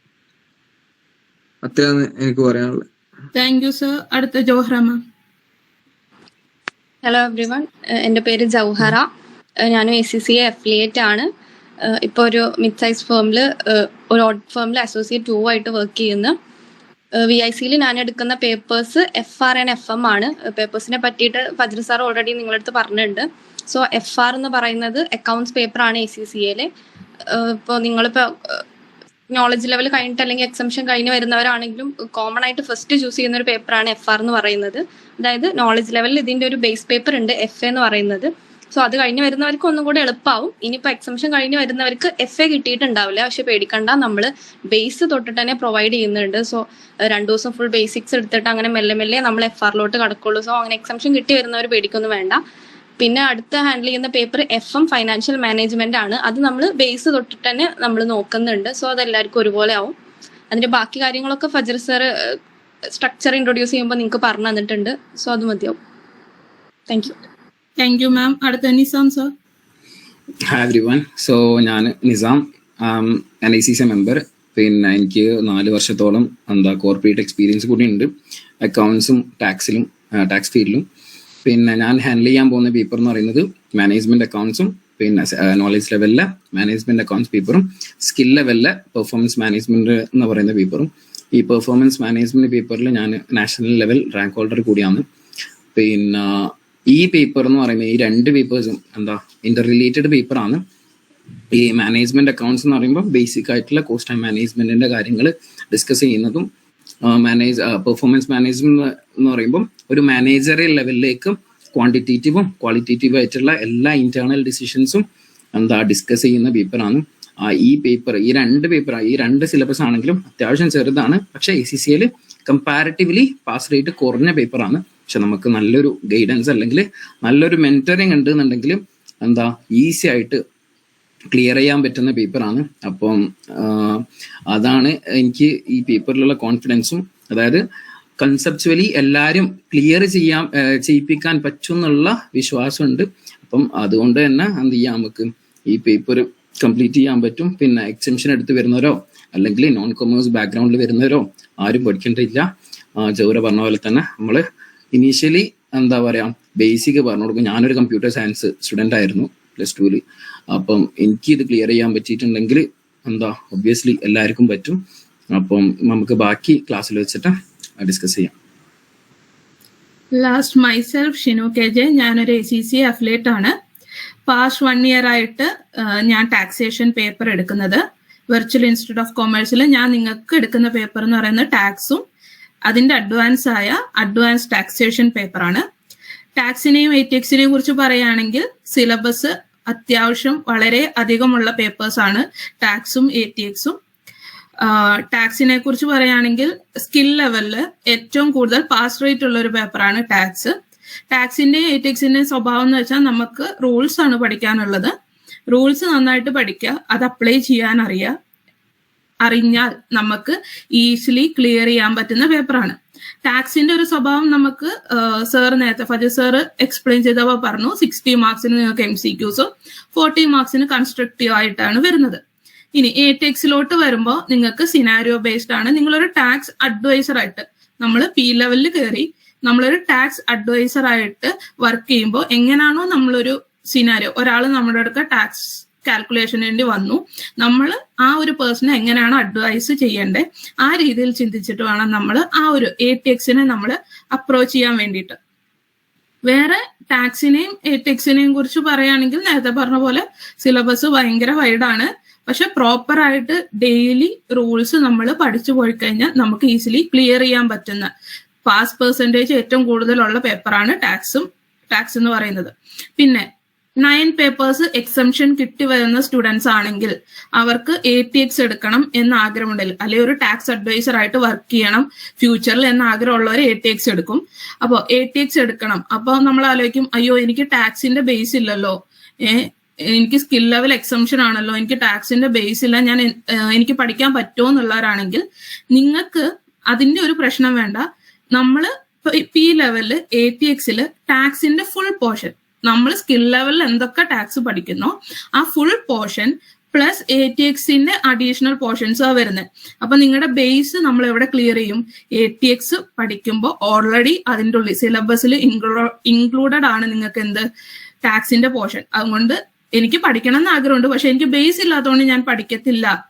അത്രയാണ് എനിക്ക് പറയാനുള്ളത്. Thank you sir. അടുത്ത ജോഹ്റ മാം. ഹലോ എവ്രിവൺ, എൻ്റെ പേര് ജൗഹറ. ഞാനും ACCA അഫിലിയേറ്റ് ആണ്. ഇപ്പോൾ ഒരു മിഡ് സൈസ് ഫേമിൽ ഒരു ഓഡ് ഫേമിൽ അസോസിയേറ്റ് 2 ആയിട്ട് വർക്ക് ചെയ്യുന്നു. VICയിൽ ഞാൻ എടുക്കുന്ന പേപ്പേഴ്സ് FR ആൻഡ് FM ആണ്. പേപ്പേഴ്സിനെ പറ്റിയിട്ട് ഫജ്ർ സാർ ഓൾറെഡി നിങ്ങളടുത്ത് പറഞ്ഞിട്ടുണ്ട്. സോ FR എന്ന് പറയുന്നത് അക്കൗണ്ട്സ് പേപ്പറാണ് ACCAയിൽ. ഇപ്പോൾ നിങ്ങളിപ്പോൾ നോളജ് ലെവൽ കഴിഞ്ഞിട്ട് അല്ലെങ്കിൽ എക്സംഷൻ കഴിഞ്ഞ് വരുന്നവരാണെങ്കിലും കോമൺ ആയിട്ട് ഫസ്റ്റ് ചൂസ് ചെയ്യുന്ന ഒരു പേപ്പറാണ് FR എന്ന് പറയുന്നത്. അതായത് നോളജ് ലെവലിൽ ഇതിൻ്റെ ഒരു ബേസ് പേപ്പർ ഉണ്ട് FA എന്ന് പറയുന്നത്. സോ അത് കഴിഞ്ഞ് വരുന്നവർക്ക് ഒന്നും കൂടെ എളുപ്പമാവും. ഇനിയിപ്പോൾ എക്സംഷൻ കഴിഞ്ഞ് വരുന്നവർക്ക് FA കിട്ടിയിട്ടുണ്ടാവില്ല, പക്ഷെ പേടിക്കണ്ട, നമ്മൾ ബേസ് തൊട്ടിട്ട് തന്നെ പ്രൊവൈഡ് ചെയ്യുന്നുണ്ട്. സോ 2 ദിവസം ഫുൾ ബേസിക്സ് എടുത്തിട്ട് അങ്ങനെ മെല്ലെ മെല്ലെ നമ്മൾ FRലോട്ട് കടക്കുള്ളൂ. സോ അങ്ങനെ എക്സംഷൻ കിട്ടി വരുന്നവർ പേടിക്കൊന്നും വേണ്ട. പിന്നെ അടുത്ത ഹാൻഡിൽ ചെയ്യുന്ന പേപ്പർ FM ഫൈനാൻഷ്യൽ മാനേജ്മെന്റ് ആണ്. അത് നമ്മൾ ബേസ് തൊട്ടിട്ട് തന്നെ നമ്മൾ നോക്കുന്നുണ്ട്. സോ അതെല്ലാവർക്കും ഒരുപോലെ ആവും. അതിന്റെ ബാക്കി കാര്യങ്ങളൊക്കെ ഫജർ സർ സ്ട്രക്ചർ ഇൻട്രൊഡ്യൂസ് ചെയ്യുമ്പോൾ നിങ്ങൾക്ക് പറഞ്ഞു തന്നിട്ടുണ്ട്. സോ അത് മതിയാവും. Thank you. Thank you ma'am. അടുത്ത Nizam sir. Hi everyone. So ഞാൻ നിസാം, ഞാൻ ACCA മെമ്പർ. പിന്നെ എനിക്ക് 4 വർഷത്തോളം കോർപ്പറേറ്റ് എക്സ്പീരിയൻസ് കൂടി ഉണ്ട് അക്കൗണ്ട്സും ടാക്സ് ഫീൽഡിലും. പിന്നെ ഞാൻ ഹാൻഡിൽ ചെയ്യാൻ പോകുന്ന പേപ്പർ എന്ന് പറയുന്നത് മാനേജ്മെന്റ് അക്കൗണ്ട്സും പിന്നെ നോളജ് ലെവലിലെ മാനേജ്മെന്റ് അക്കൗണ്ട്സ് പേപ്പറും സ്കിൽ ലെവലിലെ പെർഫോമൻസ് മാനേജ്മെന്റ് എന്ന് പറയുന്ന പേപ്പറും. ഈ പെർഫോമൻസ് മാനേജ്മെന്റ് പേപ്പറിൽ ഞാൻ നാഷണൽ ലെവൽ റാങ്ക് ഹോൾഡർ കൂടിയാണ്. പിന്നെ ഈ പേപ്പർ എന്ന് പറയുന്നത് ഈ 2 പേപ്പേഴ്സും ഇന്റർ റിലേറ്റഡ് പേപ്പറാണ്. ഈ മാനേജ്മെന്റ് അക്കൗണ്ട്സ് എന്ന് പറയുമ്പോൾ ബേസിക് ആയിട്ടുള്ള കോസ്റ്റ് ആൻഡ് മാനേജ്മെന്റിന്റെ കാര്യങ്ങൾ ഡിസ്കസ് ചെയ്യുന്നതും പെർഫോമൻസ് മാനേജ്മെന്റ് എന്ന് പറയുമ്പോൾ ഒരു മാനേജറിയൽ ലെവലിലേക്ക് ക്വാണ്ടിറ്റേറ്റീവും ക്വാളിറ്റേറ്റീവും ആയിട്ടുള്ള എല്ലാ ഇന്റേണൽ ഡിസിഷൻസും ഡിസ്കസ് ചെയ്യുന്ന പേപ്പറാണ്. ഈ പേപ്പർ ഈ 2 പേപ്പർ ഈ 2 സിലബസ് ആണെങ്കിലും അത്യാവശ്യം ചെറുതാണ്. പക്ഷെ ACCAയിൽ കമ്പാരിറ്റീവ്ലി പാസ് റേറ്റ് കുറഞ്ഞ പേപ്പറാണ്. പക്ഷെ നമുക്ക് നല്ലൊരു ഗൈഡൻസ് അല്ലെങ്കിൽ നല്ലൊരു മെന്ററിങ് ഉണ്ട് എന്നുണ്ടെങ്കിൽ ഈസി ആയിട്ട് ക്ലിയർ ചെയ്യാൻ പറ്റുന്ന പേപ്പറാണ്. അപ്പം അതാണ് എനിക്ക് ഈ പേപ്പറിലുള്ള കോൺഫിഡൻസും, അതായത് കൺസെപ്ച്വലി എല്ലാവരും ക്ലിയർ ചെയ്യിപ്പിക്കാൻ പറ്റും എന്നുള്ള വിശ്വാസമുണ്ട്. അപ്പം അതുകൊണ്ട് തന്നെ എന്ത് ചെയ്യാം, നമുക്ക് ഈ പേപ്പർ കംപ്ലീറ്റ് ചെയ്യാൻ പറ്റും. പിന്നെ എക്സംഷൻ എടുത്ത് വരുന്നവരോ അല്ലെങ്കിൽ നോൺ കൊമേഴ്സ് ബാക്ക്ഗ്രൗണ്ടിൽ വരുന്നവരോ ആരും പഠിക്കേണ്ടില്ല. ജൗഹറ പറഞ്ഞ പോലെ തന്നെ നമ്മൾ ഇനീഷ്യലി എന്താ പറയാ ബേസിക് പറഞ്ഞു കൊടുക്കും. ഞാനൊരു കമ്പ്യൂട്ടർ സയൻസ് സ്റ്റുഡൻ്റ് ആയിരുന്നു +2. അപ്പം എനിക്ക് ഇത് ക്ലിയർ ചെയ്യാൻ പറ്റിയിട്ടുണ്ടെങ്കിൽ ഒബ്വിയസ്ലി എല്ലാവർക്കും പറ്റും. അപ്പം നമുക്ക് ബാക്കി ക്ലാസ്സിൽ വെച്ചിട്ട് ഡിസ്കസ് ചെയ്യാം. ലാസ്റ്റ് മൈസെൽഫ് ഷിനു KJ, ഞാനൊരു ACCA അഫിലിയേറ്റ് ആണ്. പാസ്റ്റ് 1 year ആയിട്ട് ഞാൻ ടാക്സേഷൻ പേപ്പർ എടുക്കുന്നത്. വെർച്വൽ ഇൻസ്റ്റിറ്റ്യൂട്ട് ഓഫ് കൊമേഴ്സിൽ ഞാൻ നിങ്ങൾക്ക് എടുക്കുന്ന പേപ്പർ എന്ന് പറയുന്നത് ടാക്സും അതിന്റെ അഡ്വാൻസ് ടാക്സേഷൻ പേപ്പറാണ്. ടാക്സിനെയും ATXനെയും കുറിച്ച് പറയുകയാണെങ്കിൽ സിലബസ് അത്യാവശ്യം വളരെ അധികമുള്ള പേപ്പേഴ്സാണ് ടാക്സും ATXും. ടാക്സിനെ കുറിച്ച് പറയുകയാണെങ്കിൽ സ്കിൽ ലെവലില് ഏറ്റവും കൂടുതൽ പാസ് റേറ്റ് ഉള്ള ഒരു പേപ്പറാണ് ടാക്സ്. ടാക്സിന്റെയും ATXന്റെയും സ്വഭാവം എന്ന് വെച്ചാൽ നമുക്ക് റൂൾസ് ആണ് പഠിക്കാനുള്ളത്. റൂൾസ് നന്നായിട്ട് പഠിക്കുക, അത് അപ്ലൈ ചെയ്യാൻ അറിഞ്ഞാൽ നമുക്ക് ഈസിലി ക്ലിയർ ചെയ്യാൻ പറ്റുന്ന പേപ്പറാണ്. ടാക്സിന്റെ ഒരു സ്വഭാവം നമുക്ക് നേരത്തെ ഫജീർ സാർ എക്സ്പ്ലെയിൻ ചെയ്തപ്പോൾ പറഞ്ഞു, 60 മാർക്സിന് നിങ്ങൾക്ക് MCQs, 40 മാർക്സിന് കൺസ്ട്രക്റ്റീവ് ആയിട്ടാണ് വരുന്നത്. ഇനി ATXലോട്ട് വരുമ്പോൾ നിങ്ങൾക്ക് സിനാരിയോ ബേസ്ഡ് ആണ്. നിങ്ങളൊരു ടാക്സ് അഡ്വൈസർ ആയിട്ട്, നമ്മൾ P ലെവലിൽ കയറി നമ്മളൊരു ടാക്സ് അഡ്വൈസർ ആയിട്ട് വർക്ക് ചെയ്യുമ്പോൾ എങ്ങനെയാണോ നമ്മളൊരു സിനാരിയോ, ഒരാൾ നമ്മുടെ അടുക്ക ടാക്സ് കാൽക്കുലേഷന് വേണ്ടി വന്നു, നമ്മൾ ആ ഒരു പേഴ്സണെ എങ്ങനെയാണ് അഡ്വൈസ് ചെയ്യേണ്ടത് ആ രീതിയിൽ ചിന്തിച്ചിട്ട് വേണം നമ്മൾ ആ ഒരു ATXനെ നമ്മൾ അപ്രോച്ച് ചെയ്യാൻ വേണ്ടിയിട്ട്. വേറെ ടാക്സിനെയും ATXനെയും കുറിച്ച് പറയുകയാണെങ്കിൽ നേരത്തെ പറഞ്ഞ പോലെ സിലബസ് ഭയങ്കര വൈഡാണ്. പക്ഷെ പ്രോപ്പർ ആയിട്ട് ഡെയിലി റൂൾസ് നമ്മൾ പഠിച്ചു പോയി കഴിഞ്ഞാൽ നമുക്ക് ഈസിലി ക്ലിയർ ചെയ്യാൻ പറ്റുന്ന പാസ് പെർസെൻറ്റേജ് ഏറ്റവും കൂടുതലുള്ള പേപ്പറാണ് ടാക്സ് എന്ന് പറയുന്നത്. പിന്നെ 9 പേപ്പേഴ്സ് എക്സംഷൻ കിട്ടി വരുന്ന സ്റ്റുഡൻസ് ആണെങ്കിൽ അവർക്ക് ATX എടുക്കണം എന്ന് ആഗ്രഹമുണ്ടെങ്കിൽ, അല്ലെങ്കിൽ ഒരു ടാക്സ് അഡ്വൈസർ ആയിട്ട് വർക്ക് ചെയ്യണം ഫ്യൂച്ചറിൽ എന്ന ആഗ്രഹമുള്ളവർ ATX എടുക്കും. അപ്പോൾ ATX എടുക്കണം. അപ്പോൾ നമ്മൾ ആലോചിക്കും, അയ്യോ എനിക്ക് ടാക്സിന്റെ ബേസ് ഇല്ലല്ലോ, എനിക്ക് സ്കിൽ ലെവൽ എക്സംഷൻ ആണല്ലോ, എനിക്ക് ടാക്സിന്റെ ബേസ് ഇല്ല, എനിക്ക് പഠിക്കാൻ പറ്റുമോ എന്നുള്ളവരാണെങ്കിൽ നിങ്ങൾക്ക് അതിന്റെ ഒരു പ്രശ്നം വേണ്ട. നമ്മള് P ലെവലില് ATXല് ടാക്സിന്റെ ഫുൾ പോർഷൻ, നമ്മൾ സ്കിൽ ലെവലിൽ എന്തൊക്കെ ടാക്സ് പഠിക്കുന്നോ ആ ഫുൾ പോർഷൻ പ്ലസ് ATXന്റെ അഡീഷണൽ പോർഷൻസ് ആ വരുന്നത്. അപ്പൊ നിങ്ങളുടെ ബേസ് നമ്മൾ എവിടെ ക്ലിയർ ചെയ്യും? ATX പഠിക്കുമ്പോൾ ഓൾറെഡി അതിൻ്റെ ഉള്ളിൽ സിലബസിൽ ഇൻക്ലൂഡഡ് ആണ് നിങ്ങൾക്ക് ടാക്സിന്റെ പോർഷൻ. അതുകൊണ്ട് എനിക്ക് പഠിക്കണം എന്ന് ആഗ്രഹമുണ്ട്, പക്ഷെ എനിക്ക് ബേസ് ഇല്ലാത്തതുകൊണ്ട് ഞാൻ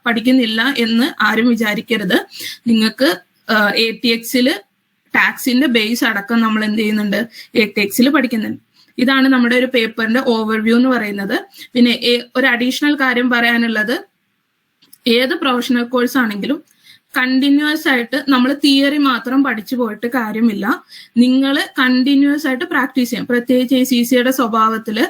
പഠിക്കുന്നില്ല എന്ന് ആരും വിചാരിക്കരുത്. നിങ്ങൾക്ക് ATXല് ടാക്സിന്റെ ബേസ് അടക്കം നമ്മൾ എന്ത് ചെയ്യുന്നുണ്ട്, ATXല് പഠിക്കുന്നുണ്ട്. ഇതാണ് നമ്മുടെ ഒരു പേപ്പറിന്റെ ഓവർവ്യൂ എന്ന് പറയുന്നത്. പിന്നെ ഒരു അഡീഷണൽ കാര്യം പറയാനുള്ളത്, ഏത് പ്രൊഫഷണൽ കോഴ്സ് ആണെങ്കിലും കണ്ടിന്യൂസ് ആയിട്ട് നമ്മൾ തിയറി മാത്രം പഠിച്ചു പോയിട്ട് കാര്യമില്ല. നിങ്ങൾ കണ്ടിന്യൂസ് ആയിട്ട് പ്രാക്ടീസ് ചെയ്യാം. പ്രത്യേകിച്ച് ACCയുടെ സ്വഭാവത്തില്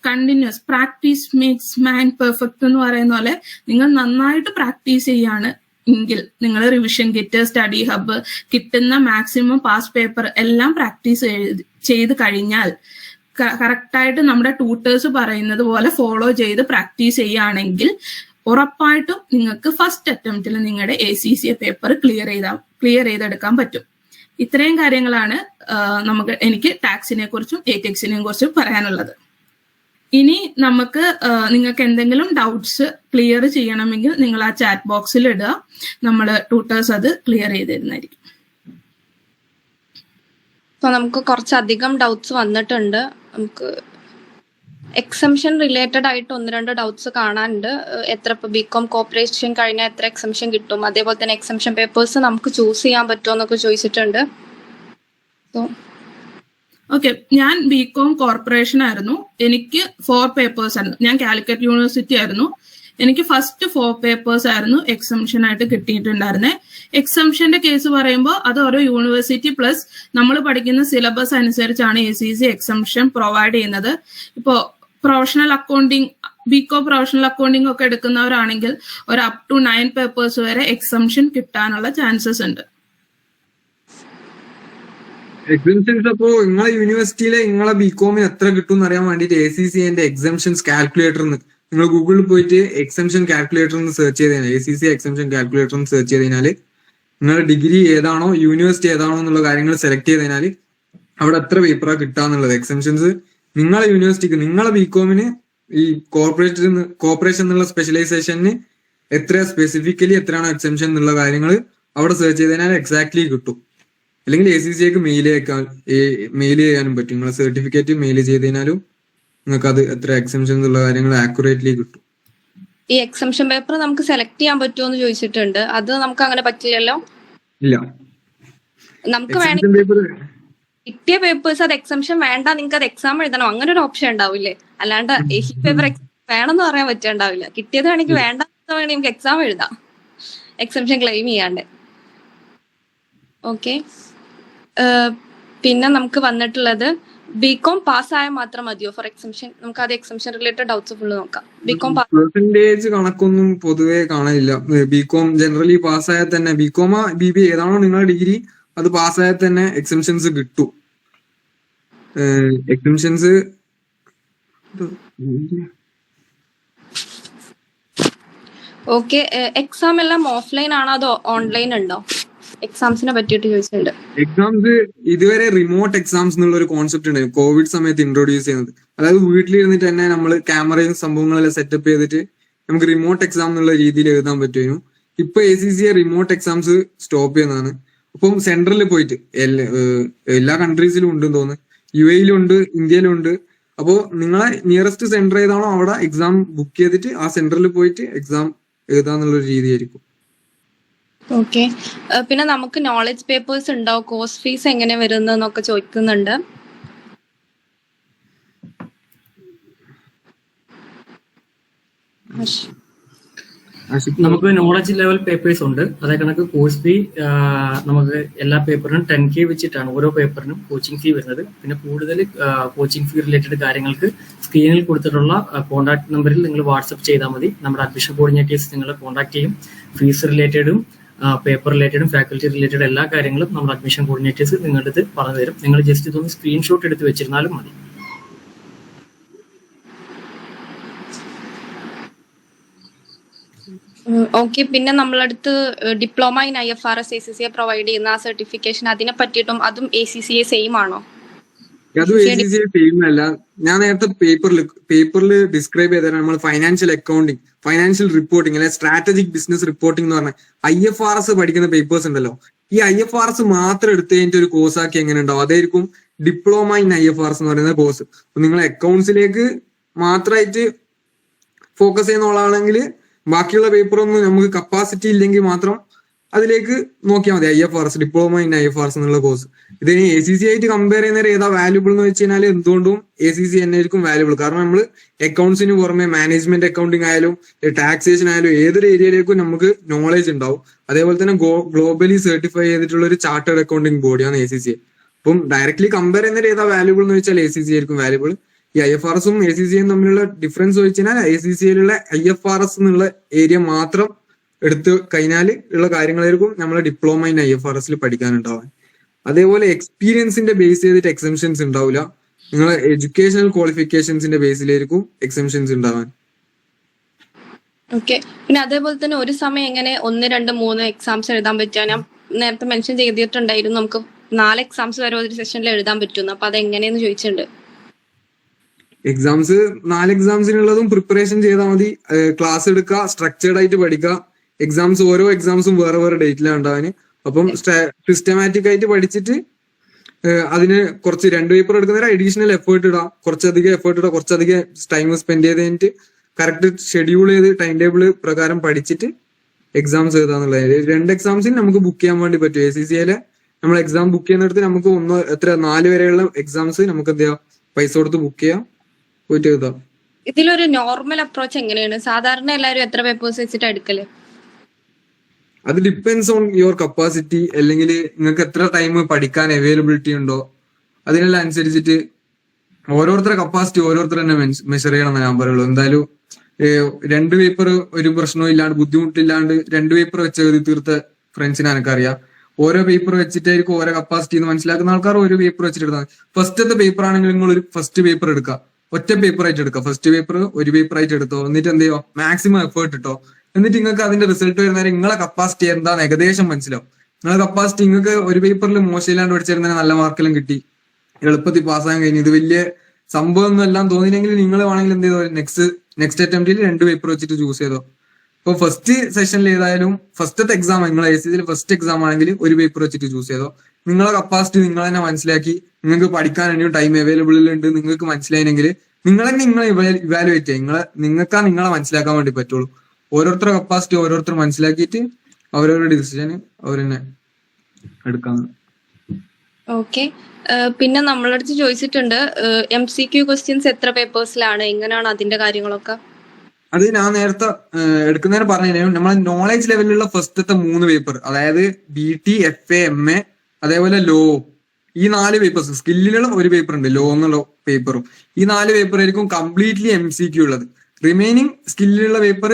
continuous practice makes man perfect എന്ന് പറയുന്ന പോലെ നിങ്ങൾ നന്നായിട്ട് പ്രാക്ടീസ് ചെയ്യാണ് എങ്കിൽ നിങ്ങൾ റിവിഷൻ കിറ്റ്, സ്റ്റഡി ഹബ്ബ്, കിട്ടുന്ന മാക്സിമം പാസ് പേപ്പർ എല്ലാം പ്രാക്ടീസ് ചെയ്ത് കഴിഞ്ഞാൽ കറക്റ്റായിട്ട് നമ്മുടെ ട്യൂട്ടേഴ്സ് പറയുന്നത് പോലെ ഫോളോ ചെയ്ത് പ്രാക്ടീസ് ചെയ്യുകയാണെങ്കിൽ ഉറപ്പായിട്ടും നിങ്ങൾക്ക് ഫസ്റ്റ് അറ്റംപ്റ്റിൽ നിങ്ങളുടെ ACCA പേപ്പർ ക്ലിയർ ചെയ്തെടുക്കാൻ പറ്റും. ഇത്രയും കാര്യങ്ങളാണ് എനിക്ക് ടാക്സിനെ കുറിച്ചും ATXനെ കുറിച്ചും പറയാനുള്ളത്. ഇനി നമുക്ക് നിങ്ങൾക്ക് എന്തെങ്കിലും ഡൗട്ട്സ് ക്ലിയർ ചെയ്യണമെങ്കിൽ നിങ്ങൾ ആ ചാറ്റ് ബോക്സിൽ ഇടുക, നമ്മൾ ട്യൂട്ടേഴ്സ് അത് ക്ലിയർ ചെയ്ത് തരുന്നതായിരിക്കും. നമുക്ക് കുറച്ചധികം ഡൗട്ട്സ് വന്നിട്ടുണ്ട്. നമുക്ക് എക്സംഷൻ റിലേറ്റഡ് ആയിട്ട് 1-2 ഡൗട്ട്സ് കാണാനുണ്ട്. എത്ര ഇപ്പോൾ BCom കോർപ്പറേഷൻ കഴിഞ്ഞാൽ എത്ര എക്സംഷൻ കിട്ടും, അതേപോലെ തന്നെ എക്സംഷൻ പേപ്പേഴ്സ് നമുക്ക് ചൂസ് ചെയ്യാൻ പറ്റുമോ എന്നൊക്കെ ചോദിച്ചിട്ടുണ്ട്. ഓക്കെ, ഞാൻ BCom കോർപ്പറേഷൻ ആയിരുന്നു. എനിക്ക് 4 പേപ്പേഴ്സ് ആയിരുന്നു. ഞാൻ കാലിക്കറ്റ് യൂണിവേഴ്സിറ്റി ആയിരുന്നു. എനിക്ക് ഫസ്റ്റ് 4 പേപ്പേഴ്സ് ആയിരുന്നു എക്സംഷൻ ആയിട്ട് കിട്ടിയിട്ടുണ്ടായിരുന്നത്. എക്സംഷന്റെ കേസ് പറയുമ്പോൾ അത് ഓരോ യൂണിവേഴ്സിറ്റി പ്ലസ് നമ്മൾ പഠിക്കുന്ന സിലബസ് അനുസരിച്ചാണ് ACC എക്സംഷൻ പ്രൊവൈഡ് ചെയ്യുന്നത്. ഇപ്പോൾ professional accounting, BCom professional accounting ഒക്കെ എടുക്കുന്നവരാണെങ്കിൽ ഒരു അപ് ടു 9 പേപ്പേഴ്സ് വരെ എക്സംഷൻ കിട്ടാനുള്ള ചാൻസസ് ഉണ്ട്. എക്സംഷൻസ് അപ്പോ നിങ്ങളെ യൂണിവേഴ്സിറ്റിയിലെ നിങ്ങളെ BCom എത്ര കിട്ടും എന്ന് അറിയാൻ വേണ്ടിട്ട് ACCന്റെ എക്സംഷൻസ് കാൽക്കുലേറ്റർ നിങ്ങൾ ഗൂഗിളിൽ പോയിട്ട് എക്സംഷൻ കാൽക്കുലേറ്റർ എന്ന് സെർച്ച് ചെയ്ത് കഴിഞ്ഞാൽ ACC എക്സംഷൻ കാൽക്കുലേറ്റർ എന്ന് സെർച്ച് ചെയ്ത് കഴിഞ്ഞാൽ നിങ്ങളുടെ ഡിഗ്രി ഏതാണോ യൂണിവേഴ്സിറ്റി ഏതാണോ എന്നുള്ള കാര്യങ്ങൾ സെലക്ട് ചെയ്ത് കഴിഞ്ഞാൽ അവിടെ എത്ര പേപ്പറാണ് കിട്ടാന്നുള്ളത്. എക്സംഷൻസ് നിങ്ങളെ യൂണിവേഴ്സിറ്റിക്ക് നിങ്ങളെ ബികോമിന് ഈ കോർപ്പറേഷൻ എന്നുള്ള സ്പെഷ്യലൈസേഷന് എത്ര സ്പെസിഫിക്കലി എത്രയാണോ എക്സംഷൻ എന്നുള്ള കാര്യങ്ങൾ അവിടെ സെർച്ച് ചെയ്ത് കഴിഞ്ഞാൽ എക്സാക്ട്ലി കിട്ടും. അല്ലെങ്കിൽ ACCക്ക് മെയിൽ ചെയ്യാനും പറ്റും. നിങ്ങളെ സർട്ടിഫിക്കറ്റ് മെയിൽ ചെയ്ത് കഴിഞ്ഞാലും നിങ്ങൾക്ക് അത് എത്ര എക്സംഷൻ എന്നുള്ള കാര്യങ്ങൾ ആക്യുറേറ്റ്ലി കിട്ടും. ഈ എക്സംഷൻ പേപ്പർ നമുക്ക് സെലക്ട് ചെയ്യാൻ പറ്റുമോ എന്ന് ചോദിച്ചിട്ടുണ്ട്. അത് നമുക്ക് അങ്ങനെ പറ്റില്ലല്ലോ. ഇല്ല, നമുക്ക് വേണമെങ്കിൽ പേപ്പർ കിട്ടിയ പേപ്പേഴ്സ് അത് എക്സംഷൻ വേണ്ട, നിങ്ങൾക്ക് അത് എക്സാം എഴുതണം, അങ്ങനെ ഒരു ഓപ്ഷൻ ഉണ്ടാവില്ലേ? അല്ലാണ്ട് ഈ പേപ്പർ വേണമെന്ന് പറയാൻ പറ്റുണ്ടാവില്ല. കിട്ടിയത് വേണമെങ്കിൽ വേണ്ട വേണമെങ്കിൽ നമുക്ക് എക്സാം എഴുതാം, എക്സംഷൻ ക്ലെയിം ചെയ്യാണ്ട്. ഓക്കെ, പിന്നെ നമുക്ക് വന്നിട്ടുള്ളത് ബികോം പാസ്സായാൽ മാത്രം മതിയോ ഫോർ എക്സംഷൻ? നമുക്ക് അത് എക്സംഷൻ റിലേറ്റഡ് ഡൗട്ട്സ് ഫുള്ള് നോക്കാം. ബികോം പെർസെന്റേജ് കണക്കൊന്നും പൊതുവെ കാണില്ല. ബികോം ജനറലി പാസ്സായാൽ തന്നെ ബികോമോ BBA ഏതാണോ നിങ്ങളുടെ ഡിഗ്രി അത് പാസ്സായാൽ തന്നെ എക്സംഷൻസ് കിട്ടും. Exemptions okay. എക്സാം എല്ലാം ഓഫ്ലൈൻ ആണോ അതോ ഓൺലൈൻ ഉണ്ടോ? എക്സാംസിനെ പറ്റിയിട്ട് ചോദിച്ചിട്ടുണ്ട്. എക്സാംസ് ഇതുവരെ റിമോട്ട് എക്സാംസ് എന്നുള്ള ഒരു കോൺസെപ്റ്റ് ഉണ്ടായിരുന്നു കോവിഡ് സമയത്ത് ഇൻട്രൊഡ്യൂസ് ചെയ്യുന്നത്. അതായത് വീട്ടിലിരുന്നിട്ട് തന്നെ നമ്മൾ ക്യാമറയും സംഭവങ്ങളെല്ലാം സെറ്റപ്പ് ചെയ്തിട്ട് നമുക്ക് റിമോട്ട് എക്സാം എന്നുള്ള രീതിയിൽ എഴുതാൻ പറ്റുമായിരുന്നു. ഇപ്പൊ ACC റിമോട്ട് എക്സാംസ് സ്റ്റോപ്പ് ചെയ്യുന്നതാണ്. അപ്പം സെൻട്രലിൽ പോയിട്ട് എല്ലാ കൺട്രീസിലും ഉണ്ടെന്ന് തോന്നുന്നു. UAE ഉണ്ട്, ഇന്ത്യയിലും ഉണ്ട്. അപ്പോൾ നിങ്ങളെ നിയറസ്റ്റ് സെന്റർ ഏതാണോ അവിടെ എക്സാം ബുക്ക് ചെയ്തിട്ട് ആ സെന്ററിൽ പോയിട്ട് എക്സാം എഴുതാന്നുള്ളൊരു രീതിയായിരിക്കും. ഓക്കെ, പിന്നെ നമുക്ക് നോളജ് പേപ്പേഴ്സ് ഉണ്ടോ? കോഴ്സ് ഫീസ് എങ്ങനെ വരുന്നൊക്കെ ചോദിക്കുന്നുണ്ട്. നമുക്ക് നോളജ് ലെവൽ പേപ്പേഴ്സ് ഉണ്ട്. അതേ കണക്ക് കോഴ്സ് ഫീ നമുക്ക് എല്ലാ പേപ്പറിനും 10K വെച്ചിട്ടാണ് ഓരോ പേപ്പറിനും കോച്ചിങ് ഫീ വരുന്നത്. പിന്നെ കൂടുതൽ കോച്ചിങ് ഫീ റിലേറ്റഡ് കാര്യങ്ങൾക്ക് സ്ക്രീനിൽ കൊടുത്തിട്ടുള്ള കോൺടാക്ട് നമ്പറിൽ നിങ്ങൾ വാട്സപ്പ് ചെയ്താൽ മതി. നമ്മുടെ അഡ്മിഷൻ കോർഡിനേറ്റേഴ്സ് നിങ്ങളെ കോൺടാക്ട് ചെയ്യും. ഫീസ് റിലേറ്റഡും പേപ്പർ റിലേറ്റഡും ഫാക്കൽറ്റി റിലേറ്റഡ് എല്ലാ കാര്യങ്ങളും നമ്മുടെ അഡ്മിഷൻ കോർഡിനേറ്റേഴ്സ് നിങ്ങളുടെ അടുത്ത് പറഞ്ഞു തരും. നിങ്ങൾ ജസ്റ്റ് ഇതൊന്ന് സ്ക്രീൻഷോട്ട് എടുത്ത് വെച്ചിരുന്നാലും മതി. ഓക്കെ, പിന്നെ നമ്മളടുത്ത് diploma in IFRS ACC provide ചെയ്യുന്ന ആ സർട്ടിഫിക്കേഷൻ അതിനെ പറ്റിയിട്ടും അതും ACC സെയിം ആണോ? അതും ACC സെയിം അല്ല. ഞാൻ നേരത്തെ പേപ്പറിൽ ഡിസ്ക്രൈബ് ചെയ്തതാണ്. നമ്മൾ ഫൈനാൻഷ്യൽ അക്കൗണ്ടിങ്, ഫൈനാൻഷ്യൽ റിപ്പോർട്ടിംഗ് അല്ലെ സ്ട്രാറ്റജിക് ബിസിനസ് റിപ്പോർട്ടിംഗ് എന്ന് പറഞ്ഞാൽ IFRS പഠിക്കുന്ന പേപ്പേഴ്സ് ഉണ്ടല്ലോ. ഈ IFRS മാത്രം എടുത്ത് കഴിഞ്ഞിട്ട് ഒരു കോഴ്സ് ആക്കി എങ്ങനെ ഉണ്ടാവും? അതായിരിക്കും ഡിപ്ലോമ ഇൻ IFRS എന്ന് പറയുന്ന കോഴ്സ്. നിങ്ങൾ അക്കൗണ്ട്സിലേക്ക് മാത്രമായിട്ട് ഫോക്കസ് ചെയ്യുന്ന ആളാണെങ്കിൽ ബാക്കിയുള്ള പേപ്പറൊന്നും നമുക്ക് കപ്പാസിറ്റി ഇല്ലെങ്കിൽ മാത്രം അതിലേക്ക് നോക്കിയാൽ മതി. IFRS ഡിപ്ലോമ ഇൻ IFRS എന്നുള്ള കോഴ്സ്. ഇതിന് ACC ആയിട്ട് കമ്പയർ ചെയ്യുന്നവരെ ഏതാ വാല്യൂബിൾ എന്ന് വെച്ച് കഴിഞ്ഞാൽ എന്തുകൊണ്ടും ACC തന്നെ ആയിരിക്കും വാല്യൂബിൾ. കാരണം നമ്മൾ അക്കൗണ്ട്സിന് പുറമെ മാനേജ്മെന്റ് അക്കൗണ്ടിങ് ആയാലും ടാക്സേഷൻ ആയാലും ഏതൊരു ഏരിയയിലേക്കും നമുക്ക് നോളേജ് ഉണ്ടാവും. അതേപോലെ തന്നെ ഗ്ലോബലി സർട്ടിഫൈ ചെയ്തിട്ടുള്ള ഒരു ചാർട്ടേഡ് അക്കൗണ്ടിങ് ബോഡിയാണ് ACC. അപ്പം ഡയറക്ട്ലി കമ്പയർ ചെയ്യുന്നവരെ ഏതാ വാല്യൂബിൾ എന്ന് വെച്ചാൽ ACC ആയിരിക്കും വാല്യൂബിൾ. ഈ IFRSും ACCയും തമ്മിലുള്ള ഡിഫറൻസ് വെച്ച് കഴിഞ്ഞാൽ ACCയിലുള്ള IFRS എന്നുള്ള ഏരിയ മാത്രം എടുത്ത് കഴിഞ്ഞാൽ ഉള്ള കാര്യങ്ങളായിരിക്കും നമ്മളെ ഡിപ്ലോമ ഇൻ IFRSൽ പഠിക്കാനുണ്ടാവാൻ. അതേപോലെ എക്സ്പീരിയൻസിന്റെ ബേസ് ചെയ്തിട്ട് എക്സംഷൻസ് ഉണ്ടാവില്ല. നിങ്ങളെ എഡ്യൂക്കേഷണൽ ക്വാളിഫിക്കേഷൻസിന്റെ ബേസിലായിരിക്കും എക്സംഷൻസ് ഉണ്ടാവാൻ. ഓക്കെ, പിന്നെ അതേപോലെ തന്നെ ഒരു സമയം എങ്ങനെ 1, 2, 3 എക്സാംസ് എഴുതാൻ പറ്റുക? ഞാൻ നേരത്തെ മെൻഷൻ ചെയ്തിട്ടുണ്ടായിരുന്നു നമുക്ക് 4 എക്സാംസ് വരെ ഒരു സെഷനിൽ എഴുതാൻ പറ്റുന്നു. അപ്പൊ അതെങ്ങനെയെന്ന് ചോദിച്ചിട്ടുണ്ട്. എക്സാംസ് 4 എക്സാംസിനുള്ളതും പ്രിപ്പറേഷൻ ചെയ്താൽ മതി. ക്ലാസ് എടുക്കുക, സ്ട്രക്ചേർഡ് ആയിട്ട് പഠിക്കുക. എക്സാംസ് ഓരോ എക്സാംസും വേറെ വേറെ ഡേറ്റിലാണ് ഉണ്ടാവാൻ. അപ്പം സിസ്റ്റമാറ്റിക് ആയിട്ട് പഠിച്ചിട്ട് അതിന് കുറച്ച് 2 പേപ്പർ എടുക്കുന്നവരെ അഡീഷണൽ എഫേർട്ട് ഇടാം. കുറച്ചധികം എഫേർട്ട് ഇടാം. കുറച്ചധികം ടൈം സ്പെൻഡ് ചെയ്ത് കഴിഞ്ഞിട്ട് കറക്റ്റ് ഷെഡ്യൂൾ ചെയ്ത് ടൈം ടേബിൾ പ്രകാരം പഠിച്ചിട്ട് എക്സാംസ് എഴുതാന്നുള്ളത്. 2 എക്സാംസിന് നമുക്ക് ബുക്ക് ചെയ്യാൻ വേണ്ടി പറ്റും. ACCയിലെ നമ്മൾ എക്സാം ബുക്ക് ചെയ്യുന്നിടത്ത് നമുക്ക് 4 വരെയുള്ള എക്സാംസ് നമുക്ക് എന്ത് ചെയ്യാം, പൈസ കൊടുത്ത് ബുക്ക് ചെയ്യാം, പോയിട്ട് എഴുതാം. ഇതിലൊരു നോർമൽ അപ്രോച്ച് എങ്ങനെയാണ്? സാധാരണ എല്ലാവരും എത്ര പേപ്പേഴ്സ് വെച്ചിട്ട് എടുക്കല്? അത് ഡിപ്പെൻസ് ഓൺ യുവർ കപ്പാസിറ്റി. അല്ലെങ്കിൽ നിങ്ങൾക്ക് എത്ര ടൈം പഠിക്കാൻ അവൈലബിലിറ്റി ഉണ്ടോ അതിനെല്ലാം അനുസരിച്ചിട്ട് ഓരോരുത്തരുടെ കപ്പാസിറ്റി ഓരോരുത്തർ തന്നെ മെഷർ ചെയ്യണം ഞാൻ പറയുള്ളൂ. എന്തായാലും 2 പേപ്പർ ഒരു പ്രശ്നവും ഇല്ലാണ്ട് ബുദ്ധിമുട്ടില്ലാണ്ട് 2 പേപ്പർ വെച്ച് എഴുതി തീർത്ത ഫ്രണ്ട്സിനെ എനിക്കറിയാം. ഓരോ പേപ്പർ വെച്ചിട്ടായിരിക്കും ഓരോ കപ്പാസിറ്റി എന്ന് മനസ്സിലാക്കുന്ന ആൾക്കാർ ഒരു പേപ്പർ വെച്ചിട്ട് എടുത്താൽ. ഫസ്റ്റത്തെ പേപ്പർ ആണെങ്കിൽ നിങ്ങൾ ഒരു ഫസ്റ്റ് പേപ്പർ എടുക്കുക. ഒറ്റ പേപ്പർ ആയിട്ട് എടുക്കുക. ഫസ്റ്റ് പേപ്പർ ഒരു പേപ്പർ ആയിട്ട് എടുത്തോ, എന്നിട്ട് എന്ത് ചെയ്യോ, മാക്സിമം എഫേർട്ട് ഇട്ടോ. എന്നിട്ട് നിങ്ങൾക്ക് അതിന്റെ റിസൾട്ട് വരുന്നവരെ നിങ്ങളെ കപ്പാസിറ്റി എന്താന്ന് ഏകദേശം മനസ്സിലാവും. നിങ്ങളെ കപ്പാസിറ്റി നിങ്ങൾക്ക് ഒരു പേപ്പറിൽ മോശമില്ലാണ്ട് പഠിച്ചിരുന്നതിന് നല്ല മാർക്കെല്ലാം കിട്ടി, എളുപ്പത്തിൽ പാസ്സാകാൻ കഴിഞ്ഞു, ഇത് വലിയ സംഭവം ഒന്നും എല്ലാം തോന്നിയില്ലെങ്കിൽ നിങ്ങൾ വേണമെങ്കിൽ എന്ത് ചെയ്തോ, നെക്സ്റ്റ് അറ്റംപ്റ്റിൽ 2 പേപ്പർ വെച്ചിട്ട് ചൂസ് ചെയ്തോ. ഇപ്പൊ ഫസ്റ്റ് സെഷനിൽ ഏതായാലും ഫസ്റ്റത്തെ എക്സാം നിങ്ങൾ ACC ഫസ്റ്റ് എക്സാം ആണെങ്കിൽ ഒരു പേപ്പർ വെച്ചിട്ട് ചൂസ് ചെയ്തോ. നിങ്ങളെ കപ്പാസിറ്റി നിങ്ങൾ തന്നെ മനസ്സിലാക്കി, നിങ്ങൾക്ക് പഠിക്കാൻ ഇനിയും ടൈം അവൈലബിൾ ഉണ്ട് നിങ്ങൾക്ക് മനസ്സിലായില്ലെങ്കിൽ നിങ്ങൾ തന്നെ നിങ്ങളെ ഇവാലുവേറ്റ് ചെയ്യുക. നിങ്ങളെ മനസ്സിലാക്കാൻ വേണ്ടി പറ്റുള്ളൂ. ഓരോരുത്തരുടെ കപ്പാസിറ്റി ഓരോരുത്തർ മനസ്സിലാക്കിയിട്ട് അവരവരുടെ ഡിസിഷൻ അവർ തന്നെ എടുക്കാം. ഓക്കെ. പിന്നെ നമ്മളടുത്ത് ചോദിച്ചിട്ടുണ്ട് MCQ ക്വസ്റ്റ്യൻസ് എത്ര പേപ്പേഴ്സിലാണ്, എങ്ങനെയാണ് അതിന്റെ കാര്യങ്ങളൊക്കെ? അത് ഞാൻ നേരത്തെ എടുക്കുന്നതിന് പറഞ്ഞു. നമ്മളെ നോളേജ് ലെവലിലുള്ള ഫസ്റ്റത്തെ 3 പേപ്പർ, അതായത് BT, FA, MA, അതേപോലെ ലോ, ഈ 4 പേപ്പേഴ്സ്, സ്കില്ലിലുള്ള ഒരു പേപ്പർ ഉണ്ട്, ലോ എന്നുള്ള പേപ്പറും, ഈ 4 പേപ്പർ ആയിരിക്കും കംപ്ലീറ്റ്ലി MCQ ഉള്ളത്. റിമൈനിങ് സ്കില്ലിലുള്ള പേപ്പർ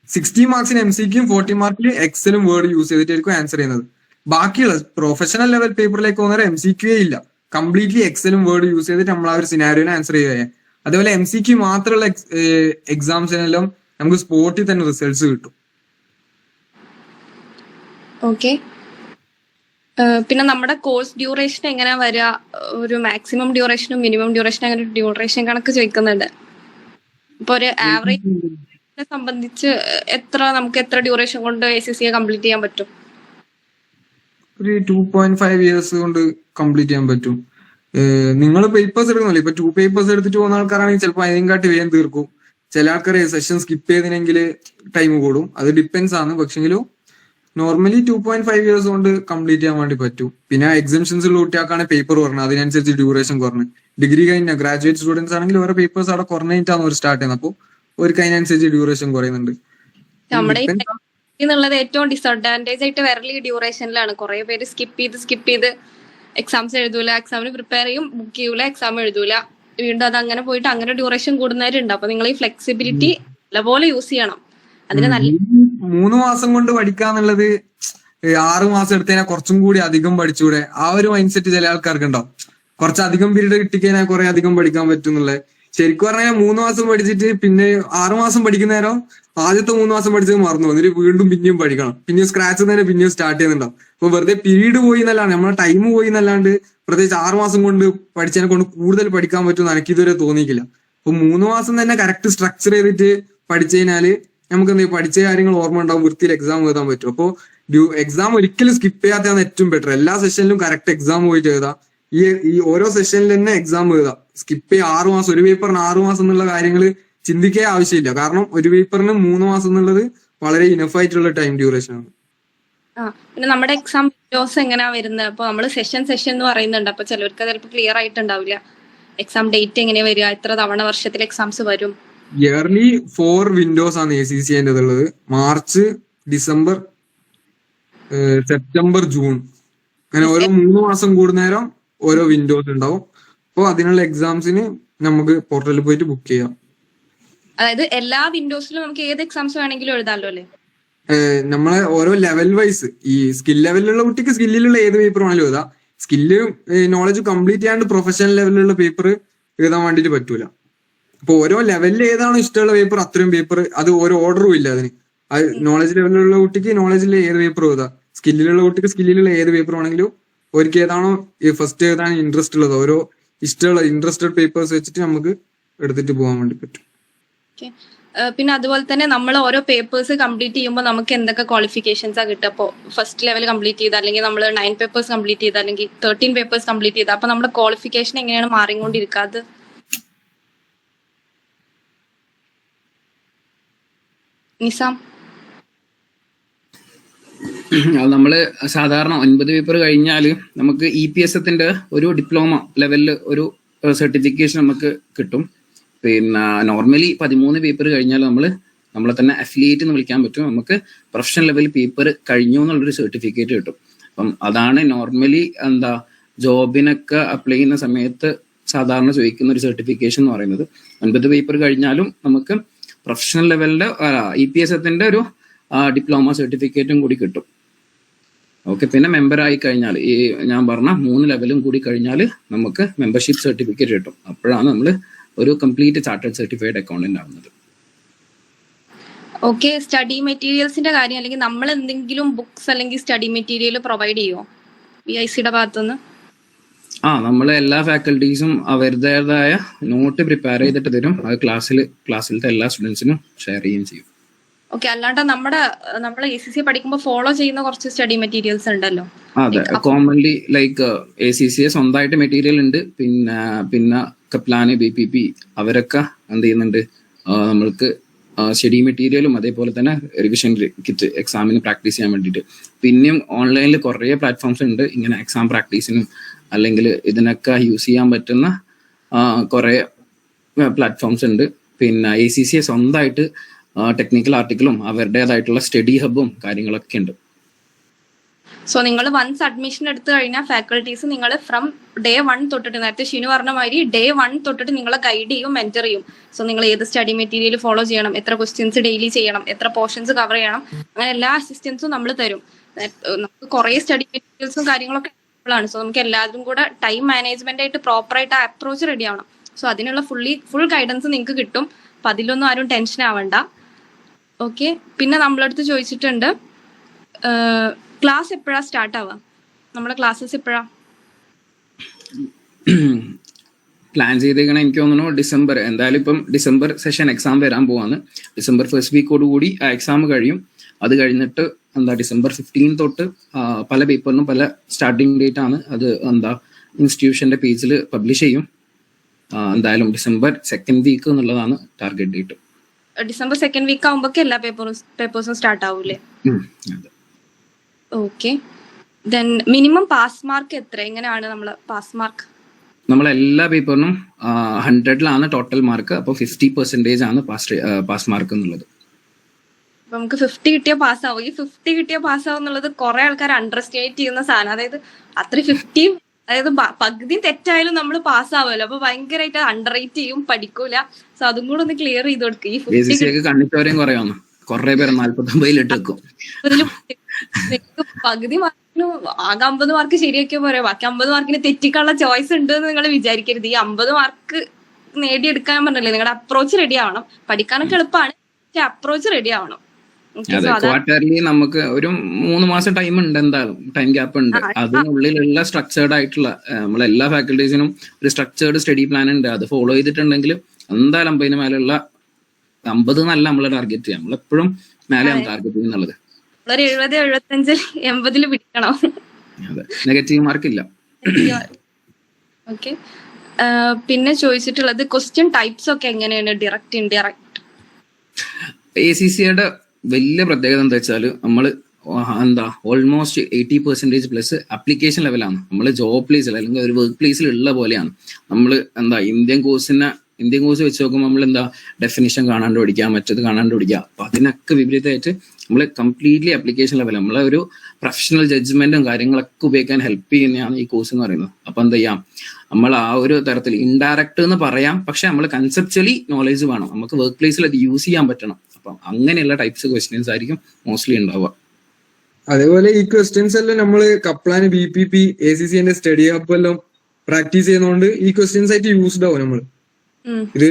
60 മാർക്സിന് MCQ, 40 മാർക്കിൽ എക്സലും വേർഡ് യൂസ് ചെയ്തിട്ടായിരിക്കും ആൻസർ ചെയ്യുന്നത്. ബാക്കിയുള്ള പ്രൊഫഷണൽ ലെവൽ പേപ്പറിലേക്ക് പോകുന്നവരെ MCQ ഇല്ല, കംപ്ലീറ്റ്ലി എക്സലും വേർഡ് യൂസ് ചെയ്തിട്ട് നമ്മൾ ആ ഒരു സിനാരിയോനെ ആൻസർ ചെയ്യുക. അതേപോലെ MCQ മാത്രമുള്ള എക്സാംസിനെല്ലാം നമുക്ക് സ്പോട്ടിൽ തന്നെ റിസൾട്ട്സ് കിട്ടും. ഓക്കെ. പിന്നെ നമ്മുടെ കോഴ്സ് ഡ്യൂറേഷൻ എങ്ങനെയാ വരിക? ഒരു മാക്സിമം ഡ്യൂറേഷനും മിനിമം ഡ്യൂറേഷനും അങ്ങനെ ഡ്യൂറേഷൻ കണക്ക് ചോദിക്കുന്നുണ്ട്. ഇപ്പൊ ഒരു ആവറേജ് സംബന്ധിച്ച് നമുക്ക് എത്ര ഡ്യൂറേഷൻ കൊണ്ട് ACC കംപ്ലീറ്റ് ചെയ്യാൻ പറ്റും? ഒരു 2.5 years കൊണ്ട് കംപ്ലീറ്റ് ചെയ്യാൻ പറ്റും. നിങ്ങൾ പേപ്പേഴ്സ് എടുക്കുന്നില്ല, ഇപ്പൊ 2 പേപ്പേഴ്സ് എടുത്തിട്ട് പോകുന്ന ആൾക്കാരാണെങ്കിൽ ചിലപ്പോൾ അതിനെക്കാട്ടി വേഗം തീർക്കും. ചില ആൾക്കാർ സെഷൻ സ്കിപ്പ് ചെയ്തിനെങ്കിൽ ടൈം കൂടും, അത് ഡിപ്പെൻസ് ആണ്. പക്ഷെങ്കിലും നോർമലി 2.5 years കൊണ്ട് കംപ്ലീറ്റ് ചെയ്യാൻ വേണ്ടി പറ്റും. പിന്നെ എക്സംഷൻസ് ഉള്ള കുട്ടികൾക്കാണ് പേപ്പർ കുറഞ്ഞത്, അതിനനുസരിച്ച് ഡ്യൂറേഷൻ കുറഞ്ഞു. ഡിഗ്രി കഴിഞ്ഞ ഗ്രാജുവേറ്റ് സ്റ്റുഡൻസ് ആണെങ്കിൽ ഓരോ പേപ്പേഴ്സ് അവിടെ കുറഞ്ഞിട്ടാണ് അവർ സ്റ്റാർട്ട് ചെയ്യുന്നത്, അപ്പോൾ ഒരു അതിനനുസരിച്ച് ഡ്യൂറേഷൻ കുറയുന്നുണ്ട്. നമ്മുടെ എന്നുള്ളത് ഏറ്റവും ഡിസഡ്വാൻറ്റേജ് ആയിട്ട് വരല് ഈ ഡ്യൂറേഷനിലാണ്. കുറെ പേര് സ്കിപ്പ് ചെയ്ത് എക്സാംസ് എഴുതൂല, എക്സാമിന് പ്രിപ്പയർ ചെയ്യും, ബുക്ക് ചെയ്യൂല, എക്സാം എഴുതൂല, വീണ്ടും അത് അങ്ങനെ പോയിട്ട് അങ്ങനെ ഡ്യൂറേഷൻ കൂടുന്നവരുണ്ട്. അപ്പൊ നിങ്ങൾ ഈ ഫ്ലെക്സിബിലിറ്റി നല്ലപോലെ യൂസ് ചെയ്യണം. അതിന് നല്ല 3 മാസം കൊണ്ട് പഠിക്കാന്നുള്ളത് 6 മാസം എടുത്തതിനാൽ കുറച്ചും കൂടി അധികം പഠിച്ചൂടെ, ആ ഒരു മൈൻഡ് സെറ്റ് ചില ആൾക്കാർക്ക് ഉണ്ടാവും. കുറച്ചധികം പീരീഡ് കിട്ടിക്കഴിഞ്ഞാൽ കുറെ അധികം പഠിക്കാൻ പറ്റും എന്നുള്ളത്. ശരിക്കും പറഞ്ഞാൽ 3 മാസം പഠിച്ചിട്ട് പിന്നെ 6 മാസം പഠിക്കുന്ന നേരം ആദ്യത്തെ 3 മാസം പഠിച്ചത് മറന്നു, എന്നിട്ട് വീണ്ടും പിന്നെയും പഠിക്കണം, പിന്നെയും സ്ക്രാച്ച് തന്നെ പിന്നെയും സ്റ്റാർട്ട് ചെയ്യുന്നുണ്ടാവും. അപ്പൊ വെറുതെ പീരീഡ് പോയി എന്നല്ലാണ്ട് നമ്മളെ ടൈം പോയി എന്നല്ലാണ്ട് പ്രത്യേകിച്ച് 6 മാസം കൊണ്ട് പഠിച്ചതിനെ കൊണ്ട് കൂടുതൽ പഠിക്കാൻ പറ്റുമെന്ന് എനിക്ക് ഇതുവരെ തോന്നിയിട്ടില്ല. അപ്പൊ 3 മാസം തന്നെ കറക്റ്റ് സ്ട്രക്ചർ ചെയ്തിട്ട് പഠിച്ചു കഴിഞ്ഞാല് നമുക്ക് എന്ത് പഠിച്ച കാര്യങ്ങൾ ഓർമ്മ ഉണ്ടാവും, വൃത്തിയിൽ എക്സാം എഴുതാൻ പറ്റും. അപ്പോൾ എക്സാം ഒരിക്കലും സ്കിപ്പ് ചെയ്യാത്തതാണ് ഏറ്റവും ബെറ്റർ. എല്ലാ സെഷനിലും കറക്റ്റ് എക്സാം പോയിട്ട് എഴുതാം. ഈ ഓരോ സെഷനിൽ തന്നെ എക്സാം എഴുതാം. സ്കിപ്പ് ചെയ്യുക 6 മാസം, ഒരു പേപ്പറിന് 6 മാസം എന്നുള്ള കാര്യങ്ങൾ ചിന്തിക്കേ ആവശ്യമില്ല. കാരണം ഒരു പേപ്പറിന് 3 മാസം എന്നുള്ളത് വളരെ ഇനഫ് ആയിട്ടുള്ള ടൈം ഡ്യൂറേഷൻ ആണ്. പിന്നെ നമ്മുടെ എക്സാം വിൻഡോസ് എങ്ങനെയാ വരുന്നത്? അപ്പൊ നമ്മൾ സെഷൻ എന്ന് പറയുന്നുണ്ട്. അപ്പൊ ചിലർക്ക് ചിലപ്പോൾ ക്ലിയർ ആയിട്ടുണ്ടാവില്ല. എക്സാം ഡേറ്റ് എങ്ങനെയാ വരിക, എത്ര തവണ വർഷത്തിൽ എക്സാംസ് വരും? ഇയർലി 4 വിൻഡോസ് ആണ് ACC ഉള്ളത്. മാർച്ച്, ഡിസംബർ, സെപ്റ്റംബർ, ജൂൺ, അങ്ങനെ ഓരോ 3 മാസം കൂടുന്നേരം ഓരോ വിൻഡോസ് ഉണ്ടാവും. അപ്പോൾ അതിനുള്ള എക്സാംസിന് നമുക്ക് പോർട്ടലിൽ പോയിട്ട് ബുക്ക് ചെയ്യാം. അതായത് എല്ലാ വിൻഡോസിലും നമുക്ക് ഏത് എക്സാംസ് വേണമെങ്കിലും എഴുതാമല്ലോ അല്ലേ? നമ്മളെ ഓരോ ലെവൽ വൈസ്, ഈ സ്കിൽ ലെവലിലുള്ള കുട്ടിക്ക് സ്കില്ലിലുള്ള ഏത് പേപ്പർ വേണമെങ്കിലും എഴുതാം. സ്കില്ല് നോളജ് കംപ്ലീറ്റ് ചെയ്യാണ്ട് പ്രൊഫഷണൽ ലെവലിലുള്ള പേപ്പർ എഴുതാൻ വേണ്ടിയിട്ട് പറ്റൂല. അപ്പൊ ഓരോ ലെവലിൽ ഏതാണോ ഇഷ്ടമുള്ള പേപ്പർ അത്രയും പേപ്പർ, അത് ഓരോ ഓർഡറും ഇല്ല അതിന്. അത് നോളജ് ലെവലിലുള്ള കുട്ടിക്ക് നോളജിലെ ഏത് പേപ്പർ എഴുതാം, സ്കില്ലിലുള്ള കുട്ടിക്ക് സ്കില്ലിലുള്ള ഏത് പേപ്പർ വേണമെങ്കിലും, അവർക്ക് ഏതാണോ ഫസ്റ്റ് ഏതാണ് ഇൻട്രസ്റ്റ് ഉള്ളത്, ഓരോ ഇഷ്ടമുള്ള ഇൻട്രസ്റ്റഡ് പേപ്പേഴ്സ് വെച്ചിട്ട് നമുക്ക് എടുത്തിട്ട് പോകാൻ വേണ്ടി പറ്റും. പിന്നെ അതുപോലെ തന്നെ നമ്മൾ ഓരോ പേപ്പേഴ്സ് കംപ്ലീറ്റ് ചെയ്യുമ്പോൾ നമുക്ക് എന്തൊക്കെ ക്വാളിഫിക്കേഷൻസാ കിട്ടുക? അപ്പോൾ ഫസ്റ്റ് ലെവൽ കംപ്ലീറ്റ് ചെയ്ത്, അല്ലെങ്കിൽ നമ്മൾ 9 പേപ്പേഴ്സ് കംപ്ലീറ്റ് ചെയ്ത്, അല്ലെങ്കിൽ 13 പേപ്പേഴ്സ് കംപ്ലീറ്റ് ചെയ്ത്, അപ്പൊ നമ്മുടെ ക്വാളിഫിക്കേഷൻ എങ്ങനെയാണ് മാറിക്കൊണ്ടിരിക്കാതെ? നിസാം, നമ്മള് സാധാരണ 9 പേപ്പർ കഴിഞ്ഞാൽ നമുക്ക് EPSത്തിന്റെ ഒരു ഡിപ്ലോമ ലെവലിൽ ഒരു സർട്ടിഫിക്കേഷൻ നമുക്ക് കിട്ടും. പിന്നെ നോർമലി 13 പേപ്പർ കഴിഞ്ഞാൽ നമ്മളെ തന്നെ അഫിലിയേറ്റ് എന്ന് വിളിക്കാൻ പറ്റും. നമുക്ക് പ്രൊഫഷണൽ ലെവൽ പേപ്പർ കഴിഞ്ഞു എന്നുള്ളൊരു സർട്ടിഫിക്കറ്റ് കിട്ടും. അപ്പം അതാണ് നോർമലി ജോബിനൊക്കെ അപ്ലൈ ചെയ്യുന്ന സമയത്ത് സാധാരണ ചോദിക്കുന്ന ഒരു സർട്ടിഫിക്കേഷൻ എന്ന് പറയുന്നത്. 9 പേപ്പർ കഴിഞ്ഞാലും നമുക്ക് പ്രൊഫഷണൽ ലെവലിന്റെ EPSത്തിന്റെ ഒരു ഡിപ്ലോമ സർട്ടിഫിക്കറ്റും കൂടി കിട്ടും. ഓക്കെ. പിന്നെ മെമ്പർ ആയി കഴിഞ്ഞാൽ ഈ ഞാൻ പറഞ്ഞ 3 ലെവലും കൂടി കഴിഞ്ഞാൽ നമുക്ക് മെമ്പർഷിപ്പ് സർട്ടിഫിക്കറ്റ് കിട്ടും. അപ്പോഴാണ് നമ്മൾ ഒരു കംപ്ലീറ്റ് ചാർട്ടേഡ് സർട്ടിഫൈഡ് അക്കൗണ്ടന്റ് ആവുന്നത്. ഓക്കെ, സ്റ്റഡി മെറ്റീരിയൽസിന്റെ കാര്യം, അല്ലെങ്കിൽ നമ്മൾ എന്തെങ്കിലും ബുക്സ് അല്ലെങ്കിൽ സ്റ്റഡി മെറ്റീരിയൽ പ്രൊവൈഡ് ചെയ്യുമോ VICയുടെ ഭാഗത്തുനിന്ന്? നമ്മൾ എല്ലാ ഫാക്കൽറ്റീസും അവരുടേതായ നോട്ട് പ്രിപ്പയർ ചെയ്തിട്ട് തരും. അത് ക്ലാസ്സിലത്തെ എല്ലാ സ്റ്റുഡൻസിനും ഷെയർ ചെയ്യുകയും ചെയ്യും. ഓക്കെ, അല്ലാണ്ട് നമ്മൾ ACCA പഠിക്കുമ്പോൾ ഫോളോ ചെയ്യുന്ന കുറച്ച് സ്റ്റഡി മെറ്റീരിയൽസ് ഉണ്ടല്ലോ. അതെ, കോമൺലി ലൈക്ക് ACCA സ്വന്തമായിട്ട് മെറ്റീരിയൽ ഉണ്ട്. പിന്നെ കപ്ലാന്, BPP അവരൊക്കെ എന്ത് ചെയ്യുന്നുണ്ട്, നമ്മൾക്ക് സ്റ്റഡി മെറ്റീരിയലും അതേപോലെ തന്നെ റിവിഷൻ കിറ്റ് എക്സാമിന് പ്രാക്ടീസ് ചെയ്യാൻ വേണ്ടിയിട്ട്. പിന്നെയും ഓൺലൈനിൽ കുറേ പ്ലാറ്റ്ഫോംസ് ഉണ്ട് ഇങ്ങനെ എക്സാം പ്രാക്ടീസിനും അല്ലെങ്കിൽ ഇതിനൊക്കെ യൂസ് ചെയ്യാൻ പറ്റുന്ന കുറേ പ്ലാറ്റ്ഫോംസ് ഉണ്ട്. പിന്നെ ACCA സ്വന്തമായിട്ട് ടെക്നിക്കൽ ആർട്ടിക്കിളും അവരുടേതായിട്ടുള്ള സ്റ്റഡി ഹബും കാര്യങ്ങളൊക്കെ ഉണ്ട്. സോ നിങ്ങൾ വൺസ് അഡ്മിഷൻ എടുത്തു കഴിഞ്ഞാൽ ഫാക്കൽറ്റീസ് നിങ്ങൾ ഫ്രം ഡേ 1 തൊട്ടിട്ട്, നേരത്തെ ഷിനു പറഞ്ഞ മാതിരി ഡേ 1 തൊട്ടിട്ട് നിങ്ങളെ ഗൈഡ് ചെയ്യും, മെന്റർ ചെയ്യും. സോ നിങ്ങൾ ഏത് സ്റ്റഡി മെറ്റീരിയൽ ഫോളോ ചെയ്യണം, എത്ര ക്വസ്റ്റ്യൻസ് ഡെയിലി ചെയ്യണം, എത്ര പോർഷൻസ് കവർ ചെയ്യണം, അങ്ങനെ എല്ലാ അസിസ്റ്റൻസും നമ്മൾ തരും. നമുക്ക് കുറേ സ്റ്റഡി മെറ്റീരിയൽസും കാര്യങ്ങളൊക്കെ ആണ്. സോ നമുക്ക് എല്ലാവരും കൂടെ ടൈം മാനേജ്മെന്റ് ആയിട്ട് പ്രോപ്പർ ആയിട്ട് അപ്രോച്ച് റെഡി ആവണം. സോ അതിനുള്ള ഫുൾ ഗൈഡൻസ് നിങ്ങൾക്ക് കിട്ടും. അപ്പൊ അതിലൊന്നും ആരും ടെൻഷൻ ആവണ്ട. ഓക്കെ, പിന്നെ നമ്മളടുത്ത് ചോദിച്ചിട്ടുണ്ട് ക്ലാസ് എപ്പോഴാ സ്റ്റാർട്ട് ആവുക, നമ്മുടെ ക്ലാസ്സസ് എപ്പോഴാ പ്ലാൻ ചെയ്തേക്കണ? എനിക്ക് തോന്നുന്നു ഡിസംബർ, എന്തായാലും ഇപ്പം ഡിസംബർ സെഷൻ എക്സാം വരാൻ പോവാണ്. ഡിസംബർ ഫസ്റ്റ് വീക്കോടുകൂടി ആ എക്സാം കഴിയും. അത് കഴിഞ്ഞിട്ട് ഡിസംബർ 15 തൊട്ട് പല പേപ്പറിനും പല സ്റ്റാർട്ടിങ് ഡേറ്റ് ആണ്. അത് ഇൻസ്റ്റിറ്റ്യൂഷന്റെ പേജിൽ പബ്ലിഷ് ചെയ്യും. എന്തായാലും ഡിസംബർ 2nd വീക്ക് എന്നുള്ളതാണ് target date. December 2nd week ആകുമ്പോഴേക്കും എല്ലാ പേപ്പേഴ്സും സ്റ്റാർട്ട് ആവൂലേ? Okay, then minimum pass mark എത്ര, എങ്ങനെയാണ് നമ്മള് പാസ് മാർക്ക്? നമ്മളെല്ലാ പേപ്പറിനും 100ലാണ് ടോട്ടൽ മാർക്ക്. അപ്പോൾ 50% ആണ് പാസ് മാർക്ക് എന്നുള്ളത്. അപ്പൊ നമുക്ക് 50 കിട്ടിയ പാസ്സാവും. ഈ 50 കിട്ടിയ പാസ്സാവും എന്നുള്ളത് കുറെ ആൾക്കാർ അണ്ടർ എസ്റ്റിമേറ്റ് ചെയ്യുന്ന സാധനം. അതായത് അത്ര 50, അതായത് പകുതി തെറ്റായാലും നമ്മൾ പാസ്സാവുമല്ലോ. അപ്പൊ ഭയങ്കരമായിട്ട് അണ്ടർ റേറ്റ് ചെയ്യും, പഠിക്കൂല. സോ അതും കൂടെ ഒന്ന് ക്ലിയർ ചെയ്ത് കൊടുക്കുക. ഈ 50 കണ്ടിട്ടവരെയും കുറയാന്ന് കുറെ പേര് 49 എടുക്കും. പകുതി മാർക്കിന് ആകെ 50 മാർക്ക് ശരിയാക്കിയ പോരെ, ബാക്കി 50 മാർക്കിന് തെറ്റിക്കാനുള്ള ചോയ്സ് ഉണ്ട് എന്ന് നിങ്ങൾ വിചാരിക്കരുത്. ഈ 50 മാർക്ക് നേടിയെടുക്കാൻ പറഞ്ഞല്ലേ, നിങ്ങളുടെ അപ്രോച്ച് റെഡി ആവണം. പഠിക്കാനൊക്കെ എളുപ്പമാണ്, പക്ഷെ അപ്രോച്ച് റെഡി ആവണം. അതെ, ക്വാർട്ടർലി നമുക്ക് ഒരു 3 മാസം ടൈം ഉണ്ട്, എന്തായാലും ടൈം ഗ്യാപ്പ് ഉണ്ട്. അതിനുള്ളിലുള്ള സ്ട്രക്ചേർഡ് ആയിട്ടുള്ള നമ്മളെല്ലാ ഫാക്കൽറ്റീസിനും ഒരു സ്ട്രക്ചേർഡ് സ്റ്റഡി പ്ലാൻ ഉണ്ട്. അത് ഫോളോ ചെയ്തിട്ടുണ്ടെങ്കിൽ എന്തായാലും 50 മേലുള്ള 50 എന്നല്ല നമ്മളെ ടാർഗറ്റ് ചെയ്യാം. നമ്മളെപ്പോഴും മേലെയാണ് ടാർഗറ്റ് ചെയ്യുന്നുള്ളത്. 70, 75, 80 പിടിക്കണം. അതെ, നെഗറ്റീവ് മാർക്ക് ഇല്ല. ഓക്കെ, പിന്നെ ചോദിച്ചിട്ടുള്ളത് ക്വസ്റ്റ്യൻ ടൈപ്സ് ഒക്കെ എങ്ങനെയാണ്, ഡയറക്റ്റ്, ഇൻഡയറക്റ്റ്? ACCയുടെ വലിയ പ്രത്യേകത എന്താ വെച്ചാൽ നമ്മൾ ഓൾമോസ്റ്റ് 80% പ്ലസ് അപ്ലിക്കേഷൻ ലെവലാണ്. നമ്മൾ ജോബ് പ്ലേസിൽ അല്ലെങ്കിൽ ഒരു വർക്ക് പ്ലേസിൽ ഉള്ള പോലെയാണ്. നമ്മൾ ഇന്ത്യൻ കോഴ്സ് വെച്ച് നോക്കുമ്പോൾ നമ്മൾ ഡെഫിനിഷൻ കാണാണ്ട് പഠിക്കുക, മറ്റത് കാണാണ്ട് പഠിക്കുക. അപ്പൊ അതിനൊക്കെ വിപരീതമായിട്ട് നമ്മൾ കംപ്ലീറ്റ്ലി അപ്ലിക്കേഷൻ ലെവൽ, നമ്മളെ ഒരു പ്രൊഫഷണൽ ജഡ്ജ്മെന്റും കാര്യങ്ങളൊക്കെ ഉപയോഗിക്കാൻ ഹെൽപ്പ് ചെയ്യുന്നതാണ് ഈ കോഴ്സ് എന്ന് പറയുന്നത്. അപ്പൊ എന്ത് ചെയ്യാം, നമ്മൾ ആ ഒരു തരത്തിൽ ഇൻഡയറക്റ്റ് എന്ന് പറയാം, പക്ഷെ നമ്മൾ കൺസെപ്ച്വലി നോളേജ് വേണം, നമുക്ക് വർക്ക് പ്ലേസിൽ അത് യൂസ് ചെയ്യാൻ പറ്റണം. അപ്പം അങ്ങനെയുള്ള ടൈപ്സ് ക്വസ്റ്റ്യൻസ് ആയിരിക്കും മോസ്റ്റ്ലി ഉണ്ടാവുക. അതേപോലെ ഈ ക്വസ്റ്റ്യൻസ് എല്ലാം നമ്മള് കപ്ലാന്, BPP, ACCന്റെ സ്റ്റഡി ഹബ് എല്ലാം പ്രാക്ടീസ് ചെയ്യുന്നതുകൊണ്ട് ഈ ക്വസ്റ്റ്യൻസ് ആയിട്ട് യൂസ്ഡ് ആവും. നമ്മൾ ഇത്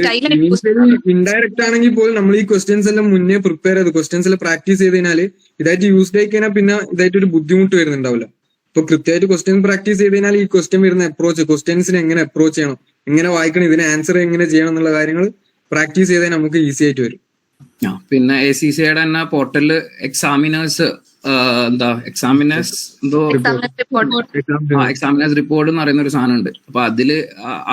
ഇൻഡയറക്റ്റ് ആണെങ്കിൽ പോലും നമ്മൾ ഈ ക്വസ്റ്റ്യൻസ് എല്ലാം മുന്നേ പ്രിപ്പയർ ചെയ്ത് ക്വസ്റ്റ്യൻസ് എല്ലാം പ്രാക്ടീസ് ചെയ്ത് കഴിഞ്ഞാല് ഇതായിട്ട് യൂസ്ഡ് ആയി കഴിഞ്ഞാൽ പിന്നെ ഇതായിട്ട് ഒരു ബുദ്ധിമുട്ട് വരുന്നുണ്ടാവില്ല. ഇപ്പൊ കൃത്യമായിട്ട് ക്വസ്റ്റ്യൻ പ്രാക്ടീസ് ചെയ്ത് കഴിഞ്ഞാൽ ഈ ക്വസ്റ്റ്യൻ വരുന്ന അപ്രോച്ച്, ക്വസ്റ്റ്യൻസിനെ എങ്ങനെ അപ്രോച്ച് ചെയ്യണം, എങ്ങനെ വായിക്കണം, ഇതിന് ആൻസർ എങ്ങനെ ചെയ്യണം എന്നുള്ള കാര്യങ്ങൾ പ്രാക്ടീസ് ചെയ്താൽ നമുക്ക് ഈസി ആയിട്ട് വരും. പിന്നെ ACCയുടെ തന്നെ പോർട്ടലില് എക്സാമിനേഴ്സ് റിപ്പോർട്ട് എന്ന് പറയുന്ന ഒരു സാധനം ഉണ്ട്. അപ്പൊ അതില്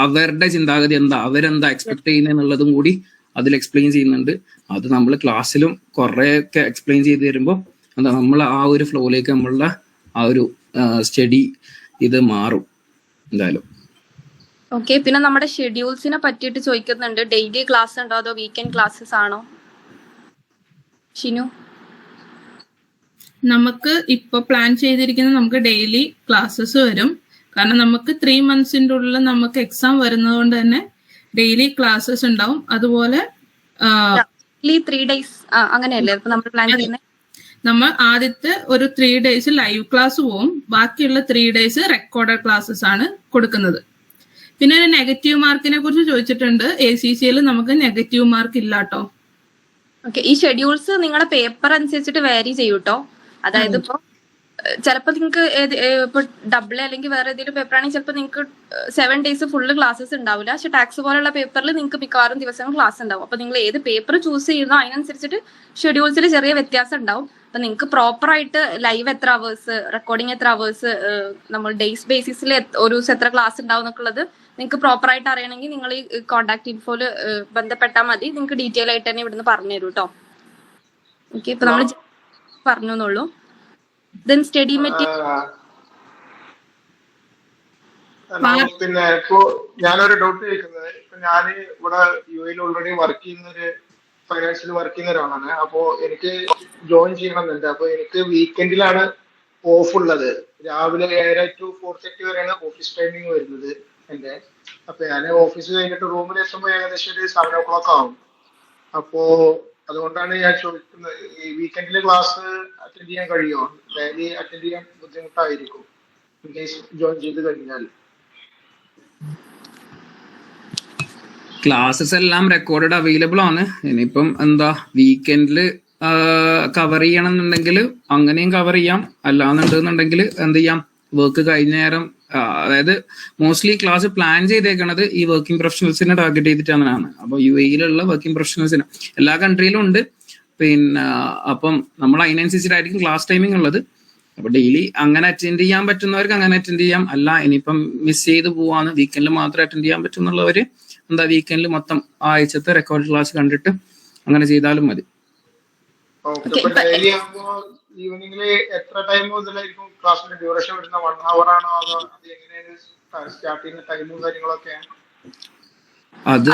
അവരുടെ ചിന്താഗതി അവരെന്താ എക്സ്പെക്ട് ചെയ്യുന്നതെന്നുള്ളതും കൂടി അതിൽ എക്സ്പ്ലെയിൻ ചെയ്യുന്നുണ്ട്. അത് നമ്മൾ ക്ലാസ്സിലും കുറെയൊക്കെ എക്സ്പ്ലെയിൻ ചെയ്ത് തരുമ്പോൾ നമ്മൾ ആ ഒരു ഫ്ലോയിലേക്ക് നമ്മളുടെ ആ ഒരു സ്റ്റഡി ഇത് മാറും എന്തായാലും. ഓക്കെ, പിന്നെ നമ്മുടെ ഷെഡ്യൂൾസിനെ പറ്റിയിട്ട് ചോദിക്കുന്നുണ്ട്. ഡെയിലി ക്ലാസ് ഉണ്ടോ അതോ വീക്കെൻഡ് ക്ലാസ്സസ് ആണോ? ഷിനു, നമുക്ക് ഇപ്പൊ പ്ലാൻ ചെയ്തിരിക്കുന്നത് നമുക്ക് ഡെയിലി ക്ലാസ്സസ് വരും. കാരണം നമുക്ക് 3 monthsന്റെ ഉള്ളിൽ നമുക്ക് എക്സാം വരുന്നത് കൊണ്ട് തന്നെ ഡെയിലി ക്ലാസ്സസ് ഉണ്ടാവും. അതുപോലെ 3 days അങ്ങനെയല്ലേ ഇപ്പൊ നമ്മൾ പ്ലാൻ ചെയ്യുന്നത്? നമ്മൾ ആദ്യത്തെ ഒരു 3 days ലൈവ് ക്ലാസ് പോവും, ബാക്കിയുള്ള 3 days റെക്കോർഡഡ് ക്ലാസ്സസ് ആണ് കൊടുക്കുന്നത്. പിന്നെ ഒരു നെഗറ്റീവ് മാർക്കിനെ കുറിച്ച് ചോദിച്ചിട്ടുണ്ട്. ACCയിൽ നമുക്ക് നെഗറ്റീവ് മാർക്ക് ഇല്ല കേട്ടോ. ഓക്കെ, ഈ ഷെഡ്യൂൾസ് നിങ്ങളുടെ പേപ്പർ അനുസരിച്ചിട്ട് വേരി ചെയ്യൂട്ടോ. അതായത് ഇപ്പൊ ചിലപ്പോൾ നിങ്ങൾക്ക് ഇപ്പൊ ഡബിൾ അല്ലെങ്കിൽ വേറെ ഏതെങ്കിലും പേപ്പർ ആണെങ്കിൽ ചിലപ്പോൾ നിങ്ങൾക്ക് 7 days ഫുള്ള് ക്ലാസ്സസ് ഉണ്ടാവില്ല. പക്ഷെ ടാക്സ് പോലുള്ള പേപ്പറിൽ നിങ്ങൾക്ക് മിക്കവാറും ദിവസങ്ങൾ ക്ലാസ് ഉണ്ടാവും. അപ്പൊ നിങ്ങൾ ഏത് പേപ്പർ ചൂസ് ചെയ്യുന്നോ അതിനനുസരിച്ചിട്ട് ഷെഡ്യൂൾസിൽ ചെറിയ വ്യത്യാസം ഉണ്ടാവും. അപ്പൊ നിങ്ങൾക്ക് പ്രോപ്പർ ആയിട്ട് ലൈവ് എത്ര അവേഴ്സ്, റെക്കോർഡിംഗ് എത്ര അവേഴ്സ്, നമ്മൾ ഡേയ്സ് ബേസിസിൽ ഒരു ദിവസം എത്ര ക്ലാസ് ഉണ്ടാവും എന്നൊക്കെയുള്ളത് നിങ്ങൾക്ക് പ്രോപ്പർ ആയിട്ട് അറിയണമെങ്കിൽ നിങ്ങൾ ഈ കോൺടാക്ട് ഇൻഫോയില് ബന്ധപ്പെട്ടാൽ മതി. നിങ്ങൾക്ക് ഡീറ്റെയിൽ ആയിട്ട് തന്നെ ഇവിടുന്ന് പറഞ്ഞു തരൂ കേട്ടോ. ഓക്കെ, ഇപ്പൊ നമ്മൾ പറഞ്ഞു എന്നുള്ളൂ. Then study material. പിന്നെ ഇപ്പോ ഞാനൊരു ഡൗട്ട് ചോദിക്കുന്നത്, ഇപ്പൊ ഞാൻ ഇവിടെ UAE ഓൾറെഡി വർക്ക് ചെയ്യുന്ന ഒരു ഫൈനാൻഷ്യൽ വർക്ക് ചെയ്യുന്ന ഒരാളാണ്. അപ്പോ എനിക്ക് ജോയിൻ ചെയ്യണമെന്നുണ്ട്. അപ്പൊ എനിക്ക് വീക്കെൻഡിലാണ് ഓഫ് ഉള്ളത്. രാവിലെ 7 to 4:30 വരെയാണ് ഓഫീസ് ടൈമിംഗ് വരുന്നത് എന്റെ. അപ്പൊ ഞാൻ ഓഫീസ് കഴിഞ്ഞിട്ട് റൂമിൽ എത്തുമ്പോൾ ഏകദേശം ഒരു 7 o'clock ആവും. അപ്പോ അതുകൊണ്ടാണ് ഞാൻ ചോദിക്കുന്നത്, ഈ വീക്കെൻഡിലെ ക്ലാസ് അറ്റൻഡ് ചെയ്യാൻ കഴിയുമോ? ഡെയിലി അറ്റൻഡ് ചെയ്യാൻ ബുദ്ധിമുട്ടായിരിക്കും ഇൻ കേസ് ജോയിൻ ചെയ്ത് കഴിഞ്ഞാൽ. ക്ലാസ്സസ് എല്ലാം റെക്കോർഡഡ് അവൈലബിൾ ആണ്. ഇനിയിപ്പം എന്താ വീക്കെൻഡിൽ കവർ ചെയ്യണം എന്നുണ്ടെങ്കിൽ അങ്ങനെയും കവർ ചെയ്യാം. അല്ലാന്നുണ്ടെന്നുണ്ടെങ്കിൽ എന്ത് ചെയ്യാം, വർക്ക് കഴിഞ്ഞ നേരം, അതായത് മോസ്റ്റ്ലി ക്ലാസ് പ്ലാൻ ചെയ്തേക്കണത് ഈ വർക്കിംഗ് പ്രൊഫഷണൽസിനെ ടാർഗറ്റ് ചെയ്തിട്ടാണ്. അപ്പൊ UAEയിലുള്ള വർക്കിംഗ് പ്രൊഫഷണൽസിന് എല്ലാ കൺട്രിയിലും ഉണ്ട്. പിന്നെ അപ്പം നമ്മൾ അതിനനുസരിച്ചിട്ടായിരിക്കും ക്ലാസ് ടൈമിംഗ് ഉള്ളത്. അപ്പൊ ഡെയിലി അങ്ങനെ അറ്റൻഡ് ചെയ്യാൻ പറ്റുന്നവർക്ക് അങ്ങനെ അറ്റൻഡ് ചെയ്യാം. അല്ല ഇനിയിപ്പം മിസ് ചെയ്ത് പോവാന്ന് വീക്കെൻഡിൽ മാത്രം അറ്റൻഡ് ചെയ്യാൻ പറ്റുന്നുള്ളവര് എന്താ വീക്കെൻഡിൽ മൊത്തം ആഴ്ചത്തെ റെക്കോർഡ് ക്ലാസ് കണ്ടിട്ട് അങ്ങനെ ചെയ്താലും മതി. ഈവനിങ്ങില് എത്ര ടൈം മുതലായിരിക്കും ക്ലാസ്സിന്റെ ഡ്യൂറേഷൻ വരുന്ന? 1 hour ആണോ? അതോ അത് എങ്ങനെയാണ് സ്റ്റാർട്ട് ചെയ്യുന്ന ടൈമും കാര്യങ്ങളൊക്കെ? അത്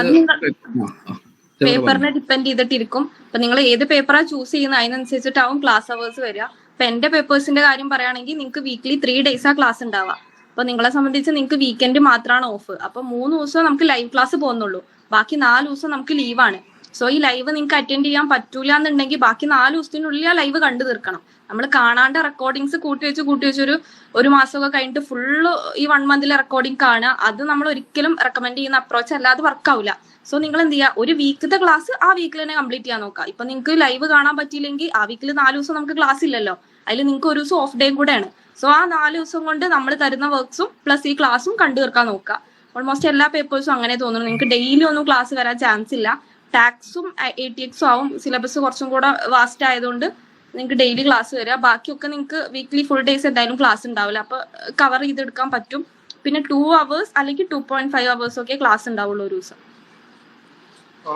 പേപ്പറിനെ ഡിപ്പെൻഡ് ചെയ്തിട്ടിരിക്കും. ഇപ്പൊ നിങ്ങൾ ഏത് പേപ്പറാ ചൂസ് ചെയ്യുന്ന അതിനനുസരിച്ചിട്ടാവും ക്ലാസ് അവേഴ്സ് വരിക. ഇപ്പൊ എന്റെ പേപ്പേഴ്സിന്റെ കാര്യം പറയുകയാണെങ്കിൽ നിങ്ങൾക്ക് വീക്ക്ലി 3 days ക്ലാസ് ഉണ്ടാവുക. അപ്പൊ നിങ്ങളെ സംബന്ധിച്ച് നിങ്ങൾക്ക് വീക്കെൻഡ് മാത്രമാണ് ഓഫ്. അപ്പൊ 3 ദിവസം നമുക്ക് ലൈവ് ക്ലാസ് പോകുന്നുള്ളൂ. ബാക്കി 4 ദിവസം നമുക്ക് ലീവാണ്. സോ ഈ ലൈവ് നിങ്ങൾക്ക് അറ്റൻഡ് ചെയ്യാൻ പറ്റൂല എന്നുണ്ടെങ്കിൽ ബാക്കി 4 ദിവസത്തിനുള്ളിൽ ആ ലൈവ് കണ്ടു തീർക്കണം. നമ്മൾ കാണാണ്ട് റെക്കോർഡിങ്സ് കൂട്ടി വെച്ച് ഒരു മാസമൊക്കെ കഴിഞ്ഞിട്ട് ഫുള്ള് ഈ 1 monthലെ റെക്കോർഡിംഗ് കാണുക, അത് നമ്മൾ ഒരിക്കലും റെക്കമെൻഡ് ചെയ്യുന്ന അപ്രോച്ച് അല്ലാതെ വർക്കാവില്ല. സോ നിങ്ങൾ എന്ത് ചെയ്യുക, ഒരു വീക്കിലത്തെ ക്ലാസ് ആ വീക്കിൽ തന്നെ കംപ്ലീറ്റ് ചെയ്യാൻ നോക്കുക. ഇപ്പൊ നിങ്ങൾക്ക് ലൈവ് കാണാൻ പറ്റിയില്ലെങ്കിൽ ആ വീക്കിൽ 4 ദിവസം നമുക്ക് ക്ലാസ് ഇല്ലല്ലോ, അതിൽ നിങ്ങൾക്ക് ഒരു ദിവസം ഓഫ് ഡേയും കൂടെയാണ്. സോ ആ 4 ദിവസം കൊണ്ട് നമ്മൾ തരുന്ന വർക്ക്സും പ്ലസ് ഈ ക്ലാസ്സും കണ്ടു തീർക്കാൻ നോക്കുക. ഓൾമോസ്റ്റ് എല്ലാ പേപ്പേഴ്സും അങ്ങനെ തോന്നുന്നു. നിങ്ങൾക്ക് ഡെയിലി ഒന്നും ക്ലാസ് വരാൻ ചാൻസ് ഇല്ല. ടാക്സും ATX ആവും. സിലബസ് കുറച്ചും കൂടെ വാസ്റ്റ് ആയതുകൊണ്ട് നിങ്ങൾക്ക് ഡെയിലി ക്ലാസ് വരിക. ബാക്കിയൊക്കെ നിങ്ങൾക്ക് വീക്ക്ലി ഫുൾ ഡേയ്സ് എന്തായാലും ക്ലാസ് ഉണ്ടാവില്ല. അപ്പൊ കവർ ചെയ്തെടുക്കാൻ പറ്റും. പിന്നെ 2 hours അല്ലെങ്കിൽ 2.5 hours ഒക്കെ ക്ലാസ് ഉണ്ടാവുള്ളൂ ഒരു ദിവസം.